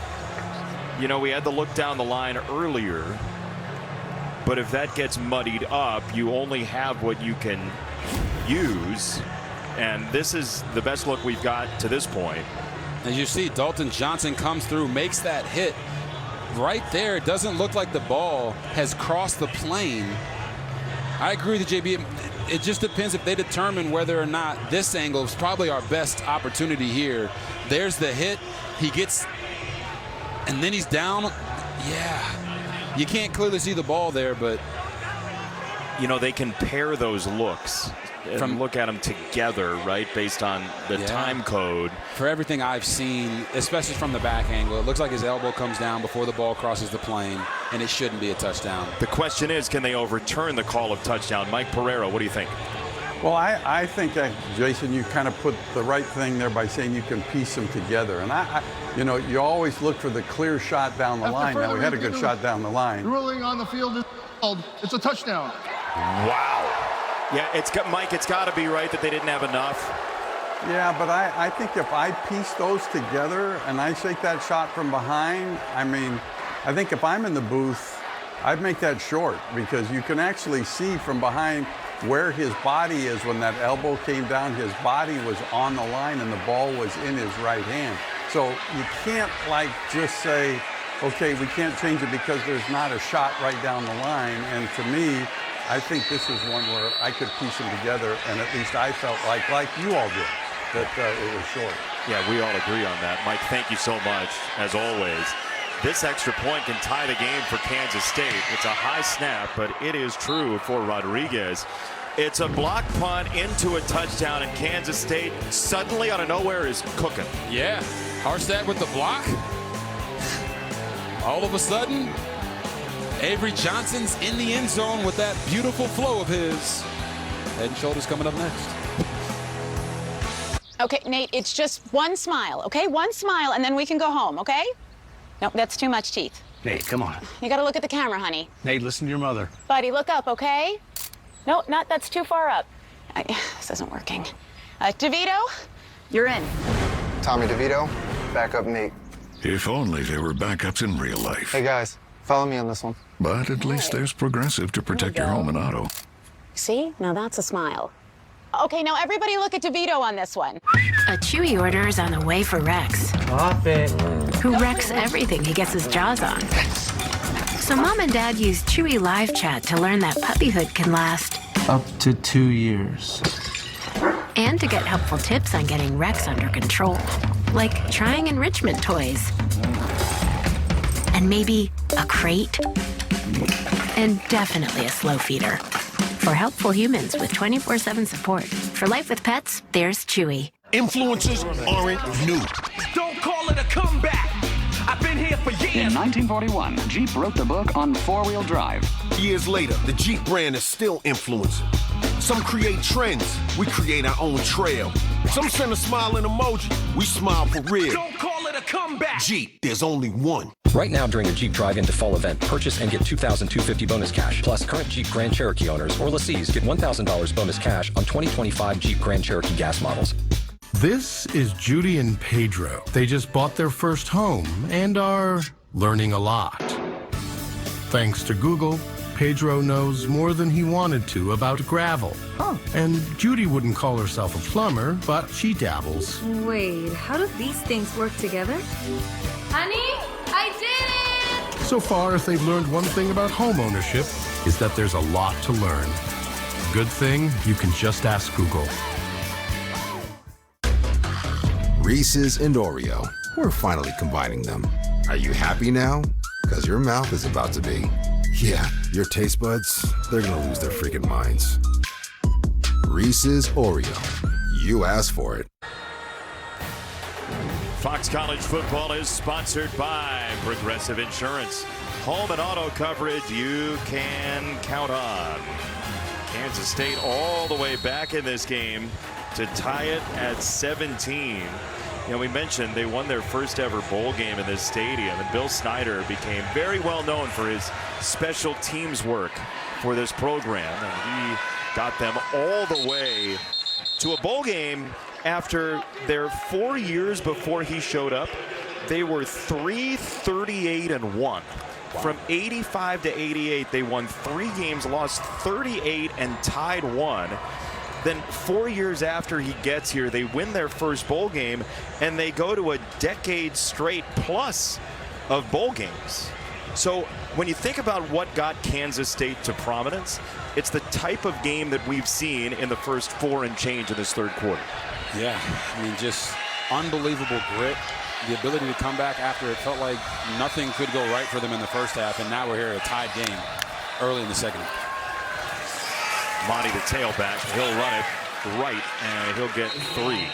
you know, we had to look down the line earlier. But if that gets muddied up, you only have what you can use. And this is the best look we've got to this point. As you see, Dalton Johnson comes through, makes that hit. Right there, it doesn't look like the ball has crossed the plane. I agree with JB. It just depends if they determine whether or not this angle is probably our best opportunity here. There's the hit. He gets, and then he's down. Yeah. You can't clearly see the ball there, but. You know, they can pair those looks and look at them together, right, based on the time code. For everything I've seen, especially from the back angle, it looks like his elbow comes down before the ball crosses the plane, and it shouldn't be a touchdown. The question is, can they overturn the call of touchdown? Mike Pereira, what do you think? Well, I think, Jason, you kind of put the right thing there by saying you can piece them together. And, you know, you always look for the clear shot down the line. Now, we had a good shot down the line. Ruling on the field is called. It's a touchdown. Wow. Yeah, it's got to be right that they didn't have enough. Yeah, but I think if I piece those together and I take that shot from behind, I mean, I think if I'm in the booth, I'd make that short because you can actually see from behind where his body is when that elbow came down. His body was on the line and the ball was in his right hand. So you can't like just say, okay, we can't change it because there's not a shot right down the line. And to me, I think this is one where I could piece them together, and at least I felt like you all did, that it was short. Yeah, we all agree on that. Mike, thank you so much, as always. This extra point can tie the game for Kansas State. It's a high snap, but it is true for Rodriguez. It's a block punt into a touchdown, and Kansas State suddenly out of nowhere is cooking. Yeah, Harstad with the block. All of a sudden, Avery Johnson's in the end zone with that beautiful flow of his. Head and Shoulders coming up next. Okay, Nate, it's just one smile, okay? One smile, and then we can go home, okay? Nope, that's too much teeth. Nate, come on. You gotta look at the camera, honey. Nate, listen to your mother. Buddy, look up, okay? No, that's too far up. This isn't working. DeVito, you're in. Tommy DeVito, backup Nate. If only there were backups in real life. Hey, guys, follow me on this one. But at least there's Progressive to protect your home and auto. See? Now that's a smile. Okay, now everybody look at DeVito on this one. A Chewy order is on the way for Rex. Stop it. Who wrecks everything he gets his jaws on. So Mom and Dad use Chewy Live Chat to learn that puppyhood can last up to 2 years. And to get helpful tips on getting Rex under control. Like trying enrichment toys. And maybe a crate. And definitely a slow feeder. For helpful humans with 24/7 support. For life with pets, there's Chewy. Influencers aren't new. Don't call it a comeback. I've been here for years. In 1941, Jeep wrote the book on four-wheel drive. Years later, the Jeep brand is still influencing. Some create trends. We create our own trail. Some send a smiling emoji. We smile for real. Don't call it a comeback. Jeep, there's only one. Right now during the Jeep Drive-In to Fall event, purchase and get $2,250 bonus cash. Plus, current Jeep Grand Cherokee owners or lessees get $1,000 bonus cash on 2025 Jeep Grand Cherokee gas models. This is Judy and Pedro. They just bought their first home and are learning a lot. Thanks to Google, Pedro knows more than he wanted to about gravel. And Judy wouldn't call herself a plumber, but she dabbles. Wait, how do these things work together? Honey, I did it! So far, if they've learned one thing about home ownership, is that there's a lot to learn. Good thing you can just ask Google. Reese's and Oreo. We're finally combining them. Are you happy now? Because your mouth is about to be. Yeah, your taste buds, they're going to lose their freaking minds. Reese's Oreo. You asked for it. Fox College football is sponsored by Progressive Insurance. Home and auto coverage you can count on. Kansas State all the way back in this game to tie it at 17. You know, we mentioned they won their first ever bowl game in this stadium, and Bill Snyder became very well known for his special teams work for this program, and he got them all the way to a bowl game after their 4 years before he showed up. They were 3-38-1. From 85 to 88, they won 3 games, lost 38, and tied 1. Then 4 years after he gets here, they win their first bowl game, and they go to a decade straight plus of bowl games. So when you think about what got Kansas State to prominence, it's the type of game that we've seen in the first 4 and change of this third quarter. Yeah, I mean, just unbelievable grit, the ability to come back after it felt like nothing could go right for them in the first half, and now we're here at a tied game early in the second. Monty, the tailback, he'll run it right, and he'll get 3.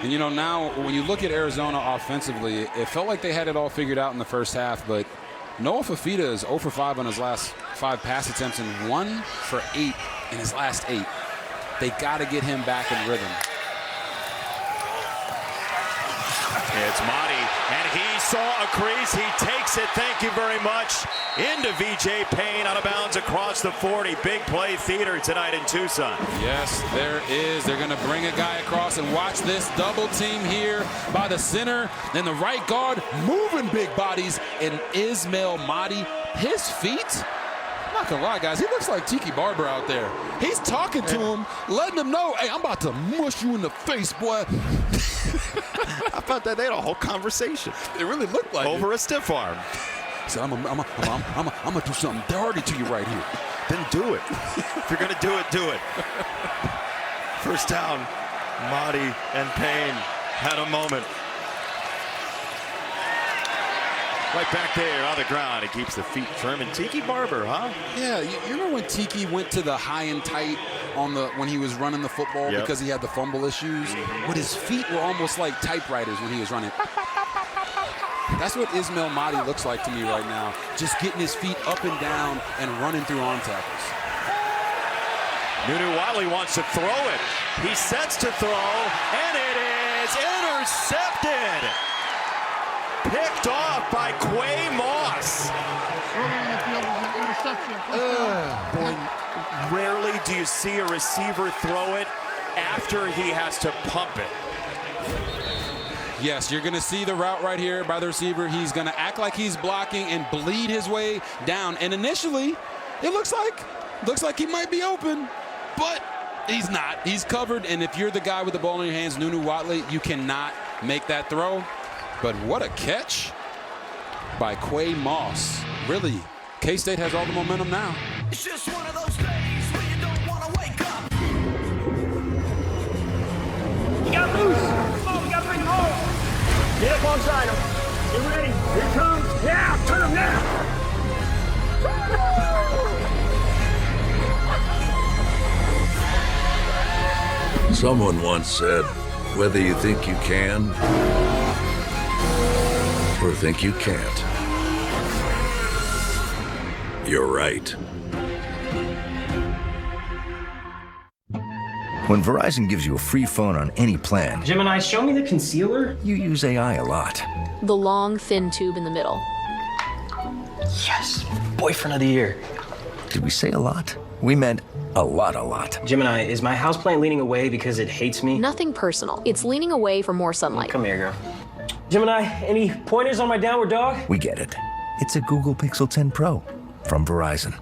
And you know, now when you look at Arizona offensively, it felt like they had it all figured out in the first half, but Noah Fifita is 0 for 5 on his last 5 pass attempts and 1 for 8 in his last 8. They got to get him back in rhythm. It's Monty, and he saw a crease. He takes it. Thank you very much. Into VJ Payne, out of bounds across the 40. Big play theater tonight in Tucson. Yes, there is. They're going to bring a guy across, and watch this double team here by the center and the right guard, moving big bodies. And Ismail Mahdi, his feet, I'm not going to lie, guys, he looks like Tiki Barber out there. He's talking to him, letting him know, hey, I'm about to mush you in the face, boy. How about that? They had a whole conversation. It really looked like over a stiff arm. He said, I'm gonna do something dirty to you right here. Then do it. If you're gonna do it. First down. Mahdi and Payne had a moment. Right back there on the ground. He keeps the feet firm. And Tiki Barber, huh? Yeah, you remember when Tiki went to the high and tight on when he was running the football because he had the fumble issues? But his feet were almost like typewriters when he was running. That's what Ismail Mahdi looks like to me right now. Just getting his feet up and down and running through arm tackles. Nunu Watley wants to throw it. He sets to throw, and it is intercepted. Picked off by Quay Moss. Boy, rarely do you see a receiver throw it after he has to pump it. Yes, you're going to see the route right here by the receiver. He's going to act like he's blocking and bleed his way down. And initially, it looks like he might be open, but he's not. He's covered, and if you're the guy with the ball in your hands, Nunu Watley, you cannot make that throw. But what a catch by Quay Moss. Really, K-State has all the momentum now. It's just one of those days where you don't want to wake up. You got loose. Come on, we got to bring him home. Get up onside him. Get ready. Here it comes. Yeah, turn him now. Someone once said, whether you think you can or think you can't, you're right. When Verizon gives you a free phone on any plan, Gemini, show me the concealer. you use AI a lot. The long, thin tube in the middle. Yes, boyfriend of the year. Did we say a lot? We meant a lot. Gemini, is my houseplant leaning away because it hates me? Nothing personal. It's leaning away for more sunlight. Come here, girl. Gemini, any pointers on my downward dog? We get it. It's a Google Pixel 10 Pro from Verizon.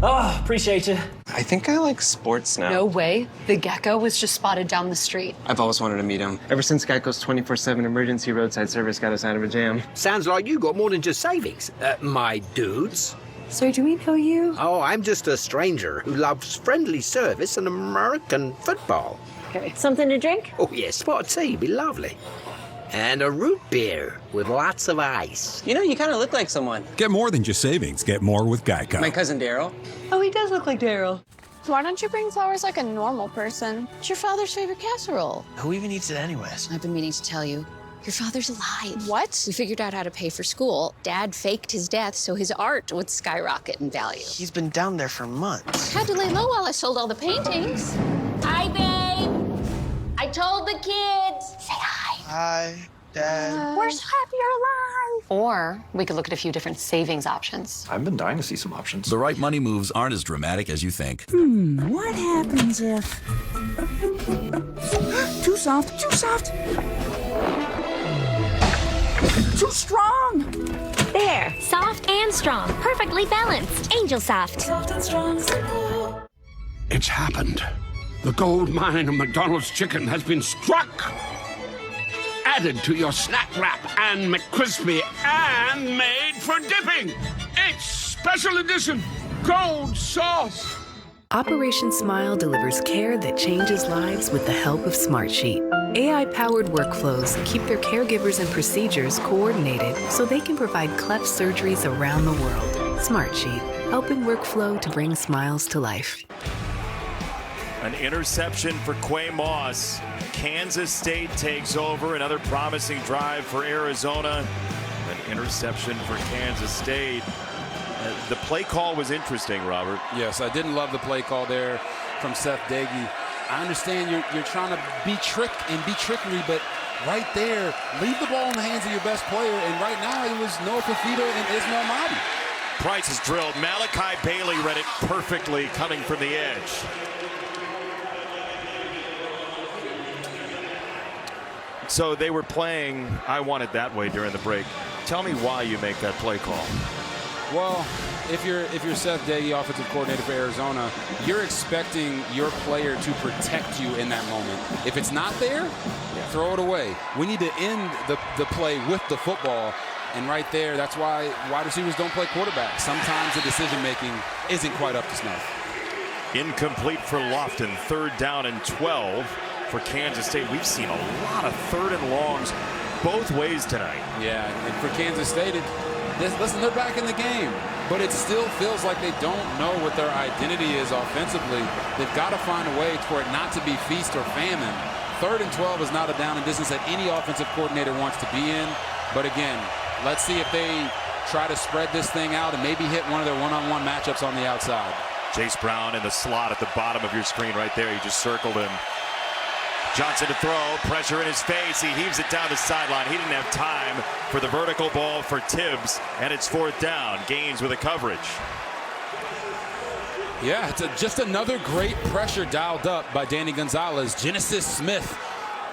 Oh, appreciate you. I think I like sports now. No way. The gecko was just spotted down the street. I've always wanted to meet him. Ever since Geico's 24/7 emergency roadside service got us out of a jam. Sounds like you got more than just savings, my dudes. So do we know you? Oh, I'm just a stranger who loves friendly service and American football. Okay. Something to drink? Oh, yes, spot tea, be lovely. And a root beer with lots of ice. You know, you kind of look like someone. Get more than just savings. Get more with Geico. My cousin Daryl. Oh, he does look like Daryl. Why don't you bring flowers like a normal person? It's your father's favorite casserole. Who even eats it anyways? I've been meaning to tell you. Your father's alive. What? We figured out how to pay for school. Dad faked his death so his art would skyrocket in value. He's been down there for months. Had to lay low while I sold all the paintings. Hi, babe. I told the kids. Say hi. Hi, Dad. We're so happy you're alive. Or we could look at a few different savings options. I've been dying to see some options. The right money moves aren't as dramatic as you think. What happens if... Too soft, too soft. Too strong. There, soft and strong, perfectly balanced. Angel Soft. Soft and strong, simple. It's happened. The gold mine of McDonald's chicken has been struck. Added to your snack wrap and McCrispy and made for dipping. It's special edition gold sauce. Operation Smile delivers care that changes lives with the help of Smartsheet. AI-powered workflows keep their caregivers and procedures coordinated so they can provide cleft surgeries around the world. Smartsheet, helping workflow to bring smiles to life. An interception for Quay Moss. Kansas State takes over. Another promising drive for Arizona. An interception for Kansas State. The play call was interesting, Robert. Yes, I didn't love the play call there from Seth Dagey. I understand you're trying to be trickery, but right there, leave the ball in the hands of your best player. And right now, it was Noah Fafita and Ismail Mahdi. Price is drilled. Malachi Bailey read it perfectly coming from the edge. So they were playing I Want It That Way during the break. Tell me why you make that play call. Well, if you're Seth Dagey, offensive coordinator for Arizona, you're expecting your player to protect you in that moment. If it's not there, throw it away. We need to end the play with the football. And right there, that's why wide receivers don't play quarterback. Sometimes the decision-making isn't quite up to snuff. Incomplete for Lofton. 3rd down and 12 for Kansas State. We've seen a lot of 3rd and longs both ways tonight. Yeah, and for Kansas State, listen, they're back in the game, but it still feels like they don't know what their identity is offensively. They've got to find a way for it not to be feast or famine. 3rd and 12 is not a down and distance that any offensive coordinator wants to be in. But again, let's see if they try to spread this thing out and maybe hit one of their one-on-one matchups on the outside. Chase Brown in the slot at the bottom of your screen right there. You just circled him. Johnson to throw, pressure in his face. He heaves it down the sideline. He didn't have time for the vertical ball for Tibbs, and it's 4th down. Gaines with a coverage. Yeah, it's just another great pressure dialed up by Danny Gonzalez. Genesis Smith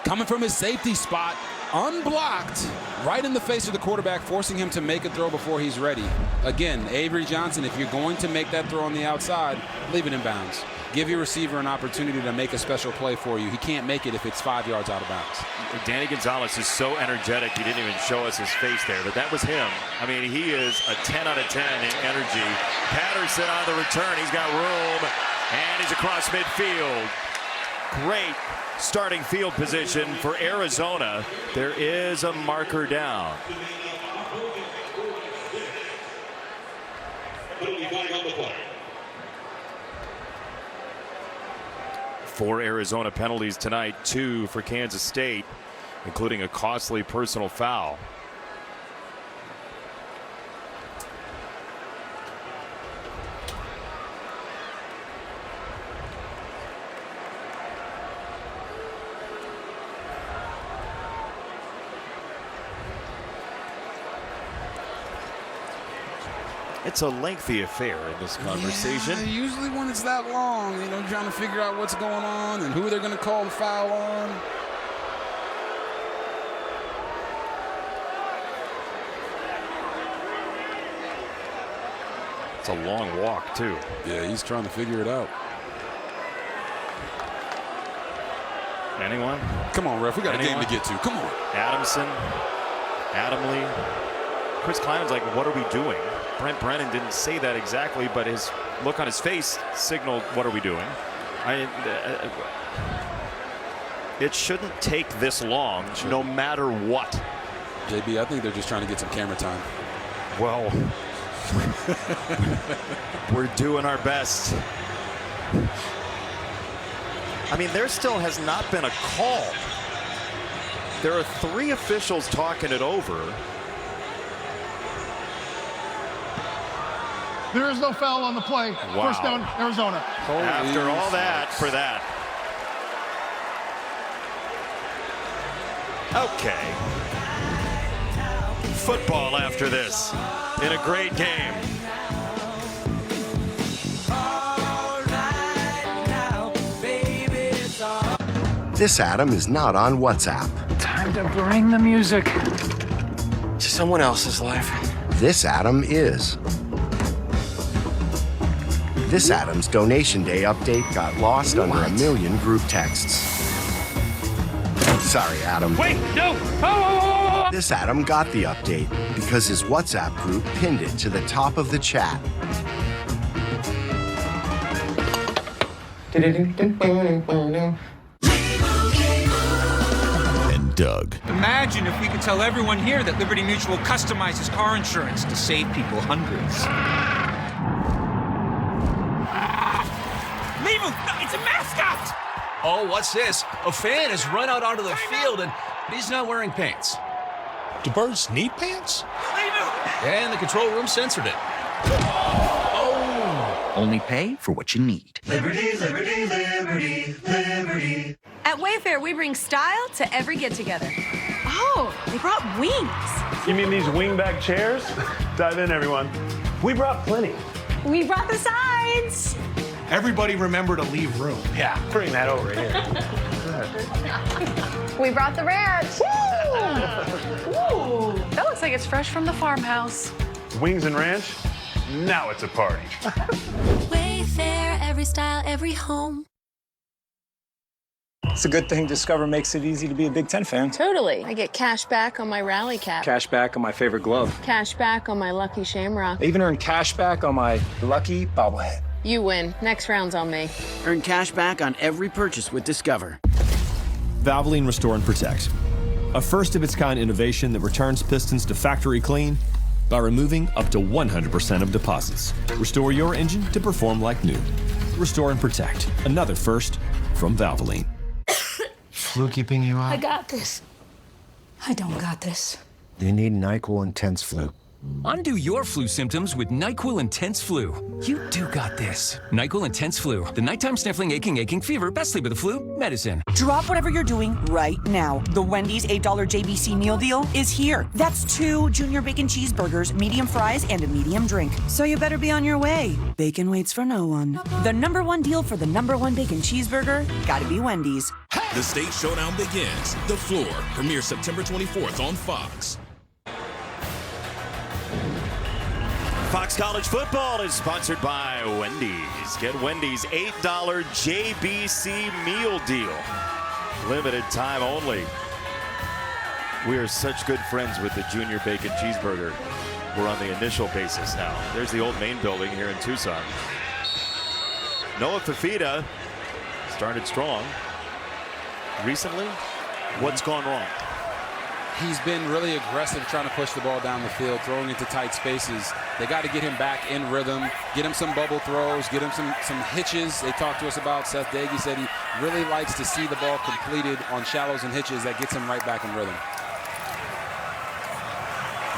coming from his safety spot, unblocked, right in the face of the quarterback, forcing him to make a throw before he's ready. Again, Avery Johnson, if you're going to make that throw on the outside, leave it in bounds. Give your receiver an opportunity to make a special play for you. He can't make it if it's 5 yards out of bounds. Danny Gonzalez is so energetic, he didn't even show us his face there, but that was him. I mean, he is a 10 out of 10 in energy. Patterson on the return. He's got room, and he's across midfield. Great starting field position for Arizona. There is a marker down. Four Arizona penalties tonight, 2 for Kansas State, including a costly personal foul. It's a lengthy affair in this conversation. Yeah, usually when it's that long, trying to figure out what's going on and who they're going to call the foul on. It's a long walk, too. Yeah, he's trying to figure it out. Anyone? Come on, ref. We got a game to get to. Come on. Adamson, Adamley. Chris Klein's like, what are we doing? Brent Brennan didn't say that exactly, but his look on his face signaled, what are we doing? It shouldn't take this long, no matter what. JB, I think they're just trying to get some camera time. Well, we're doing our best. I mean, there still has not been a call. There are 3 officials talking it over. There is no foul on the play. Wow. First down, Arizona. After all that, for that. Okay. Football after this in a great game. This Adam is not on WhatsApp. Time to bring the music to someone else's life. This Adam is. This Adam's Donation Day update got lost under a million group texts. Sorry, Adam. Wait, no! Oh! This Adam got the update because his WhatsApp group pinned it to the top of the chat. And Doug. Imagine if we could tell everyone here that Liberty Mutual customizes car insurance to save people hundreds. Leave him! It's a mascot! Oh, what's this? A fan has run out onto the field and he's not wearing pants. Do birds need pants? Leave him! And the control room censored it. Oh! Only pay for what you need. Liberty, liberty, liberty, liberty. At Wayfair, we bring style to every get-together. Oh, they brought wings. You mean these wingback chairs? Dive in, everyone. We brought plenty. We brought the sides. Everybody remember to leave room. Yeah, bring that over here. We brought the ranch. Ooh, that looks like it's fresh from the farmhouse. Wings and ranch? Now it's a party. Wayfair, every style, every home. It's a good thing Discover makes it easy to be a Big Ten fan. Totally. I get cash back on my rally cap. Cash back on my favorite glove. Cash back on my lucky shamrock. I even earned cash back on my lucky bobblehead. You win. Next round's on me. Earn cash back on every purchase with Discover. Valvoline Restore and Protect. A first-of-its-kind innovation that returns pistons to factory clean by removing up to 100% of deposits. Restore your engine to perform like new. Restore and Protect. Another first from Valvoline. Flu keeping you up? I got this. I don't got this. You need NyQuil Intense Flu. Undo your flu symptoms with NyQuil Intense Flu. You do got this. NyQuil Intense Flu. The nighttime sniffling, aching fever, best sleep with the flu medicine. Drop whatever you're doing right now. The Wendy's $8 JBC meal deal is here. That's 2 Junior Bacon Cheeseburgers, medium fries, and a medium drink. So you better be on your way. Bacon waits for no one. The #1 deal for the #1 bacon cheeseburger, gotta be Wendy's. The state showdown begins. The Floor premieres September 24th on Fox. Fox College Football is sponsored by Wendy's. Get Wendy's $8 JBC meal deal. Limited time only. We are such good friends with the Junior Bacon Cheeseburger. We're on the initial basis now. There's the old main building here in Tucson. Noah Fifita started strong. Recently, what's gone wrong? He's been really aggressive trying to push the ball down the field, throwing into tight spaces. They got to get him back in rhythm, get him some bubble throws, get him some hitches. They talked to us about Seth Daggy said he really likes to see the ball completed on shallows and hitches. That gets him right back in rhythm.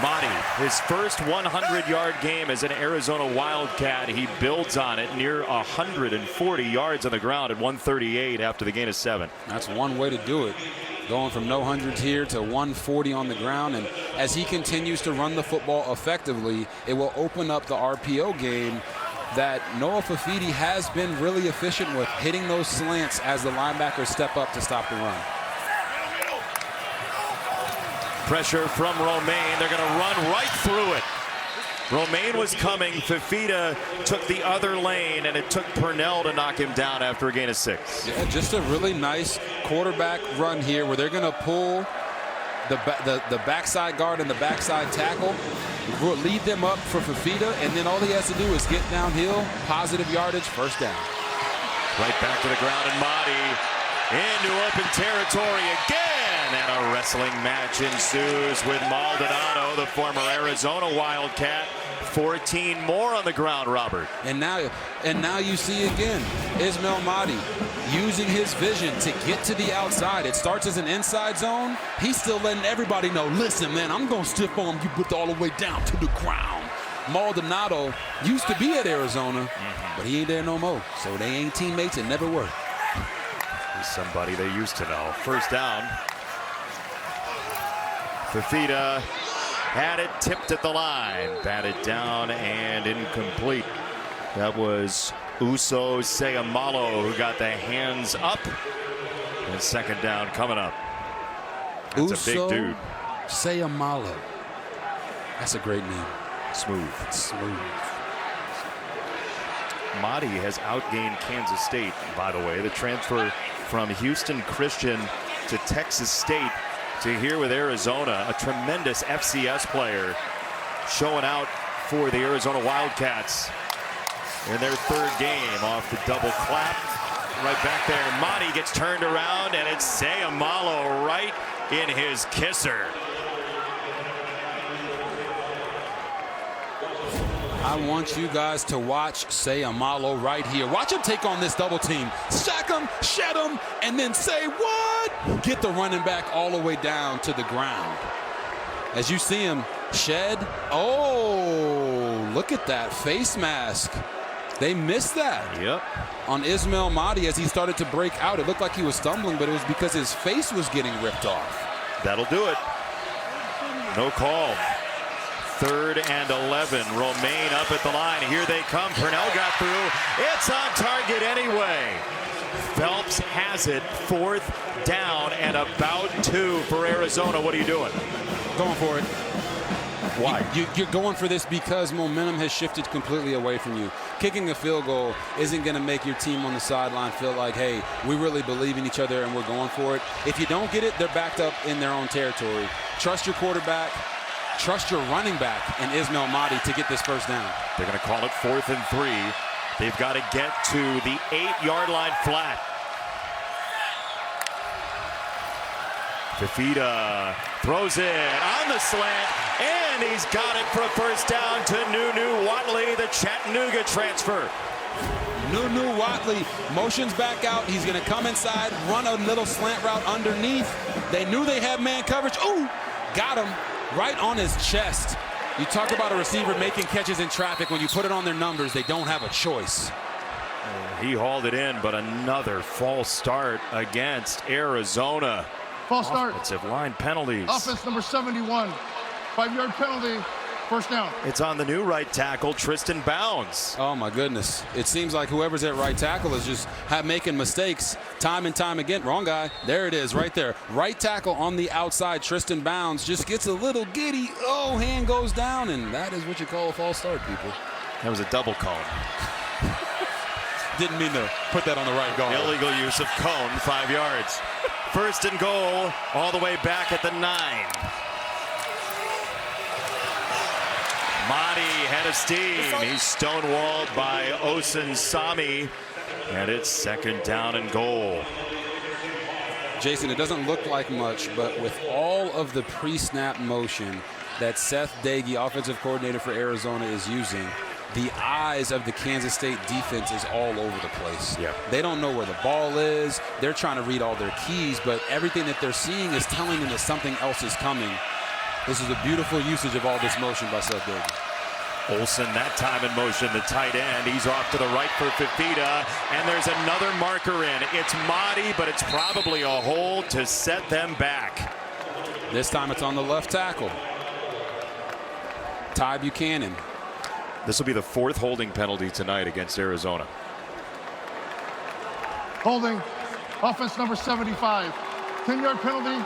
Monty, his first 100-yard game as an Arizona Wildcat. He builds on it, near 140 yards on the ground at 138 after the gain of 7. That's one way to do it. Going from no hundreds here to 140 on the ground. And as he continues to run the football effectively, it will open up the RPO game that Noah Fifita has been really efficient with, hitting those slants as the linebackers step up to stop the run. Pressure from Romaine. They're going to run right through it. Romaine was coming. Fifita took the other lane, and it took Purnell to knock him down after a gain of 6. Yeah, just a really nice quarterback run here where they're going to pull the backside guard and the backside tackle, lead them up for Fifita, and then all he has to do is get downhill, positive yardage, first down. Right back to the ground, and Mahdi into open territory again. And a wrestling match ensues with Maldonado, the former Arizona Wildcat. 14 more on the ground, Robert. And now you see again Ismail Mahdi using his vision to get to the outside. It starts as an inside zone. He's still letting everybody know, listen, man, I'm going to stiff arm you all the way down to the ground. Maldonado used to be at Arizona, but he ain't there no more. So they ain't teammates and never were. He's somebody they used to know. First down. Fifita had it tipped at the line, batted down and incomplete. That was Uso Seumalo who got the hands up. And second down coming up. That's a big dude. Seumalo. That's a great name. Smooth. Mahdi has outgained Kansas State, by the way. The transfer from Houston Christian to Texas State to here with Arizona, a tremendous FCS player showing out for the Arizona Wildcats in their third game off the double clap. right back there. Monty gets turned around, and it's Sayamalo right in his kisser. I want you guys to watch Sayamalo right here. Watch him take on this double team. Sack him, shed him, and then say what? Get the running back all the way down to the ground. As you see him shed. Oh, look at that face mask. They missed that. Yep. On Ismail Mahdi as he started to break out. It looked like he was stumbling, but it was because his face was getting ripped off. That'll do it. No call. 3rd and 11. Romaine up at the line. Here they come. Purnell got through. It's on target anyway. Phelps has it. 4th down and about 2 for Arizona. What are you doing? Going for it. Why? You're going for this because momentum has shifted completely away from you. Kicking a field goal isn't going to make your team on the sideline feel like, hey, we really believe in each other and we're going for it. If you don't get it, they're backed up in their own territory. Trust your quarterback. Trust your running back in Ismail Mahdi to get this first down. They're going to call it 4th and 3. They've got to get to the 8-yard line flat. Fifita throws it on the slant, and he's got it for a first down to Nunu Watley, the Chattanooga transfer. Nunu Watley motions back out. He's going to come inside, run a little slant route underneath. They knew they had man coverage. Ooh, got him right on his chest. You talk about a receiver making catches in traffic. When you put it on their numbers, they don't have a choice. He hauled it in, but another false start against Arizona. False start. Offensive line penalties. Offense number 71. 5-yard penalty. First down. It's on the new right tackle, Tristan Bounds. Oh, my goodness. It seems like whoever's at right tackle is just making mistakes time and time again. Wrong guy. There it is right there. Right tackle on the outside, Tristan Bounds just gets a little giddy. Oh, hand goes down, and that is what you call a false start, people. That was a double cone. Didn't mean to put that on the right guard. Illegal use of cone, 5 yards. 1st and goal, all the way back at the 9. Mahdi head of steam. He's stonewalled by Osun Sami, and it's 2nd down and goal. Jason, it doesn't look like much, but with all of the pre-snap motion that Seth Dagey, offensive coordinator for Arizona, is using, the eyes of the Kansas State defense is all over the place. Yep. They don't know where the ball is. They're trying to read all their keys, but everything that they're seeing is telling them that something else is coming. This is a beautiful usage of all this motion by Seth Dagey. Olsen that time in motion, the tight end. He's off to the right for Fifita, and there's another marker in. It's Mahdi, but it's probably a hold to set them back. This time it's on the left tackle. Ty Buchanan. This will be the 4th holding penalty tonight against Arizona. Holding. Offense number 75. 10-yard penalty.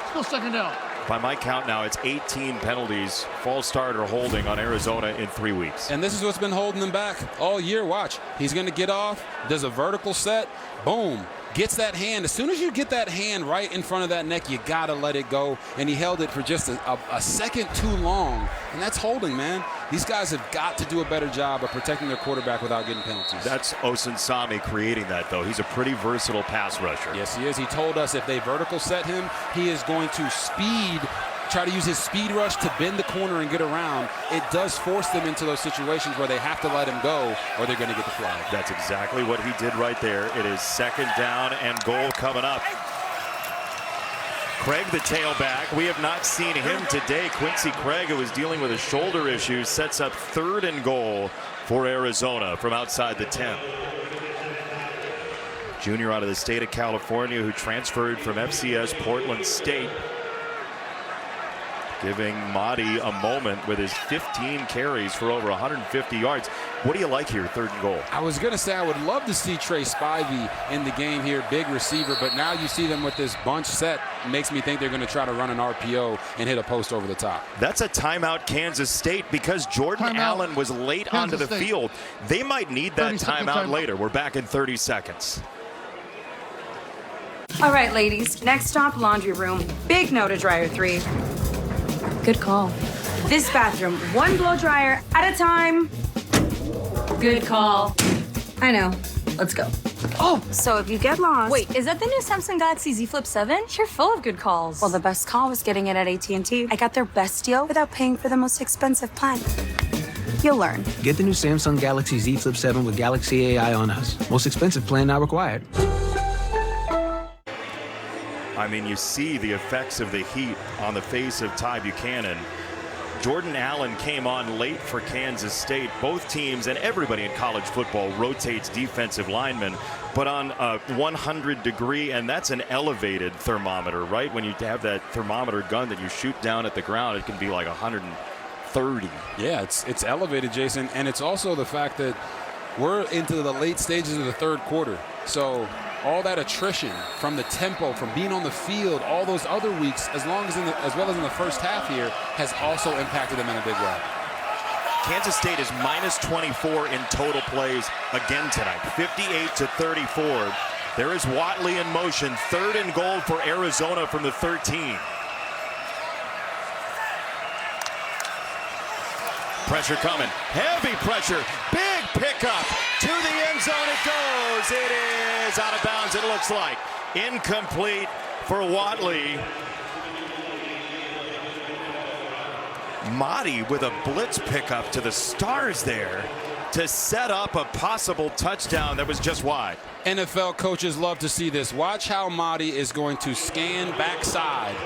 Still 2nd down. By my count now, it's 18 penalties, false start or holding on Arizona in 3 weeks. And this is what's been holding them back all year. Watch. He's going to get off, does a vertical set, boom, gets that hand. As soon as you get that hand right in front of that neck, you got to let it go. And he held it for just a second too long. And that's holding, man. These guys have got to do a better job of protecting their quarterback without getting penalties. That's Osun Sami creating that, though. He's a pretty versatile pass rusher. Yes, he is. He told us if they vertical set him, he is going to try to use his speed rush to bend the corner and get around. It does force them into those situations where they have to let him go or they're going to get the flag. That's exactly what he did right there. It is 2nd down and goal coming up. Craig, the tailback. We have not seen him today. Quincy Craig, who was dealing with a shoulder issue, sets up 3rd and goal for Arizona from outside the 10. Junior out of the state of California who transferred from FCS Portland State. Giving Mahdi a moment with his 15 carries for over 150 yards. What do you like here, 3rd and goal? I was going to say I would love to see Trey Spivey in the game here, big receiver, but now you see them with this bunch set. Makes me think they're going to try to run an RPO and hit a post over the top. That's a timeout, Kansas State, because Jordan Allen was late onto the field. They might need that timeout later. We're back in 30 seconds. All right, ladies. Next stop, laundry room. Big no to dryer 3. Good call. This bathroom, 1 blow dryer at a time. Good call. I know. Let's go. Oh! So if you get lost... Wait, is that the new Samsung Galaxy Z Flip 7? You're full of good calls. Well, the best call was getting it at AT&T. I got their best deal without paying for the most expensive plan. You'll learn. Get the new Samsung Galaxy Z Flip 7 with Galaxy AI on us. Most expensive plan not required. I mean, you see the effects of the heat on the face of Ty Buchanan. Jordan Allen came on late for Kansas State. Both teams and everybody in college football rotates defensive linemen, but on a 100-degree, and that's an elevated thermometer, right? When you have that thermometer gun that you shoot down at the ground, it can be like 130. Yeah, it's elevated, Jason, and it's also the fact that we're into the late stages of the third quarter. So all that attrition from the tempo, from being on the field, all those other weeks, as well as in the first half here, has also impacted them in a big way. Kansas State is minus 24 in total plays again tonight, 58-34. There is Watley in motion, 3rd and goal for Arizona from the 13. Pressure coming, heavy pressure, big pickup, to the end zone it goes. It is out of bounds, it looks like. Incomplete for Watley. Motti with a blitz pickup to the stars there to set up a possible touchdown that was just wide. NFL coaches love to see this. Watch how Motti is going to scan backside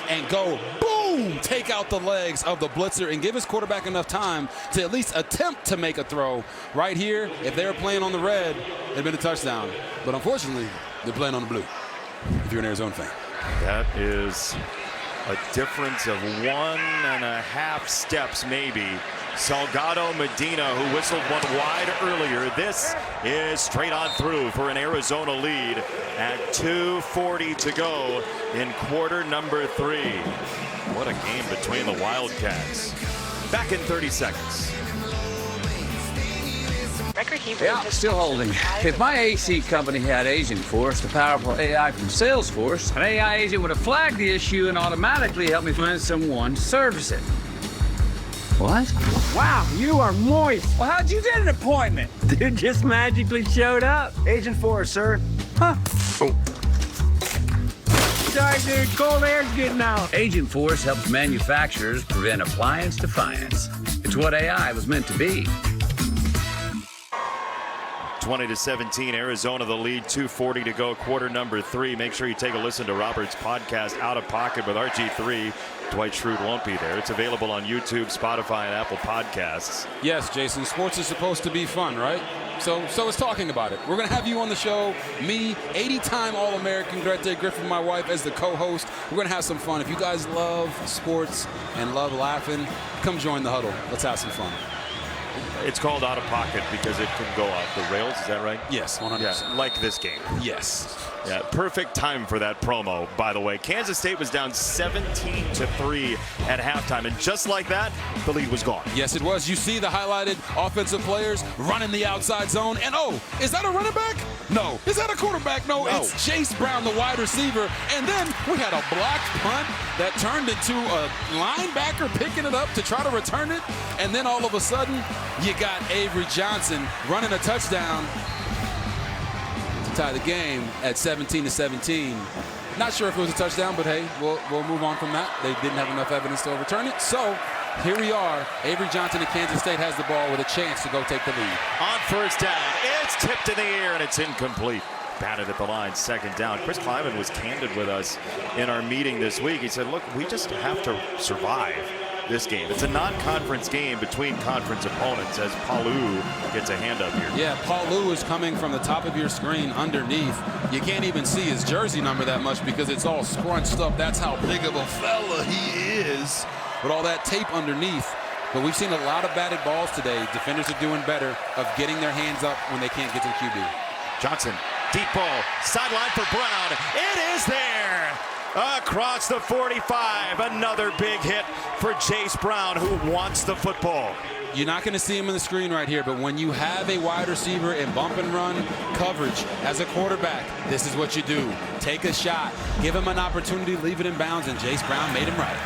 and go boom, take out the legs of the blitzer and give his quarterback enough time to at least attempt to make a throw. Right here, if they were playing on the red, it'd been a touchdown. But unfortunately, they're playing on the blue, if you're an Arizona fan. That is a difference of 1.5 steps maybe. Salgado Medina, who whistled one wide earlier. This is straight on through for an Arizona lead at 2:40 to go in quarter number 3. What a game between the Wildcats. Back in 30 seconds. Yeah, still holding. If my AC company had Agent Force, the powerful AI from Salesforce, an AI agent would have flagged the issue and automatically helped me find someone to service it. What? Wow, you are moist. Well, how'd you get an appointment? Dude just magically showed up. Agent Force, sir. Huh. Oh. Sorry, dude. Cold air's getting out. Agent Force helps manufacturers prevent appliance defiance. It's what AI was meant to be. 20-17, Arizona the lead, 2:40 to go, quarter number 3. Make sure you take a listen to Robert's podcast, Out of Pocket with RG3. Dwight Schrute won't be there. It's available on YouTube, Spotify, and Apple Podcasts. Yes, Jason, sports is supposed to be fun, right? So it's talking about it. We're going to have you on the show, me, 80-time All-American Grete Griffin, my wife, as the co-host. We're going to have some fun. If you guys love sports and love laughing, come join the huddle. Let's have some fun. It's called Out of Pocket because it can go off the rails. Is that right? Yes, 100%. Yeah, like this game. Yes. Yeah, perfect time for that promo, by the way. Kansas State was down 17-3 at halftime, and just like that, the lead was gone. Yes, it was. You see the highlighted offensive players running the outside zone, and oh, is that a running back? No. Is that a quarterback? No, it's Chase Brown, the wide receiver, and then we had a blocked punt that turned into a linebacker picking it up to try to return it, and then all of a sudden, you got Avery Johnson running a touchdown to tie the game at 17-17. Not sure if it was a touchdown, but hey, we'll move on from that. They didn't have enough evidence to overturn it. So here we are. Avery Johnson of Kansas State has the ball with a chance to go take the lead. On first down, it's tipped in the air and it's incomplete. Batted at the line, second down. Chris Kleiman was candid with us in our meeting this week. He said, look, we just have to survive this game. It's a non-conference game between conference opponents as Palu gets a hand up here. Yeah, Palu is coming from the top of your screen underneath. You can't even see his jersey number that much because it's all scrunched up. That's how big of a fella he is with all that tape underneath. But we've seen a lot of batted balls today. Defenders are doing better of getting their hands up when they can't get to the QB. Johnson, deep ball, sideline for Brown. It is there! Across the 45, another big hit for Chase Brown, who wants the football. You're not going to see him on the screen right here, but when you have a wide receiver in bump and run coverage as a quarterback, this is what you do. Take a shot, give him an opportunity, leave it in bounds, and Chase Brown made him right.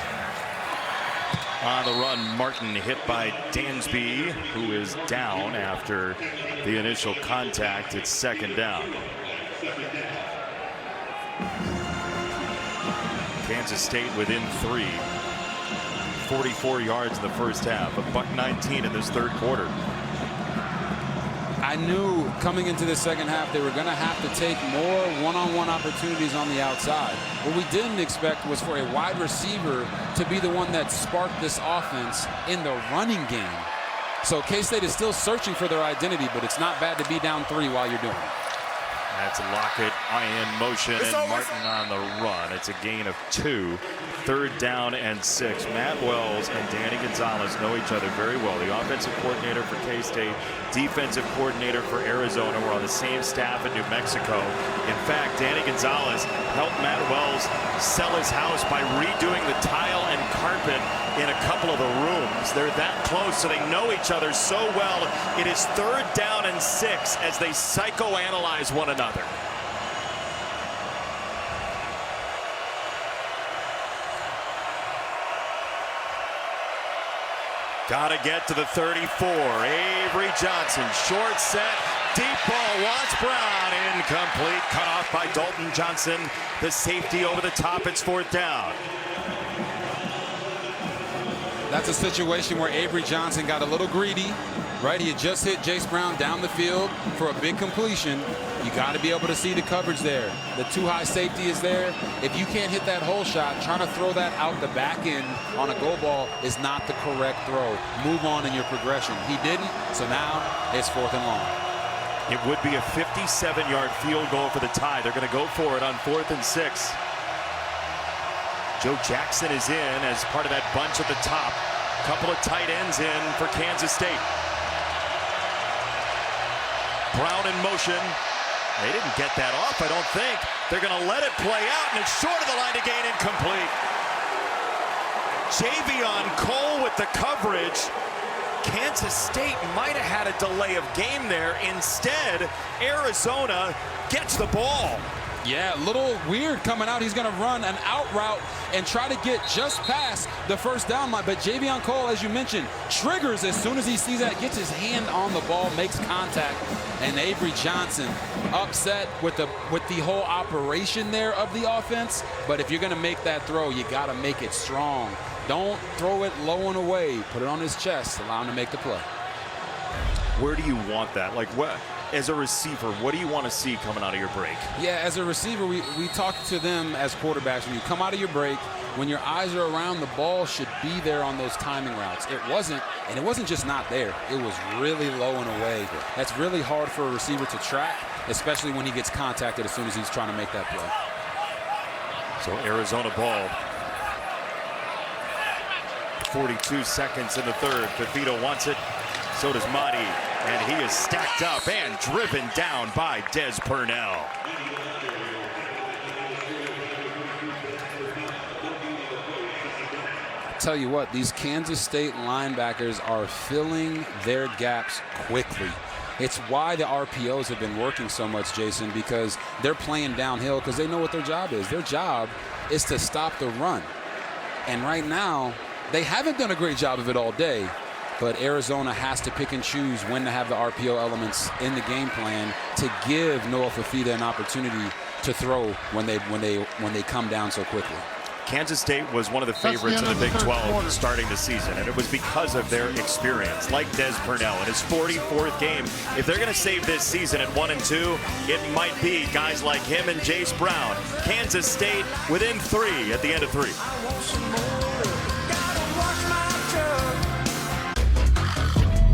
On the run, Martin hit by Dansby, who is down after the initial contact. It's second down. Kansas State within 3. 44 yards in the first half. A $1.19 in this third quarter. I knew coming into the second half they were going to have to take more one-on-one opportunities on the outside. What we didn't expect was for a wide receiver to be the one that sparked this offense in the running game. So K-State is still searching for their identity, but it's not bad to be down 3 while you're doing it. That's Lockett in motion and Martin on the run. It's a gain of 2. Third down and 6. Matt Wells and Danny Gonzalez know each other very well. The offensive coordinator for K-State, defensive coordinator for Arizona were on the same staff in New Mexico. In fact, Danny Gonzalez helped Matt Wells sell his house by redoing the tile and carpet in a couple of the rooms. They're that close, so they know each other so well. It is third down and 6 as they psychoanalyze one another. Gotta get to the 34. Avery Johnson, short set, deep ball, Watts Brown, incomplete, cut off by Dalton Johnson. The safety over the top, it's fourth down. That's a situation where Avery Johnson got a little greedy, right? He had just hit Jace Brown down the field for a big completion. You got to be able to see the coverage there. The too high safety is there. If you can't hit that hole shot, trying to throw that out the back end on a go ball is not the correct throw. Move on in your progression. He didn't, so now it's fourth and long. It would be a 57-yard field goal for the tie. They're going to go for it on 4th and 6. Joe Jackson is in as part of that bunch at the top. Couple of tight ends in for Kansas State. Brown in motion. They didn't get that off, I don't think. They're going to let it play out, and it's short of the line to gain, incomplete. Javion Cole with the coverage. Kansas State might have had a delay of game there. Instead, Arizona gets the ball. Yeah, a little weird coming out. He's going to run an out route and try to get just past the first down line. But Javion Cole, as you mentioned, triggers as soon as he sees that, gets his hand on the ball, makes contact. And Avery Johnson upset with the whole operation there of the offense. But if you're going to make that throw, you got to make it strong. Don't throw it low and away. Put it on his chest. Allow him to make the play. Where do you want that? Like what? As a receiver, what do you want to see coming out of your break? Yeah, as a receiver, we talk to them as quarterbacks. When you come out of your break, when your eyes are around, the ball should be there on those timing routes. It wasn't, and it wasn't just not there. It was really low and away. That's really hard for a receiver to track, especially when he gets contacted as soon as he's trying to make that play. So Arizona ball. 42 seconds in the third. Fafita wants it. So does Mahdi, and he is stacked up and driven down by Des Purnell. I tell you what, these Kansas State linebackers are filling their gaps quickly. It's why the RPOs have been working so much, Jason, because they're playing downhill because they know what their job is. Their job is to stop the run. And right now, they haven't done a great job of it all day. But Arizona has to pick and choose when to have the RPO elements in the game plan to give Noah Fafita an opportunity to throw when they come down so quickly. Kansas State was one of the favorites in the Big 12 starting the season, and it was because of their experience, like Des Purnell in his 44th game. If they're going to save this season at 1-2, it might be guys like him and Jace Brown. Kansas State within 3 at the end of 3.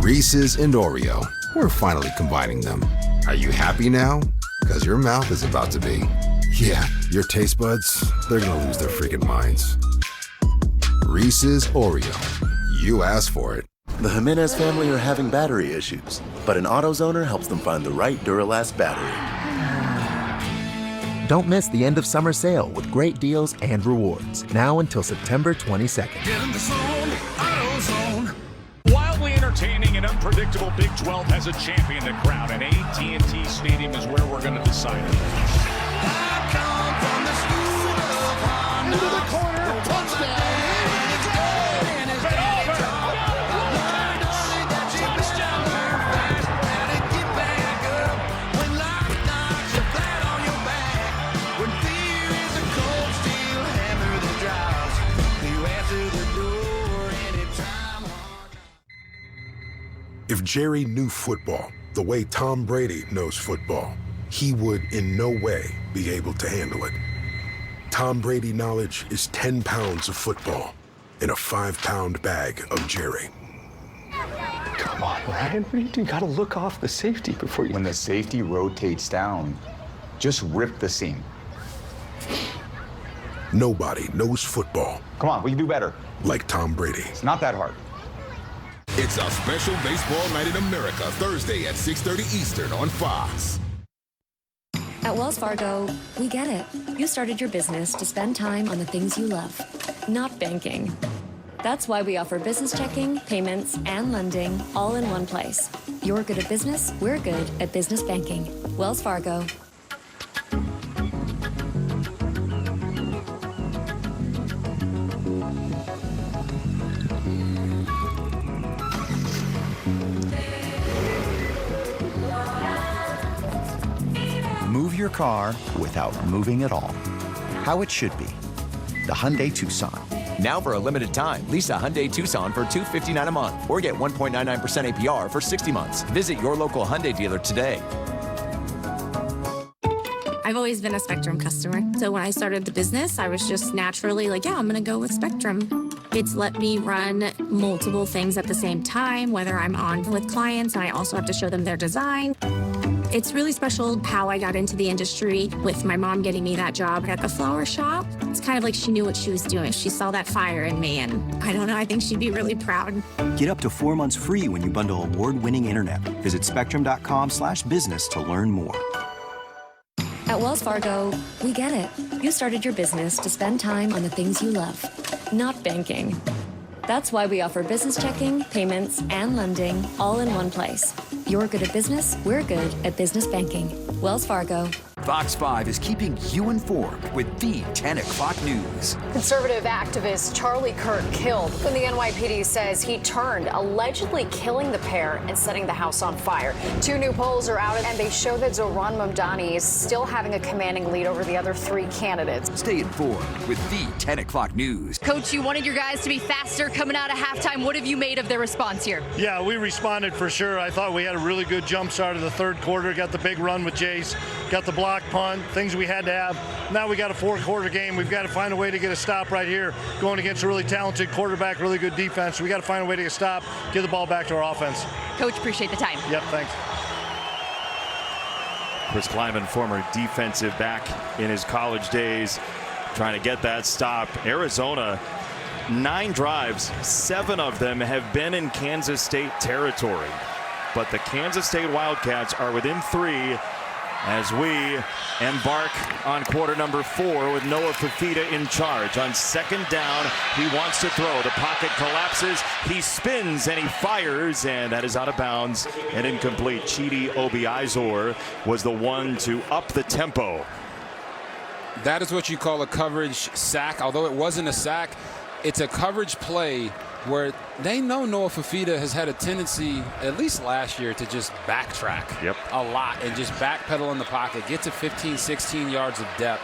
Reese's and Oreo. We're finally combining them. Are you happy now? Because your mouth is about to be. Yeah, your taste buds, they're going to lose their freaking minds. Reese's Oreo. You asked for it. The Jimenez family are having battery issues, but an AutoZoner helps them find the right Duralast battery. Don't miss the end of summer sale with great deals and rewards. Now until September 22nd. Get in the zone, AutoZone. Wildly entertaining and unpredictable Big 12 has a champion to crown, and AT&T Stadium is where we're going to decide it. Into the corner, touchdown. If Jerry knew football the way Tom Brady knows football, he would in no way be able to handle it. Tom Brady knowledge is 10 pounds of football in a 5-pound bag of Jerry. Come on, Ryan, you gotta look off the safety before you... When the safety rotates down, just rip the seam. Nobody knows football. Come on, we can do better. Like Tom Brady. It's not that hard. It's a special baseball night in America, Thursday at 6:30 Eastern on Fox. At Wells Fargo, we get it. You started your business to spend time on the things you love, not banking. That's why we offer business checking, payments, and lending all in one place. You're good at business, we're good at business banking. Wells Fargo. Move your car without moving at all. How it should be. The Hyundai Tucson. Now for a limited time, lease a Hyundai Tucson for $259 a month or get 1.99% APR for 60 months. Visit your local Hyundai dealer today. I've always been a Spectrum customer. So when I started the business, I was just naturally like, yeah, I'm going to go with Spectrum. It's let me run multiple things at the same time, whether I'm on with clients and I also have to show them their design. It's really special how I got into the industry with my mom getting me that job at the flower shop. It's kind of like she knew what she was doing. She saw that fire in me, and I don't know, I think she'd be really proud. Get up to 4 months free when you bundle award-winning internet. Visit spectrum.com/business to learn more. At Wells Fargo, we get it. You started your business to spend time on the things you love, not banking. That's why we offer business checking, payments, and lending all in one place. You're good at business, we're good at business banking. Wells Fargo. Fox 5 is keeping you informed with the 10 o'clock news. Conservative activist Charlie Kirk killed when the NYPD says he turned, allegedly killing the pair and setting the house on fire. 2 new polls are out, and they show that Zohran Mamdani is still having a commanding lead over the other 3 candidates. Stay informed with the 10 o'clock news. Coach, you wanted your guys to be faster coming out of halftime. What have you made of their response here? Yeah, we responded for sure. I thought we had a really good jump start of the third quarter. Got the big run with Jace, got the block punt, things we had to have. Now we got a 4-quarter game. We've got to find a way to get a stop right here, going against a really talented quarterback, really good defense. We got to find a way to get a stop, get the ball back to our offense. Coach, appreciate the time. Yep, thanks. Chris Kleiman, former defensive back in his college days, trying to get that stop. Arizona, 9 drives, 7 of them have been in Kansas State territory. But the Kansas State Wildcats are within 3 as we embark on quarter number 4 with Noah Fifita in charge. On second down, he wants to throw. The pocket collapses. He spins and he fires, and that is out of bounds and incomplete. Chidi Obiizor was the one to up the tempo. That is what you call a coverage sack. Although it wasn't a sack, it's a coverage play where they know Noah Fifita has had a tendency, at least last year, to just backtrack a lot and just backpedal in the pocket, get to 15, 16 yards of depth.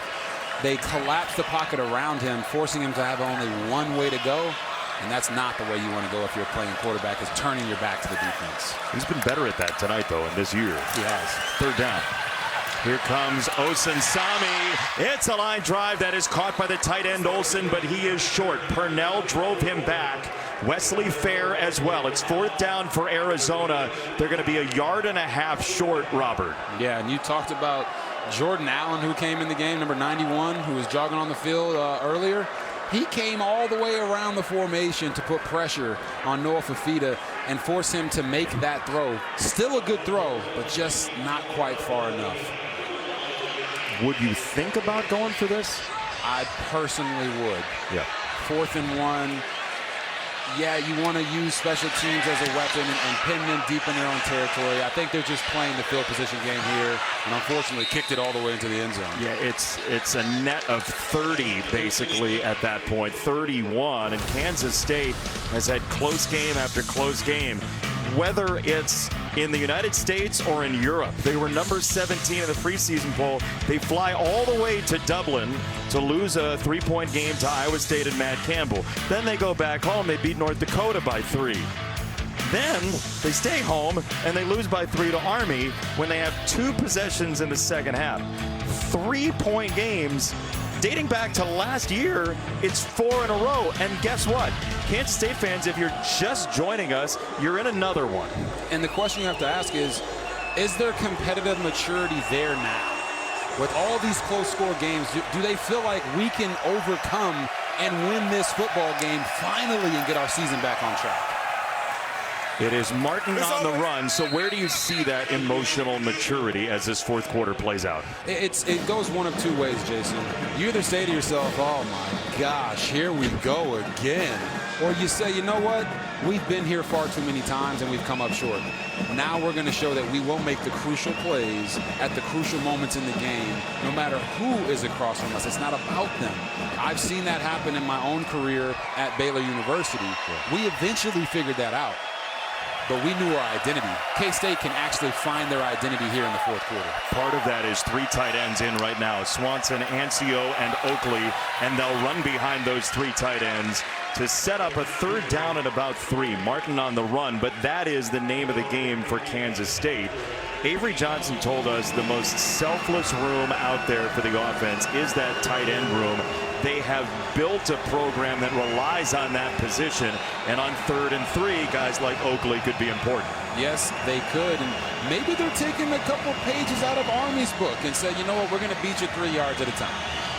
They collapse the pocket around him, forcing him to have only one way to go, and that's not the way you want to go if you're playing quarterback, is turning your back to the defense. He's been better at that tonight, though, in this year. He has. Third down. Here comes Osen Sami. It's a line drive that is caught by the tight end Olsen, but he is short. Purnell drove him back. Wesley Fair as well. It's 4th down for Arizona. They're going to be 1.5 yards short, Robert. Yeah, and you talked about Jordan Allen, who came in the game, number 91, who was jogging on the field earlier. He came all the way around the formation to put pressure on Noah Fifita and force him to make that throw. Still a good throw, but just not quite far enough. Would you think about going for this? I personally would. Yeah. 4th and 1. Yeah, you want to use special teams as a weapon and pin them deep in their own territory. I think they're just playing the field position game here, and unfortunately kicked it all the way into the end zone. Yeah, it's a net of 30 basically at that point, 31, and Kansas State has had close game after close game. Whether it's in the United States or in Europe, they were number 17 in the preseason poll. They fly all the way to Dublin to lose a 3-point game to Iowa State and Matt Campbell. Then they go back home. They beat North Dakota by 3. Then they stay home and they lose by 3 to Army when they have 2 possessions in the second half. 3-point games. Dating back to last year, it's 4 in a row. And guess what? Kansas State fans, if you're just joining us, you're in another one. And the question you have to ask is there competitive maturity there now? With all these close score games, do they feel like we can overcome and win this football game finally and get our season back on track? It is Martin on the run. So where do you see that emotional maturity as this fourth quarter plays out? It goes one of 2 ways, Jason. You either say to yourself, oh my gosh, here we go again. Or you say, you know what? We've been here far too many times and we've come up short. Now we're going to show that we will make the crucial plays at the crucial moments in the game, no matter who is across from us. It's not about them. I've seen that happen in my own career at Baylor University. We eventually figured that out. But we knew our identity. K-State can actually find their identity here in the fourth quarter. Part of that is 3 tight ends in right now. Swanson, Ancio, and Oakley. And they'll run behind those 3 tight ends to set up a 3rd down at about 3. Martin on the run, but that is the name of the game for Kansas State. Avery Johnson told us the most selfless room out there for the offense is that tight end room. They have built a program that relies on that position, and on 3rd and 3, guys like Oakley could be important. Yes, they could, and maybe they're taking a couple pages out of Army's book and say, you know what, we're going to beat you 3 yards at a time.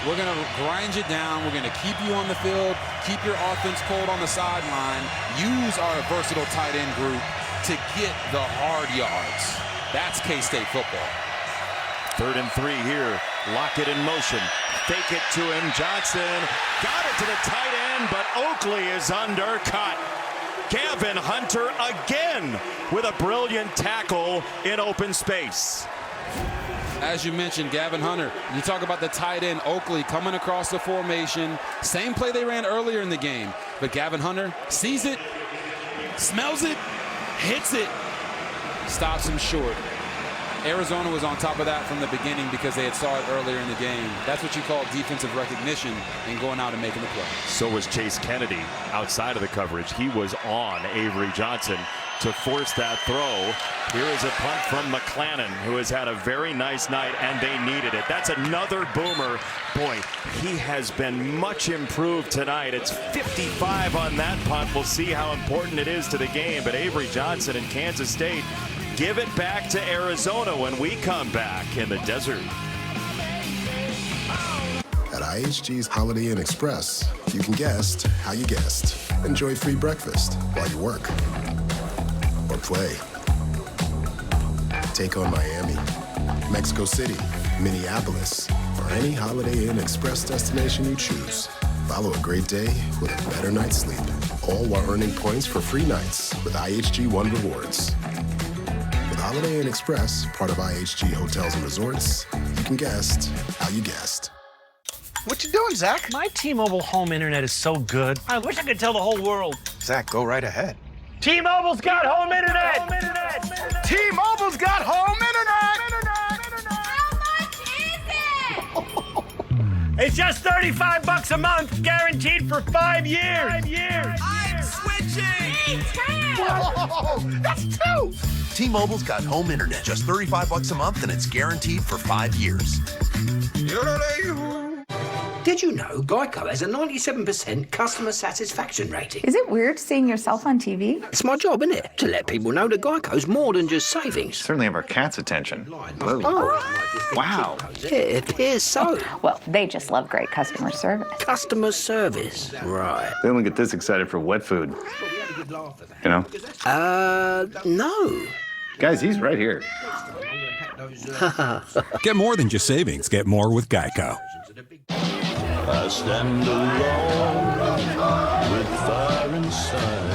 We're going to grind you down. We're going to keep you on the field, keep your offense cold on the sideline, use our versatile tight end group to get the hard yards. That's K-State football. 3rd and 3 here. Lockett in motion. Fake it to him. Johnson got it to the tight end, but Oakley is undercut. Gavin Hunter again with a brilliant tackle in open space. As you mentioned, Gavin Hunter, you talk about the tight end, Oakley, coming across the formation. Same play they ran earlier in the game. But Gavin Hunter sees it, smells it, hits it, stops him short. Arizona was on top of that from the beginning because they had saw it earlier in the game. That's what you call defensive recognition and going out and making the play. So was Chase Kennedy outside of the coverage. He was on Avery Johnson to force that throw. Here is a punt from McClannon, who has had a very nice night, and they needed it. That's another boomer. Boy, he has been much improved tonight. It's 55 on that punt. We'll see how important it is to the game, but Avery Johnson and Kansas State give it back to Arizona when we come back in the desert. At IHG's Holiday Inn Express, you can guest how you guest. Enjoy free breakfast while you work or play. Take on Miami, Mexico City, Minneapolis, or any Holiday Inn Express destination you choose. Follow a great day with a better night's sleep, all while earning points for free nights with IHG One Rewards. With Holiday Inn Express, part of IHG Hotels and Resorts, you can guest how you guest. What you doing, Zach? My T-Mobile home internet is so good, I wish I could tell the whole world. Zach, go right ahead. T-Mobile's got home internet! T-Mobile's got home internet! How much is it? It's just $35 a month, guaranteed for 5 years. 5 years. I'm switching! Whoa, that's 2! T-Mobile's got home internet, just $35 a month, and it's guaranteed for 5 years. Did you know Geico has a 97% customer satisfaction rating? Is it weird seeing yourself on TV? It's my job, isn't it? To let people know that Geico's more than just savings. Certainly have our cat's attention. Whoa. Oh. Wow. Yeah, it appears so. Well, they just love great customer service. Customer service, right. They only get this excited for wet food. You know? No. Guys, he's right here. Get more than just savings. Get more with Geico. I stand alone with fire inside,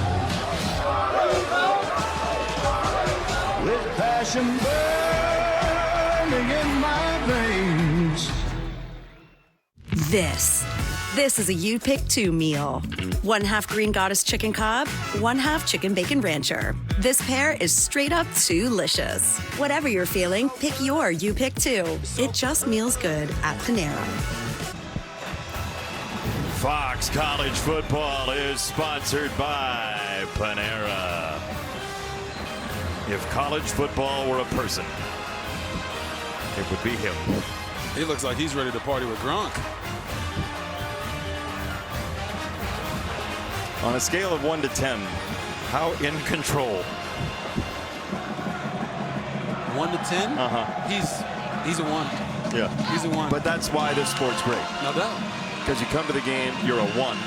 with passion burning in my veins. This is a You Pick 2 meal. 1/2 Green Goddess Chicken Cobb, 1/2 Chicken Bacon Rancher. This pair is straight up too-licious. Whatever you're feeling, pick your You Pick 2. It just meals good at Panera. Fox College Football is sponsored by Panera. If college football were a person, it would be him. He looks like he's ready to party with Gronk. On a scale of 1 to 10, how in control? 1 to 10? He's a 1. Yeah. He's a 1. But that's why this sport's great. No doubt. Because you come to the game, you're a 1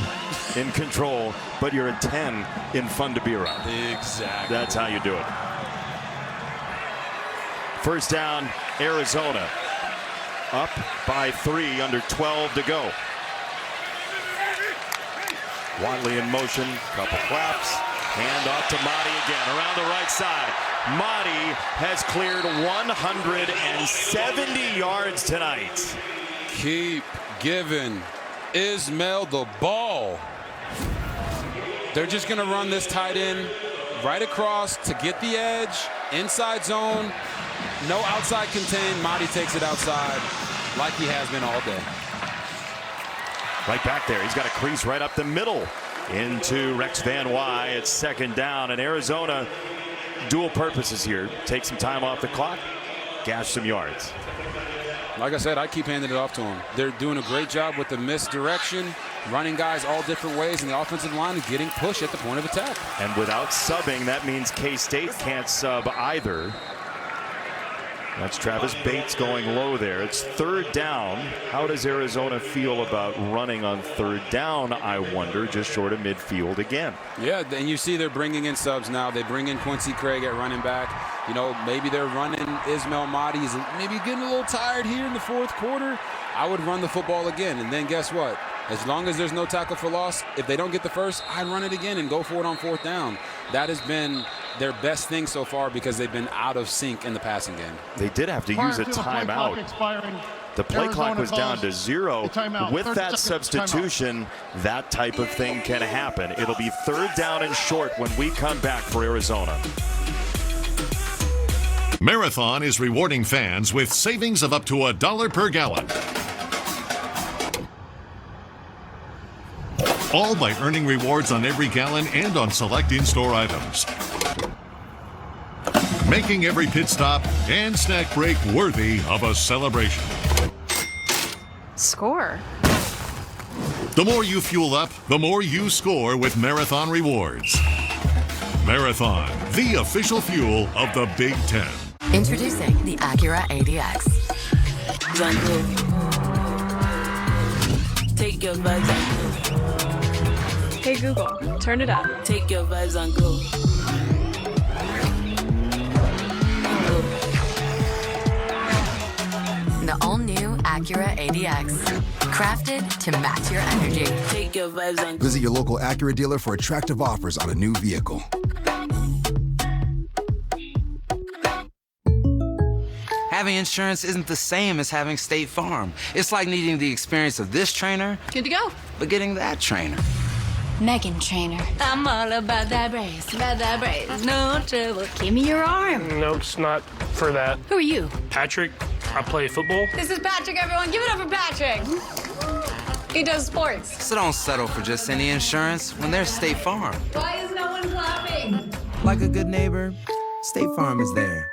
in control, but you're a 10 in fun to be around. Exactly. That's how you do it. First down, Arizona. Up by 3, under 12 to go. Watley in motion, couple claps, hand off to Mahdi again, around the right side. Mahdi has cleared 170 yards tonight. Keep giving Ismail the ball. They're just going to run this tight end right across to get the edge, inside zone, no outside contain. Mahdi takes it outside like he has been all day. Right back there. He's got a crease right up the middle into Rex Van Wy. It's second down, and Arizona dual purposes here. Take some time off the clock, gash some yards. Like I said, I keep handing it off to them. They're doing a great job with the misdirection, running guys all different ways, and the offensive line is getting pushed at the point of attack. And without subbing, that means K-State can't sub either. That's Travis Bates going low there. It's third down. How does Arizona feel about running on third down, I wonder, just short of midfield again? Yeah, and you see they're bringing in subs now. They bring in Quincy Craig at running back. You know, maybe they're running Ismail Mahdi. He's maybe getting a little tired here in the fourth quarter. I would run the football again, and then guess what? As long as there's no tackle for loss, if they don't get the first, I run it again and go for it on fourth down. That has been their best thing so far because they've been out of sync in the passing game. They did have to use a timeout. The play clock was down to 0. With that substitution, that type of thing can happen. It'll be third down and short when we come back for Arizona. Marathon is rewarding fans with savings of up to $1 per gallon. All by earning rewards on every gallon and on select in-store items. Making every pit stop and snack break worthy of a celebration. Score. The more you fuel up, the more you score with Marathon Rewards. Marathon, the official fuel of the Big Ten. Introducing the Acura ADX. Take your vibes on go. Hey Google, turn it up. Take your vibes on go. The all-new Acura ADX. Crafted to match your energy. Take your vibes on go. Visit your local Acura dealer for attractive offers on a new vehicle. Having insurance isn't the same as having State Farm. It's like needing the experience of this trainer, Good to go. but getting that trainer. Megan Trainer. I'm all about that brace, no trouble. Give me your arm. No, it's not for that. Who are you? Patrick, I play football. This is Patrick, everyone. Give it up for Patrick. He does sports. So don't settle for just any insurance when there's State Farm. Why is no one clapping? Like a good neighbor, State Farm is there.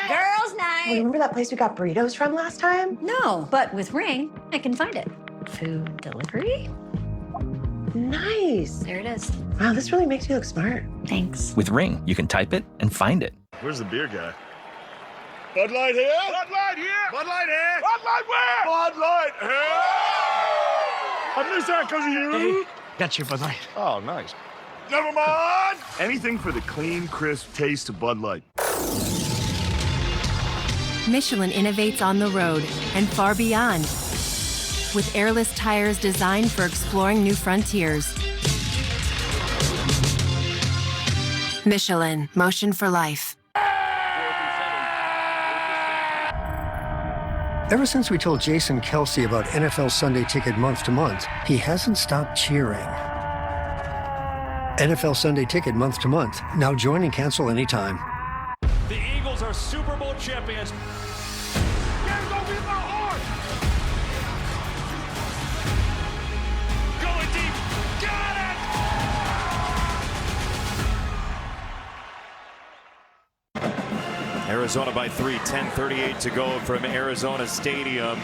Girls' night. Remember that place we got burritos from last time? No, but with Ring, I can find it. Food delivery? Nice. There it is. Wow, this really makes you look smart. Thanks. With Ring, you can type it and find it. Where's the beer guy? Bud Light here. Bud Light here. Bud Light here. Bud Light where? Bud Light here. I missed that because of you. Hey, got your Bud Light. Oh, nice. Never mind. Anything for the clean, crisp taste of Bud Light. Michelin innovates on the road and far beyond. With airless tires designed for exploring new frontiers. Michelin, motion for life. Ever since we told Jason Kelsey about NFL Sunday Ticket month to month, he hasn't stopped cheering. NFL Sunday Ticket month to month. Now join and cancel anytime. The Eagles are Super Bowl champions. There's gonna be my heart. Going deep. Got Arizona by 3, 10:38 to go from Arizona Stadium.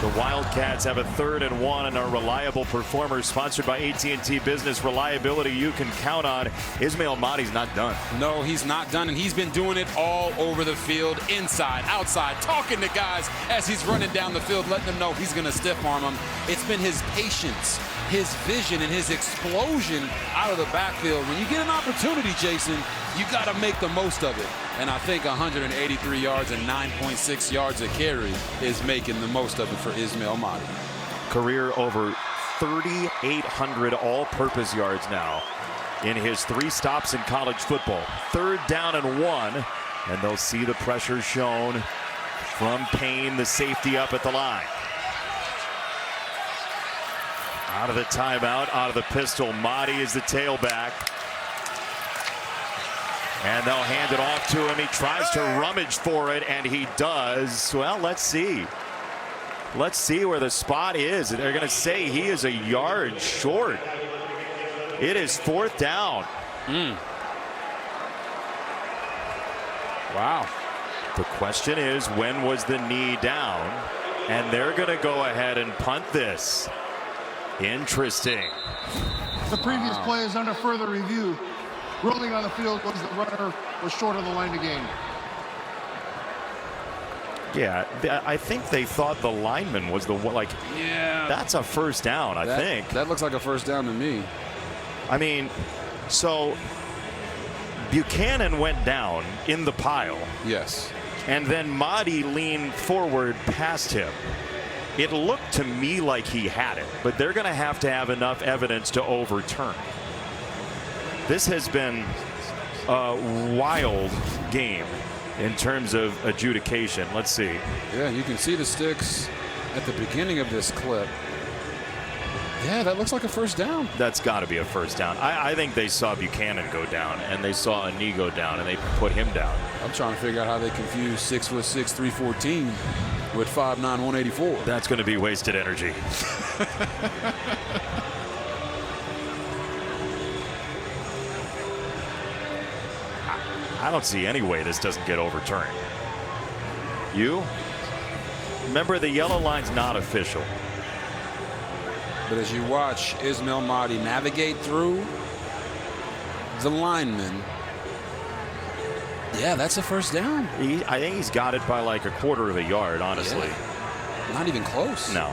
The Wildcats have a 3rd and 1 and are reliable performers, sponsored by AT&T Business. Reliability you can count on. Ismail Mahdi's not done. No, he's not done, and he's been doing it all over the field, inside, outside, talking to guys as he's running down the field, letting them know he's going to stiff arm them. It's been his patience, his vision, and his explosion out of the backfield. When you get an opportunity, Jason, you got to make the most of it. And I think 183 yards and 9.6 yards a carry is making the most of it for Ismail Mahdi. Career over 3,800 all-purpose yards now in his 3 stops in college football. 3rd down and 1, and they'll see the pressure shown from Payne, the safety, up at the line. Out of the timeout, out of the pistol, Mahdi is the tailback. And they'll hand it off to him. He tries to rummage for it, and he does. Well, let's see. Let's see where the spot is. They're going to say he is a yard short. It is 4th down. Wow. The question is, when was the knee down? And they're going to go ahead and punt this. Interesting. The previous play is under further review. Rolling on the field was the runner was short of the line to gain. Yeah, I think they thought the lineman was the one. Like, yeah, that's a 1st down, I think. That looks like a 1st down to me. I mean, so Buchanan went down in the pile. Yes. And then Mahdi leaned forward past him. It looked to me like he had it, but they're going to have enough evidence to overturn. This has been a wild game in terms of adjudication. Let's see. Yeah, you can see the sticks at the beginning of this clip. Yeah, that looks like a 1st down. That's got to be a 1st down. I think they saw Buchanan go down, and they saw a knee go down, and they put him down. I'm trying to figure out how they confuse 6'6", 314 with 5'9", 184. That's going to be wasted energy. I don't see any way this doesn't get overturned. You? Remember, the yellow line's not official. But as you watch Ismail Mahdi navigate through the lineman, yeah, that's a 1st down. I think he's got it by like a 1/4 of a yard, honestly. Yeah. Not even close. No.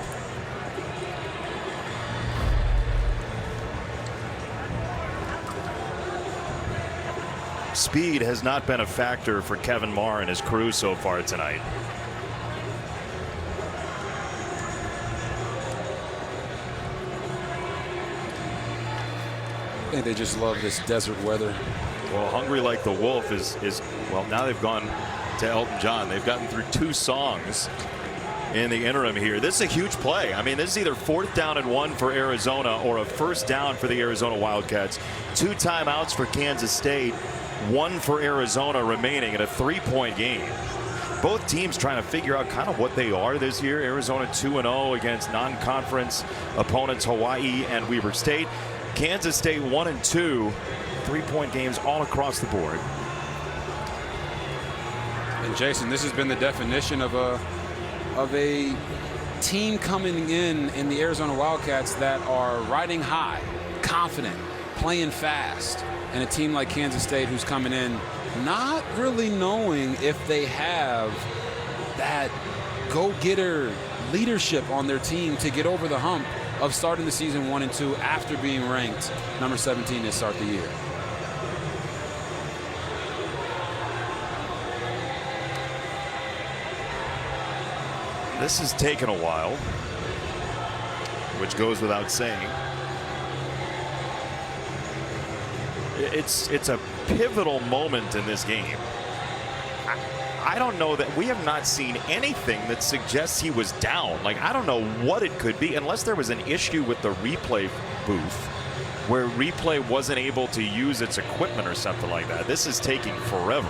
Speed has not been a factor for Kevin Marr and his crew so far tonight. I think they just love this desert weather. Well, Hungry Like the Wolf is well, now they've gone to Elton John. They've gotten through 2 songs in the interim here. This is a huge play. I mean, this is either 4th down and 1 for Arizona or a 1st down for the Arizona Wildcats. 2 timeouts for Kansas State, 1 for Arizona remaining in a 3-point game. Both teams trying to figure out kind of what they are this year. Arizona 2-0 against non-conference opponents Hawaii and Weber State. Kansas State 1-2, 3-point games all across the board. And Jason, this has been the definition of a team coming in the Arizona Wildcats that are riding high, confident, playing fast, and a team like Kansas State who's coming in not really knowing if they have that go-getter leadership on their team to get over the hump of starting the season 1-2 after being ranked number 17 to start the year. This has taken a while, which goes without saying. It's a pivotal moment in this game. I don't know that we have not seen anything that suggests he was down. Like, I don't know what it could be, unless there was an issue with the replay booth where replay wasn't able to use its equipment or something like that. This is taking forever.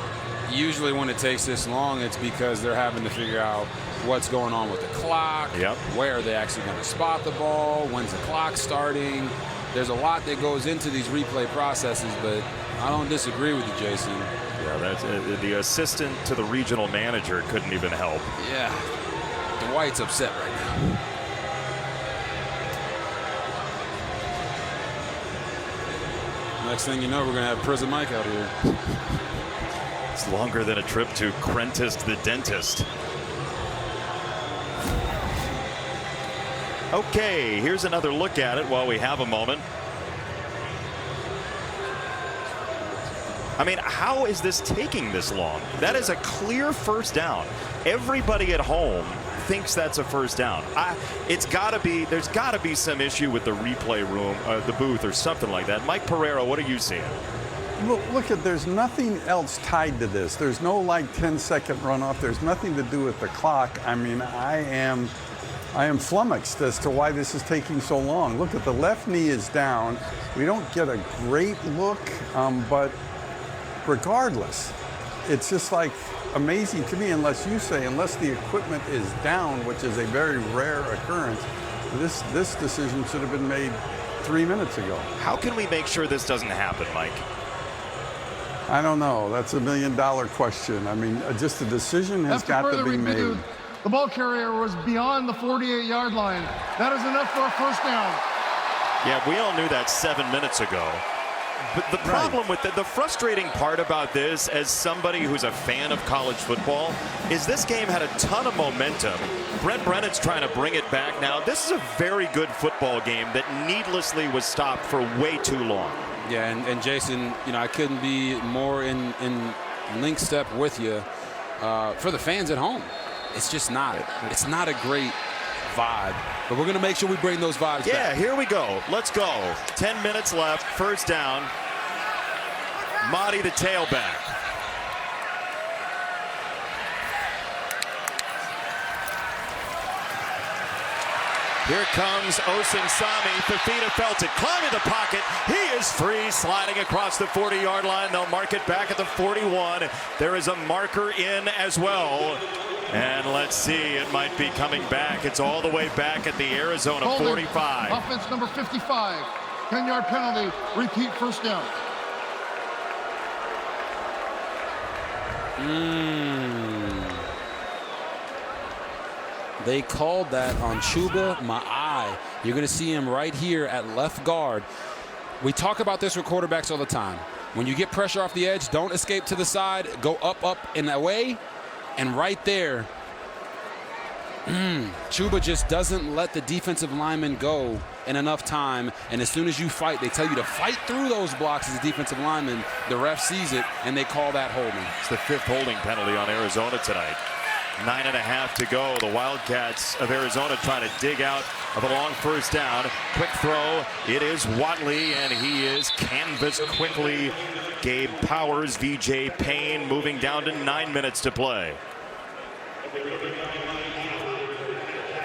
Usually when it takes this long, it's because they're having to figure out what's going on with the clock. Yep. Where are they actually going to spot the ball? When's the clock starting? there's a lot that goes into these replay processes, but I don't disagree with you, Jason. Yeah, that's the assistant to the regional manager couldn't even help. Yeah, Dwight's upset right now. Next thing you know, we're going to have Prison Mike out here. It's longer than a trip to Crentist the dentist. Okay, here's another look at it while we have a moment. I mean, how is this taking this long? That is a clear first down. Everybody at home thinks that's a first down. There's got to be some issue with the replay room, the booth or something like that. Mike Pereira, what are you seeing? Look there's nothing else tied to this. There's no like 10-second runoff. There's nothing to do with the clock. I mean, I am flummoxed as to why this is taking so long. Look at the left knee is down. We don't get a great look, but regardless, it's just like amazing to me unless the equipment is down, which is a very rare occurrence. This decision should have been made 3 minutes ago. How can we make sure this doesn't happen, Mike? I don't know. That's $1 million question. I mean, just a decision has got to be made. The ball carrier was beyond the 48-yard line. That is enough for a first down. Yeah, we all knew that 7 minutes ago. But the problem with the frustrating part about this, as somebody who's a fan of college football, is this game had a ton of momentum. Brent Brennan's trying to bring it back now. This is a very good football game that needlessly was stopped for way too long. Yeah, and Jason, I couldn't be more in link step with you. For the fans at home, it's just not. It's not a great vibe. But we're going to make sure we bring those vibes back. Yeah, here we go. Let's go. 10 minutes left. First down. Mahdi, the tailback. Here comes Osinsami. Fafita felt it. Climbing the pocket. He is free. Sliding across the 40-yard line. They'll mark it back at the 41. There is a marker in as well. And let's see, it might be coming back. It's all the way back at the Arizona 45. Offense number 55. 10-yard penalty. Repeat first down. They called that on Chuba Ma'ai. You're going to see him right here at left guard. We talk about this with quarterbacks all the time. When you get pressure off the edge, don't escape to the side. Go up, and away. And right there, Chuba just doesn't let the defensive lineman go in enough time. And as soon as you fight, they tell you to fight through those blocks as a defensive lineman. The ref sees it, and they call that holding. It's the 5th holding penalty on Arizona tonight. 9.5 to go. The Wildcats of Arizona trying to dig out of a long first down. Quick throw. It is Watley, and he is canvassed quickly. Gabe Powers, VJ Payne moving down to 9 minutes to play.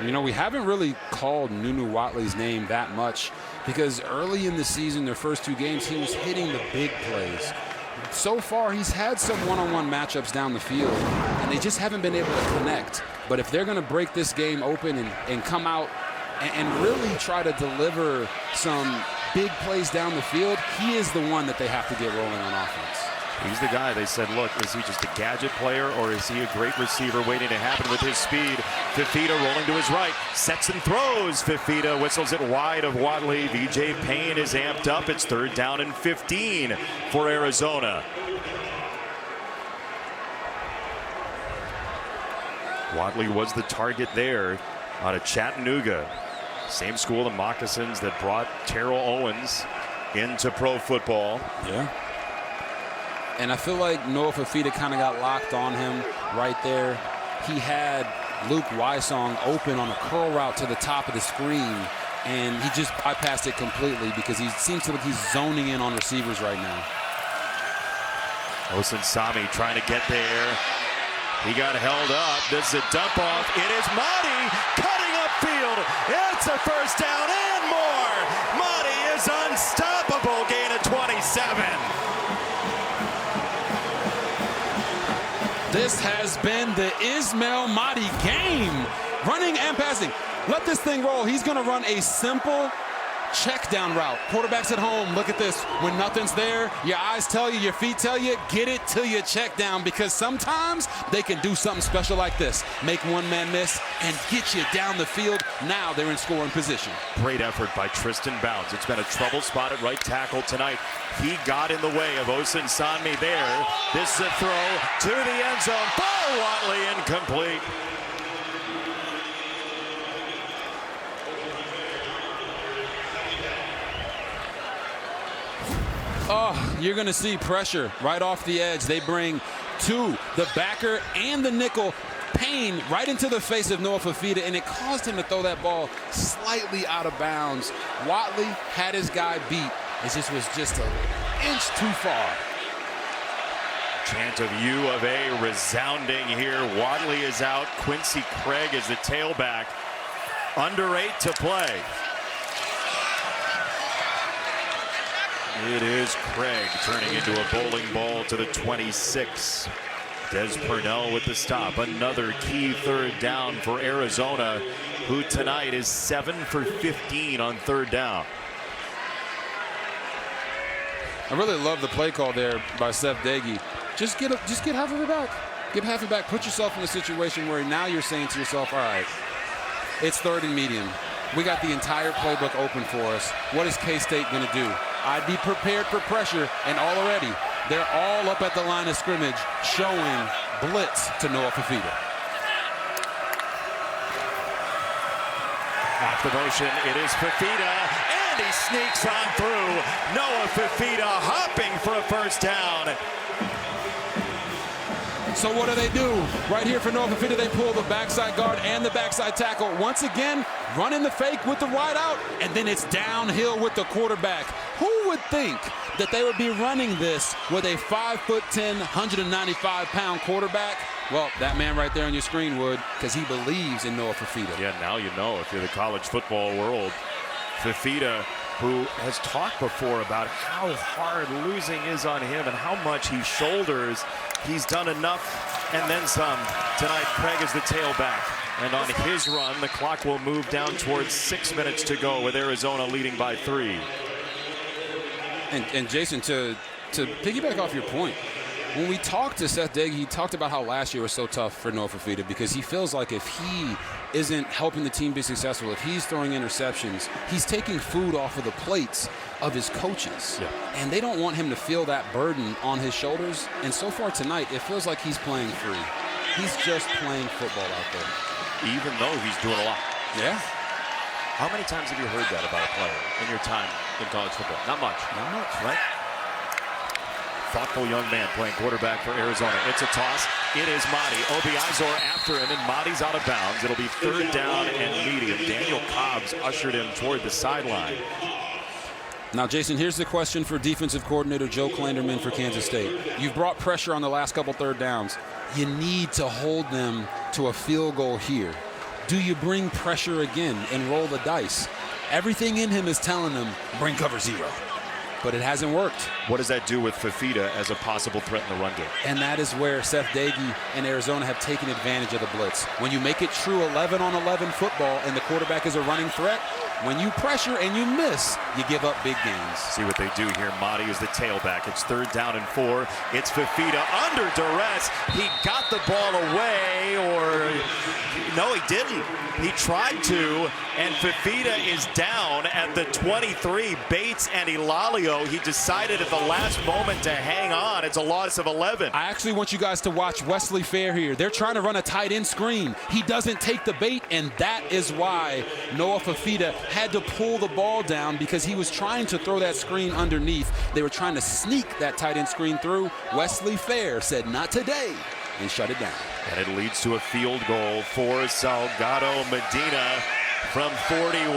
We haven't really called Nunu Watley's name that much because early in the season, their first 2 games, he was hitting the big plays. So far, he's had some one-on-one matchups down the field, and they just haven't been able to connect. But if they're going to break this game open and come out and really try to deliver some big plays down the field, he is the one that they have to get rolling on offense. He's the guy they said, look, is he just a gadget player or is he a great receiver waiting to happen with his speed? Fafita rolling to his right, sets and throws. Fafita whistles it wide of Watley. VJ Payne is amped up. It's 3rd down and 15 for Arizona. Watley was the target there out of Chattanooga. Same school of Moccasins that brought Terrell Owens into pro football. Yeah. And I feel like Noah Fafita kind of got locked on him right there. He had Luke Wysong open on a curl route to the top of the screen, and he just bypassed it completely because he seems to like he's zoning in on receivers right now. Osinsami trying to get there. He got held up. This is a dump off. It is Mahdi cutting upfield. It's a first down and more. Mahdi is unstoppable. Gain of 27. This has been the Ismail Mahdi game. Running and passing. Let this thing roll. He's going to run a simple check down route. Quarterbacks at home, look at this. When nothing's there, your eyes tell you, your feet tell you, get it to your check down, because sometimes they can do something special like this. Make one man miss and get you down the field. Now they're in scoring position. Great effort by Tristan Bounds. It's been a trouble spot at right tackle tonight. He got in the way of Osen Sanmi there. This is a throw to the end zone. Ball Watley incomplete. Oh, you're going to see pressure right off the edge. They bring two, the backer and the nickel, Payne right into the face of Noah Fafita, and it caused him to throw that ball slightly out of bounds. Watley had his guy beat. It just was just an inch too far. Chant of U of A resounding here. Watley is out. Quincy Craig is the tailback. Under 8 to play. It is Craig turning into a bowling ball to the 26. Des Purnell with the stop. Another key third down for Arizona, who tonight is 7 for 15 on third down. I really love the play call there by Seth Dagey. Just get half of it back. Get half it back. Put yourself in a situation where now you're saying to yourself, all right, it's third and medium. We got the entire playbook open for us. What is K-State going to do? I'd be prepared for pressure, and already they're all up at the line of scrimmage showing blitz to Noah Fafita. Off the motion, it is Fafita, and he sneaks on through. Noah Fafita hopping for a first down. So what do? Right here for Noah Fafita, they pull the backside guard and the backside tackle. Once again, running the fake with the wide out, and then it's downhill with the quarterback. Who would think that they would be running this with a 5'10", 195-pound quarterback? Well, that man right there on your screen would, because he believes in Noah Fafita. Yeah, now you know if you're the college football world. Fafita, who has talked before about how hard losing is on him and how much he shoulders. He's done enough and then some. Tonight, Craig is the tailback. And on his run, the clock will move down towards 6 minutes to go with Arizona leading by 3. And Jason, to piggyback off your point, when we talked to Seth Dagey, he talked about how last year was so tough for Noah Fafita because he feels like if he isn't helping the team be successful, if he's throwing interceptions, he's taking food off of the plates of his coaches. Yeah. And they don't want him to feel that burden on his shoulders. And so far tonight, it feels like he's playing free. He's just playing football out there. Even though he's doing a lot. Yeah. How many times have you heard that about a player in your time in college football? Not much. Not much. Right? Thoughtful young man playing quarterback for Arizona. It's a toss. It is Mahdi. Obiazor after him, and Mahdi's out of bounds. It'll be third down and medium. Daniel Cobbs ushered him toward the sideline. Now, Jason, here's the question for defensive coordinator Joe Klanderman for Kansas State. You've brought pressure on the last couple third downs. You need to hold them to a field goal here. Do you bring pressure again and roll the dice? Everything in him is telling them, bring cover 0. But it hasn't worked. What does that do with Fafita as a possible threat in the run game? And that is where Seth Dagey and Arizona have taken advantage of the blitz. When you make it true 11-on-11 football and the quarterback is a running threat, when you pressure and you miss, you give up big gains. See what they do here. Mahdi is the tailback. It's third down and 4. It's Fafita under duress. He got the ball away, or no, he didn't. He tried to, and Fafita is down at the 23. Bates and Elalio, he decided at the last moment to hang on. It's a loss of 11. I actually want you guys to watch Wesley Fair here. They're trying to run a tight end screen. He doesn't take the bait, and that is why Noah Fafita had to pull the ball down, because he was trying to throw that screen underneath. They were trying to sneak that tight end screen through. Wesley Fair said, not today, and shut it down. And it leads to a field goal for Salgado Medina from 41.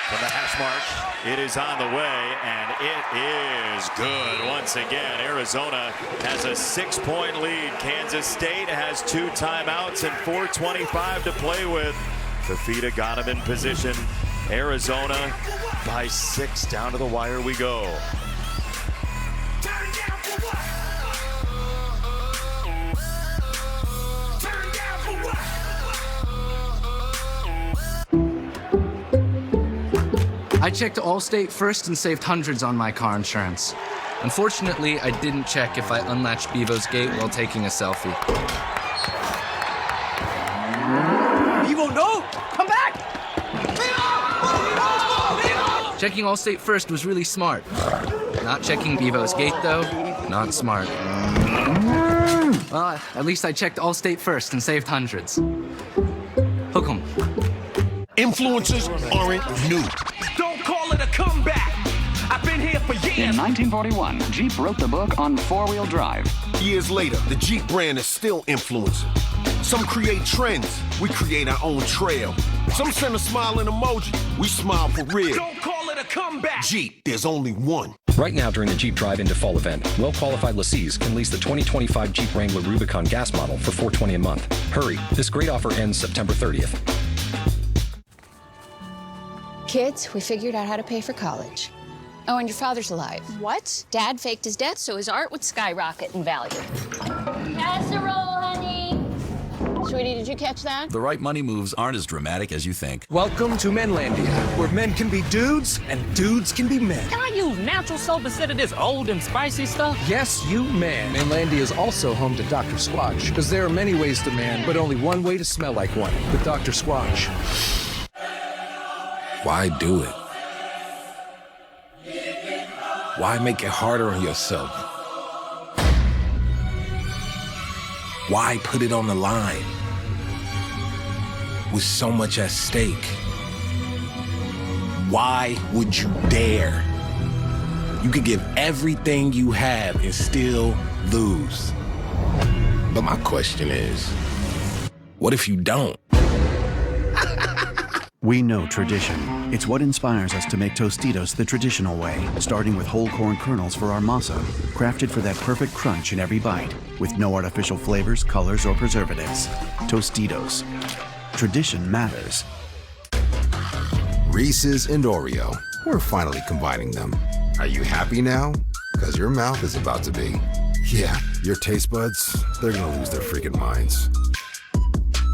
From the hash mark, it is on the way, and it is good. Once again, Arizona has a 6-point lead. Kansas State has 2 timeouts and 4:25 to play with. Fafita got him in position. Arizona by 6. Down to the wire we go. I checked Allstate first and saved hundreds on my car insurance. Unfortunately, I didn't check if I unlatched Bevo's gate while taking a selfie. Bevo, no! Come back! Checking Allstate first was really smart. Not checking Bevo's gate, though, not smart. Well, at least I checked Allstate first and saved hundreds. Hook 'em. Influencers aren't new. Don't call it a comeback! I've been here for years! In 1941, Jeep wrote the book on four-wheel drive. Years later, the Jeep brand is still influencing. Some create trends, we create our own trail. Some send a smiling emoji, we smile for real. Don't call it a comeback! Jeep, there's only one. Right now during the Jeep Drive into Fall event, well-qualified lessees can lease the 2025 Jeep Wrangler Rubicon gas model for $420 a month. Hurry, this great offer ends September 30th. Kids, we figured out how to pay for college. Oh, and your father's alive. What? Dad faked his death so his art would skyrocket in value. Casserole, honey. Sweetie, did you catch that? The right money moves aren't as dramatic as you think. Welcome to Menlandia, where men can be dudes and dudes can be men. Can I use natural soap instead of this old and spicy stuff? Yes, you man. Menlandia is also home to Dr. Squatch, because there are many ways to man, but only one way to smell like one, with Dr. Squatch. Why do it? Why make it harder on yourself? Why put it on the line? With so much at stake. Why would you dare? You could give everything you have and still lose. But my question is, what if you don't? We know tradition. It's what inspires us to make Tostitos the traditional way, starting with whole corn kernels for our masa, crafted for that perfect crunch in every bite, with no artificial flavors, colors, or preservatives. Tostitos. Tradition matters. Reese's and Oreo. We're finally combining them. Are you happy now? Because your mouth is about to be. Yeah, your taste buds, they're gonna lose their freaking minds.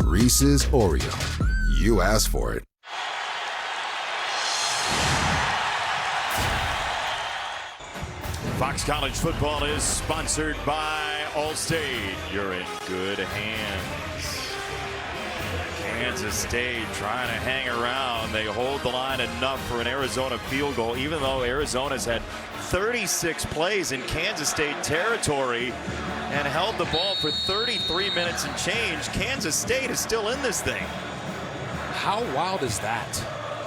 Reese's Oreo. You asked for it. Fox College football is sponsored by Allstate. You're in good hands. Kansas State trying to hang around. They hold the line enough for an Arizona field goal, even though Arizona's had 36 plays in Kansas State territory and held the ball for 33 minutes and change. Kansas State is still in this thing. How wild is that?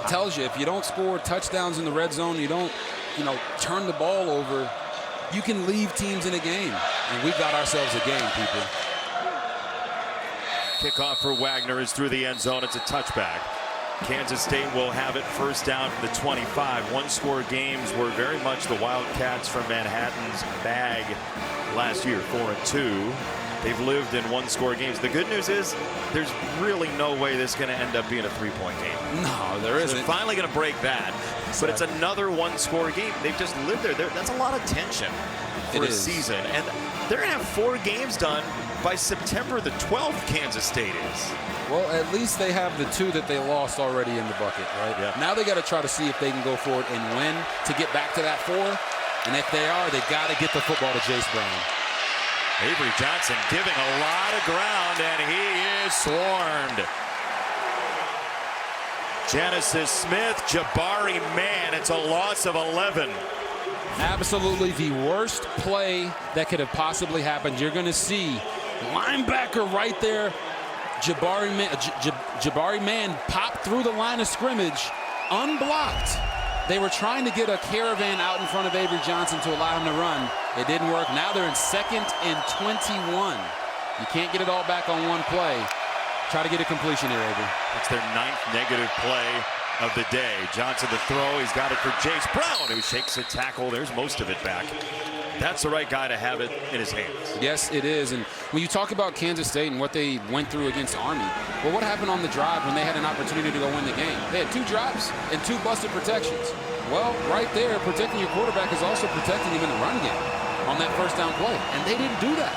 Tells you if you don't score touchdowns in the red zone, you don't, turn the ball over, you can leave teams in a game. And we've got ourselves a game, people. Kickoff for Wagner is through the end zone. It's a touchback. Kansas State will have it first down from the 25. One-score games were very much the Wildcats from Manhattan's bag last year, 4-2. They've lived in one-score games. The good news is there's really no way this is going to end up being a three-point game. No, there isn't. They're finally going to break that. But it's another one-score game. They've just lived there. That's a lot of tension for a season. And they're going to have 4 games done by September the 12th, Kansas State is. Well, at least they have the 2 that they lost already in the bucket, right? Yeah. Now they got to try to see if they can go for it and win to get back to that 4. And if they are, they got to get the football to Jace Brown. Avery Johnson giving a lot of ground, and he is swarmed. Genesis Smith, Jabari Man. It's a loss of 11. Absolutely the worst play that could have possibly happened. You're going to see linebacker right there. Jabari Man popped through the line of scrimmage, unblocked. They were trying to get a caravan out in front of Avery Johnson to allow him to run. It didn't work. Now they're in 2nd and 21. You can't get it all back on one play. Try to get a completion here, Avery. It's their 9th negative play of the day. Johnson to throw. He's got it for Jace Brown, who shakes a tackle. There's most of it back. That's the right guy to have it in his hands. Yes, it is. And when you talk about Kansas State and what they went through against Army, well, what happened on the drive when they had an opportunity to go win the game? They had 2 drives and 2 busted protections. Well, right there, protecting your quarterback is also protecting him in the run game on that first down play. And they didn't do that.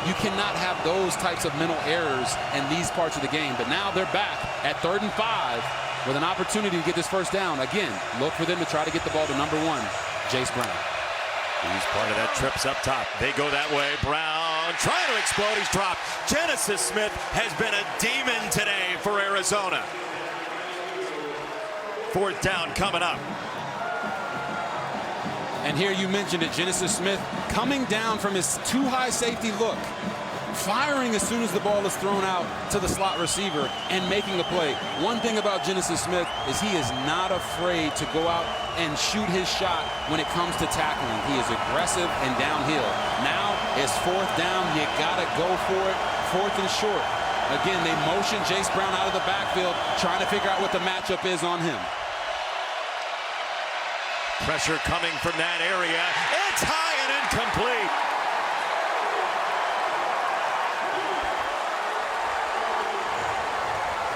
You cannot have those types of mental errors in these parts of the game. But now they're back at 3rd and 5. with an opportunity to get this first down. Again, look for them to try to get the ball to number 1, Jace Brown. He's part of that trips up top. They go that way. Brown trying to explode. He's dropped. Genesis Smith has been a demon today for Arizona. 4th down coming up. And here you mentioned it, Genesis Smith coming down from his too high safety look, firing as soon as the ball is thrown out to the slot receiver and making a play. One thing about Genesis Smith is he is not afraid to go out and shoot his shot when it comes to tackling. He is aggressive and downhill. Now it's 4th down. You got to go for it. 4th and short. Again, they motion Jace Brown out of the backfield, trying to figure out what the matchup is on him. Pressure coming from that area. It's high and incomplete.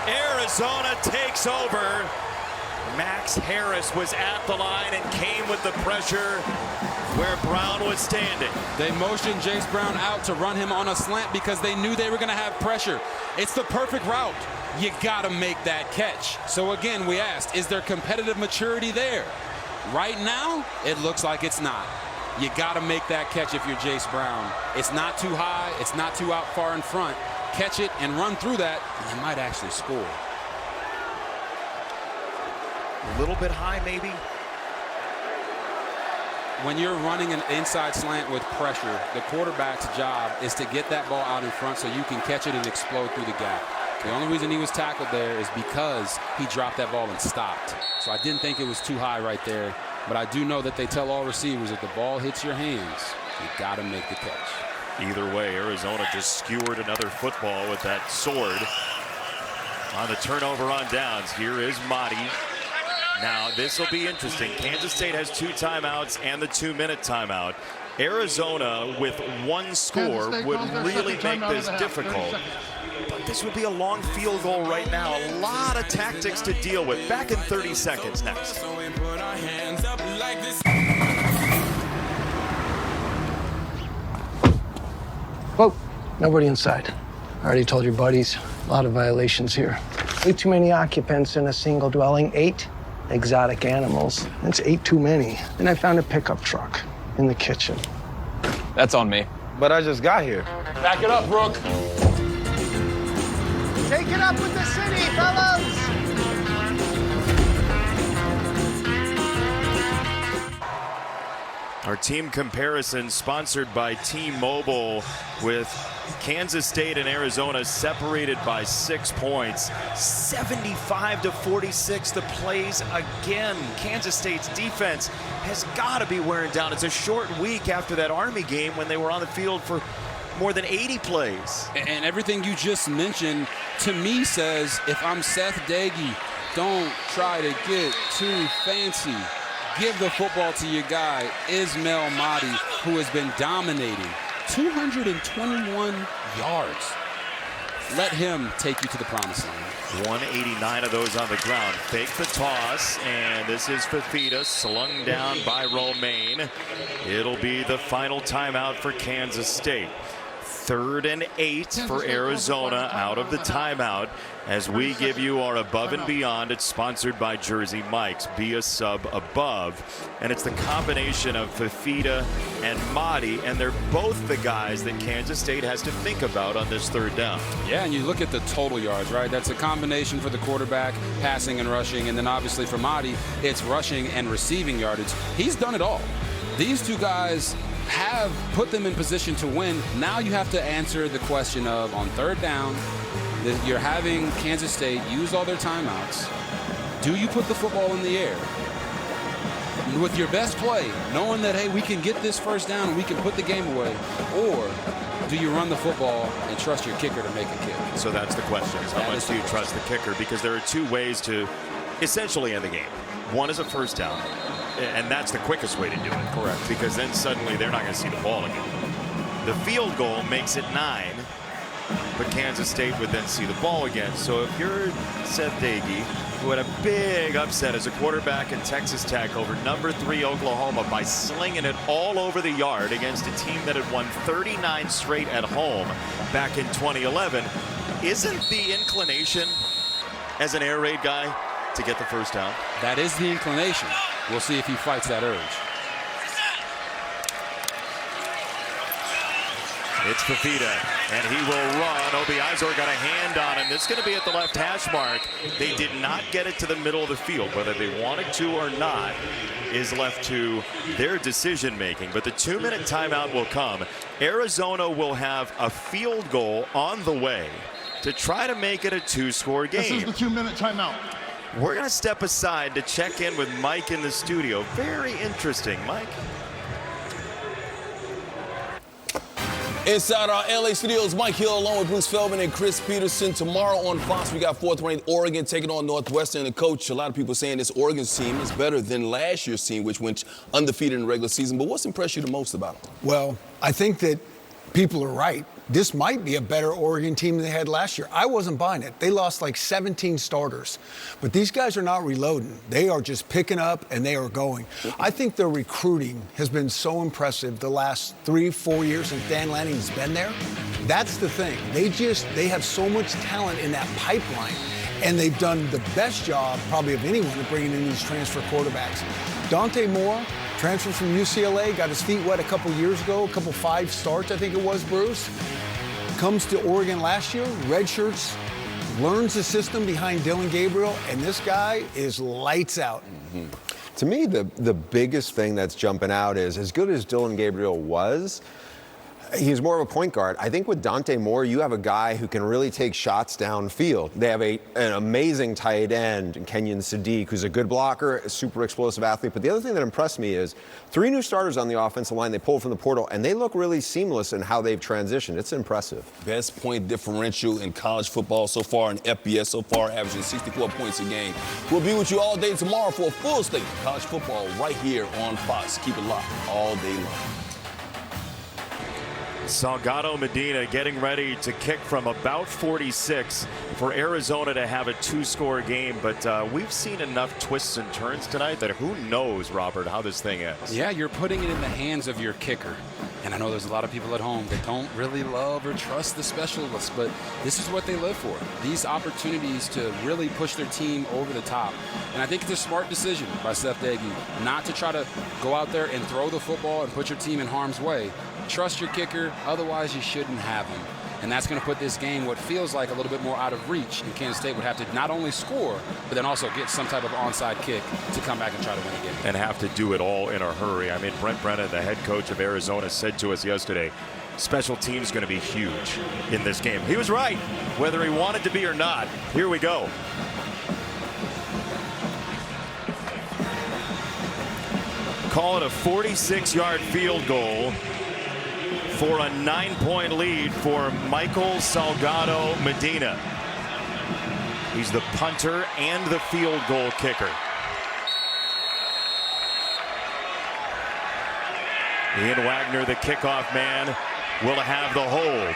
Arizona takes over. Max Harris was at the line and came with the pressure where Brown was standing. They motioned Jace Brown out to run him on a slant because they knew they were going to have pressure. It's the perfect route. You got to make that catch. So again, we asked, is there competitive maturity there? Right now, it looks like it's not. You got to make that catch if you're Jace Brown. It's not too high. It's not too out far in front. Catch it and run through that, and you might actually score. A little bit high, maybe. When you're running an inside slant with pressure, the quarterback's job is to get that ball out in front so you can catch it and explode through the gap. The only reason he was tackled there is because he dropped that ball and stopped. So I didn't think it was too high right there. But I do know that they tell all receivers if the ball hits your hands, you got to make the catch. Either way, Arizona just skewered another football with that sword. On the turnover on downs, here is Mahdi. Now, this will be interesting. Kansas State has 2 timeouts and the 2-minute timeout. Arizona, with 1 score, would really make this difficult. But this would be a long field goal right now. A lot of tactics to deal with. Back in 30 seconds next. Whoa, nobody inside. I already told your buddies, a lot of violations here. Way too many occupants in a single dwelling, 8 exotic animals. That's 8 too many. Then I found a pickup truck in the kitchen. That's on me. But I just got here. Back it up, Brooke. Take it up with the city, fellas! Our team comparison sponsored by T-Mobile, with Kansas State and Arizona separated by 6 points. 75-46 the plays again. Kansas State's defense has got to be wearing down. It's a short week after that Army game when they were on the field for more than 80 plays. And everything you just mentioned to me says, if I'm Seth Dagey, don't try to get too fancy. Give the football to your guy, Ismail Mahdi, who has been dominating. 221 yards. Let him take you to the promised land. 189 of those on the ground. Fake the toss, and this is Fafita, slung down by Romaine. It'll be the final timeout for Kansas State. 3rd and 8 for Arizona out of the timeout. As we give you our Above and Beyond, it's sponsored by Jersey Mike's. Be a sub above. And it's the combination of Fafita and Mahdi, and they're both the guys that Kansas State has to think about on this 3rd down. Yeah, and you look at the total yards, right? That's a combination for the quarterback, passing and rushing, and then obviously for Mahdi, it's rushing and receiving yardage. He's done it all. These 2 guys have put them in position to win. Now you have to answer the question of, on 3rd down, you're having Kansas State use all their timeouts. Do you put the football in the air with your best play, knowing that, hey, we can get this 1st down and we can put the game away? Or do you run the football and trust your kicker to make a kick? So that's the question, is how much do you trust the kicker? Because there are 2 ways to essentially end the game. One is a 1st down, and that's the quickest way to do it. Correct. Because then suddenly they're not going to see the ball again. The field goal makes it 9, but Kansas State would then see the ball again. So if you're Seth Dagey, who had a big upset as a quarterback in Texas Tech over number 3 Oklahoma by slinging it all over the yard against a team that had won 39 straight at home back in 2011, isn't the inclination as an air raid guy to get the first down. That is the inclination. We'll see if he fights that urge. It's Fafita, and he will run. Obi Izor got a hand on him. This is going to be at the left hash mark. They did not get it to the middle of the field. Whether they wanted to or not is left to their decision-making. But the 2-minute timeout will come. Arizona will have a field goal on the way to try to make it a 2-score game. This is the 2-minute timeout. We're going to step aside to check in with Mike in the studio. Very interesting, Mike. Inside our LA studios, Mike Hill along with Bruce Feldman and Chris Peterson. Tomorrow on Fox, we got 4th-ranked Oregon taking on Northwestern. And coach, a lot of people saying this Oregon's team is better than last year's team, which went undefeated in the regular season. But what's impressed you the most about them? Well, I think that people are right. This might be a better Oregon team than they had last year. I wasn't buying it. They lost like 17 starters. But these guys are not reloading. They are just picking up and they are going. I think their recruiting has been so impressive the last 3-4 years since Dan Lanning's been there. That's the thing. They have so much talent in that pipeline. And they've done the best job probably of anyone of bringing in these transfer quarterbacks. Dante Moore, transferred from UCLA, got his feet wet a couple years ago, a couple 5 starts, I think it was, Bruce. Comes to Oregon last year, redshirts, learns the system behind Dylan Gabriel, and this guy is lights out. Mm-hmm. To me, the biggest thing that's jumping out is, as good as Dylan Gabriel was, he's more of a point guard. I think with Dante Moore, you have a guy who can really take shots downfield. They have an amazing tight end, Kenyon Sadiq, who's a good blocker, a super explosive athlete. But the other thing that impressed me is 3 new starters on the offensive line they pulled from the portal, and they look really seamless in how they've transitioned. It's impressive. Best point differential in college football so far in FBS so far, averaging 64 points a game. We'll be with you all day tomorrow for a full slate of college football right here on Fox. Keep it locked all day long. Salgado Medina getting ready to kick from about 46 for Arizona to have a 2-score game. But we've seen enough twists and turns tonight that who knows, Robert, how this thing ends. Yeah, you're putting it in the hands of your kicker. And I know there's a lot of people at home that don't really love or trust the specialists, but this is what they live for. These opportunities to really push their team over the top. And I think it's a smart decision by Seth Dagy not to try to go out there and throw the football and put your team in harm's way. Trust your kicker, otherwise you shouldn't have him. And that's going to put this game what feels like a little bit more out of reach. And Kansas State would have to not only score, but then also get some type of onside kick to come back and try to win the game. And have to do it all in a hurry. I mean, Brent Brennan, the head coach of Arizona, said to us yesterday, special teams going to be huge in this game. He was right, whether he wanted to be or not. Here we go. Call it a 46-yard field goal for a 9-point lead for Michael Salgado Medina. He's the punter and the field goal kicker. Ian Wagner, the kickoff man, will have the hold.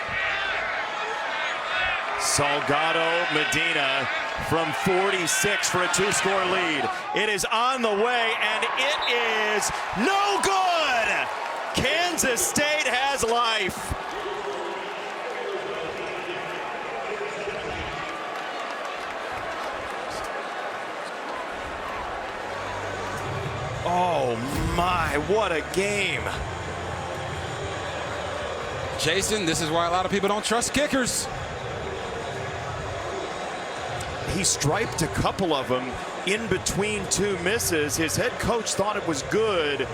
Salgado Medina from 46 for a 2-score lead. It is on the way, and it is no good! Kansas State has life. Oh my, what a game. Jason, this is why a lot of people don't trust kickers. He striped a couple of them in between 2 misses. His head coach thought it was good,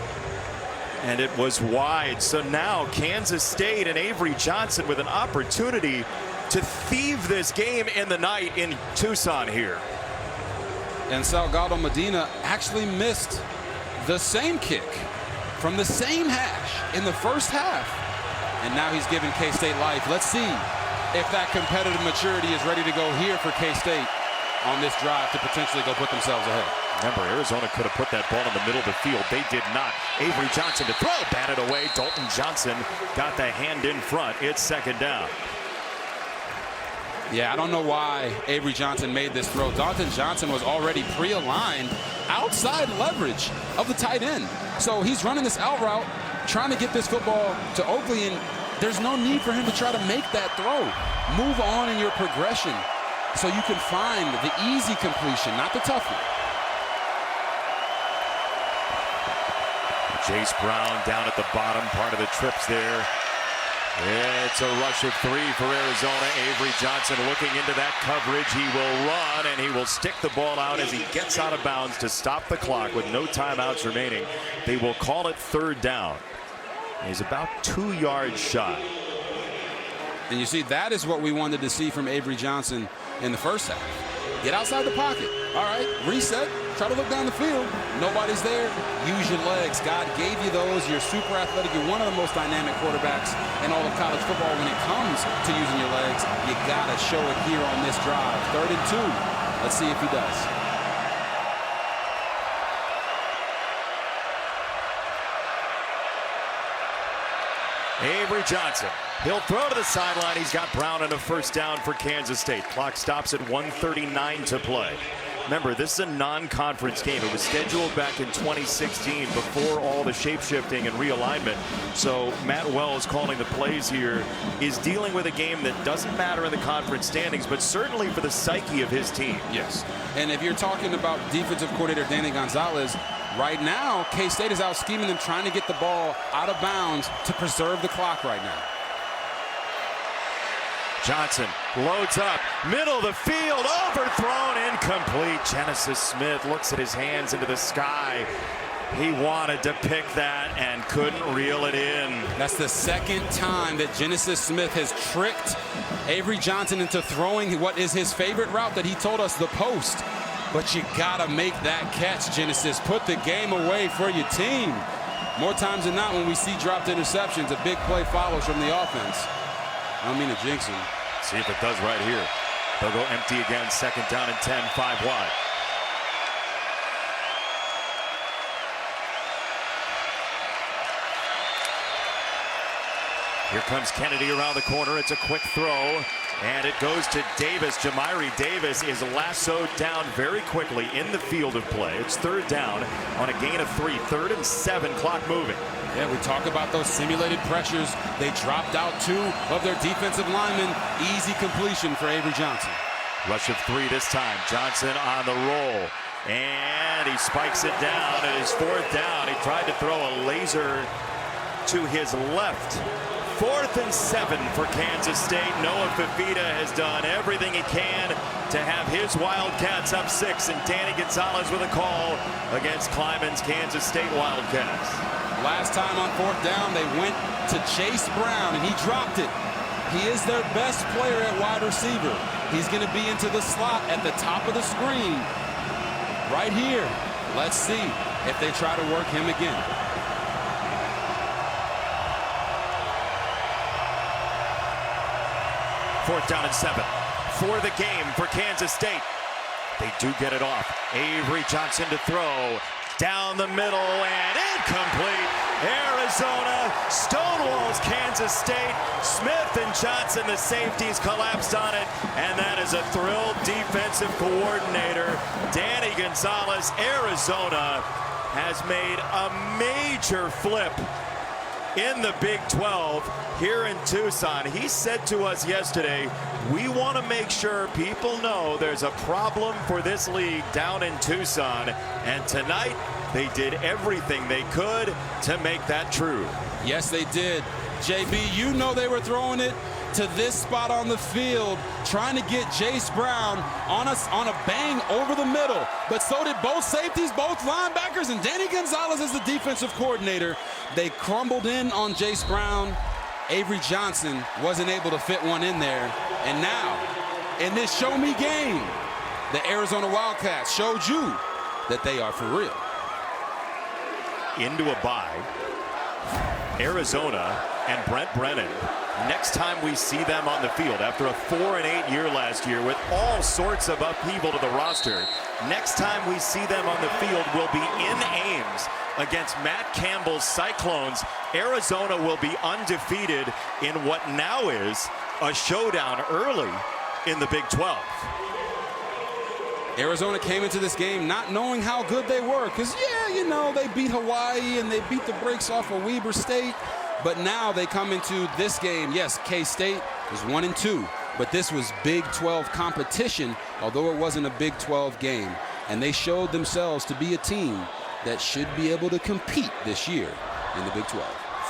and it was wide. So now Kansas State and Avery Johnson with an opportunity to thieve this game in the night in Tucson here. And Salgado Medina actually missed the same kick from the same hash in the first half. And now he's giving K-State life. Let's see if that competitive maturity is ready to go here for K-State on this drive to potentially go put themselves ahead. Remember, Arizona could have put that ball in the middle of the field. They did not. Avery Johnson to throw, batted away. Dalton Johnson got the hand in front. It's 2nd down. Yeah, I don't know why Avery Johnson made this throw. Dalton Johnson was already pre-aligned outside leverage of the tight end. So he's running this out route, trying to get this football to Oakley, and there's no need for him to try to make that throw. Move on in your progression. so you can find the easy completion, not the tough one. Jace Brown down at the bottom part of the trips there. It's a rush of 3 for Arizona. Avery Johnson looking into that coverage. He will run, and he will stick the ball out as he gets out of bounds to stop the clock with no timeouts remaining. They will call it 3rd down. He's about 2 yards shy. And you see, that is what we wanted to see from Avery Johnson in the first half. Get outside the pocket. All right, reset. Try to look down the field. Nobody's there. Use your legs. God gave you those. You're super athletic. You're one of the most dynamic quarterbacks in all of college football when it comes to using your legs. You got to show it here on this drive. 3rd and 2. Let's see if he does. Avery Johnson. He'll throw to the sideline. He's got Brown on a 1st down for Kansas State. Clock stops at 1:39 to play. Remember, this is a non-conference game. It was scheduled back in 2016 before all the shape-shifting and realignment. So Matt Wells, calling the plays here, is dealing with a game that doesn't matter in the conference standings, but certainly for the psyche of his team. Yes. And if you're talking about defensive coordinator Danny Gonzalez, right now, K-State is out scheming them, trying to get the ball out of bounds to preserve the clock right now. Johnson loads up, middle of the field, overthrown, incomplete. Genesis Smith looks at his hands into the sky. He wanted to pick that and couldn't reel it in. That's the 2nd time that Genesis Smith has tricked Avery Johnson into throwing what is his favorite route that he told us, the post. But you gotta make that catch, Genesis. Put the game away for your team. More times than not, when we see dropped interceptions, a big play follows from the offense. I don't mean to jinx him. See if it does right here. They'll go empty again, 2nd down and 10, 5 wide. Here comes Kennedy around the corner. It's a quick throw, and it goes to Davis. Jamiri Davis is lassoed down very quickly in the field of play. It's 3rd down on a gain of 3. 3rd and 7, clock moving. Yeah, we talk about those simulated pressures. They dropped out 2 of their defensive linemen. Easy completion for Avery Johnson. Rush of 3 this time. Johnson on the roll, and he spikes it down. It is 4th down. He tried to throw a laser to his left. 4th and 7 for Kansas State. Noah Fifita has done everything he can to have his Wildcats up 6, and Danny Gonzalez with a call against Kleiman's Kansas State Wildcats. Last time on 4th down, they went to Chase Brown, and he dropped it. He is their best player at wide receiver. He's going to be into the slot at the top of the screen. Right here. Let's see if they try to work him again. Fourth down and 7 for the game for Kansas State. They do get it off. Avery Johnson to throw. Down the middle and incomplete. Arizona stonewalls Kansas State. Smith and Johnson, the safeties, collapsed on it. And that is a thrilled defensive coordinator. Danny Gonzalez. Arizona has made a major flip in the Big 12 here in Tucson. He said to us yesterday, we want to make sure people know there's a problem for this league down in Tucson. And tonight, they did everything they could to make that true. Yes, they did. JB, you know they were throwing it to this spot on the field, trying to get Jace Brown on a bang over the middle. But so did both safeties, both linebackers, and Danny Gonzalez as the defensive coordinator. They crumbled in on Jace Brown. Avery Johnson wasn't able to fit one in there. And now, in this show me game, the Arizona Wildcats showed you that they are for real. Into a bye. Arizona and Brent Brennan, next time we see them on the field after a 4-8 year last year with all sorts of upheaval to the roster, next time we see them on the field will be in Ames against Matt Campbell's Cyclones. Arizona will be undefeated in what now is a showdown early in the Big 12. Arizona came into this game not knowing how good they were, because, yeah, you know, they beat Hawaii and they beat the brakes off of Weber State. But now they come into this game. Yes, K-State is 1-2. but this was Big 12 competition, although it wasn't a Big 12 game. And they showed themselves to be a team that should be able to compete this year in the Big 12.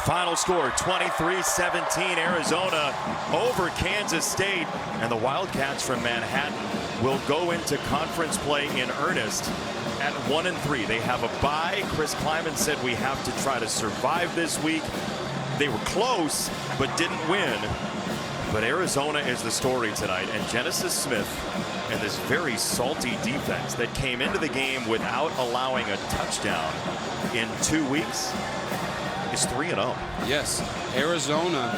Final score, 23-17, Arizona over Kansas State. And the Wildcats from Manhattan will go into conference play in earnest at 1-3. They have a bye. Chris Kleiman said we have to try to survive this week. They were close, but didn't win. But Arizona is the story tonight, and Genesis Smith and this very salty defense that came into the game without allowing a touchdown in 2 weeks is 3-0. Yes, Arizona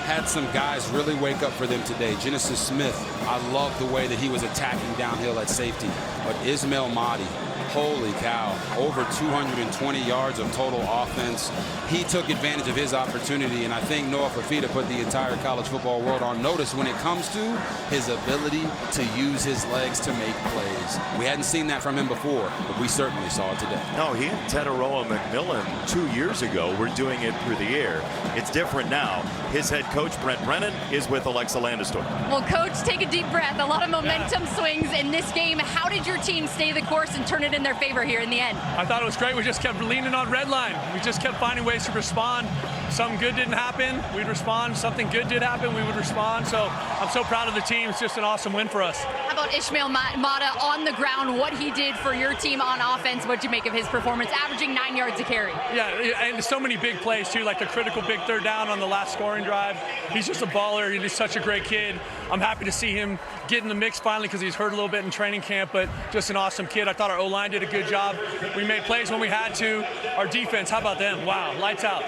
had some guys really wake up for them today. Genesis Smith, I love the way that he was attacking downhill at safety. But Ismail Mahdi, holy cow, over 220 yards of total offense. He took advantage of his opportunity, and I think Noah Fafita put the entire college football world on notice when it comes to his ability to use his legs to make plays. We hadn't seen that from him before, but we certainly saw it today. No, he and Teteroa McMillan 2 years ago were doing it through the air. It's different now. His head coach, Brent Brennan, is with Alexa Landistor. Well, Coach, take a deep breath. A lot of momentum swings in this game. How did your team stay the course and turn it in their favor here in the end? I thought it was great. We just kept leaning on red line. We just kept finding ways to respond. Something good didn't happen, we'd respond. Something good did happen, we would respond. So I'm so proud of the team. It's just an awesome win for us. How about Ishmael Mata on the ground, what he did for your team on offense? What'd you make of his performance, averaging 9 yards a carry? Yeah, and so many big plays too, like the critical big third down on the last scoring drive. He's just a baller. He's such a great kid. I'm happy to see him get in the mix finally because he's hurt a little bit in training camp, but just an awesome kid. I thought our O-line did a good job. We made plays when we had to. Our defense, how about them? Wow, lights out.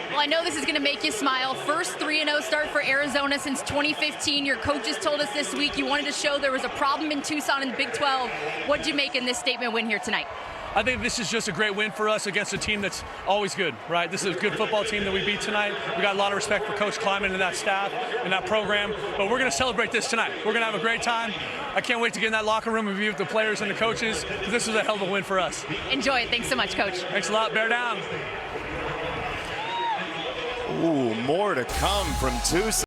Well, I know this is going to make you smile. First 3-0 start for Arizona since 2015. Your coaches told us this week you wanted to show there was a problem in Tucson in the Big 12. What did you make in this statement win here tonight? I think this is just a great win for us against a team that's always good, right? This is a good football team that we beat tonight. We got a lot of respect for Coach Kleiman and that staff and that program, but we're going to celebrate this tonight. We're going to have a great time. I can't wait to get in that locker room and be with the players and the coaches, because this was a hell of a win for us. Enjoy it. Thanks so much, Coach. Thanks a lot. Bear down. Ooh, more to come from Tucson.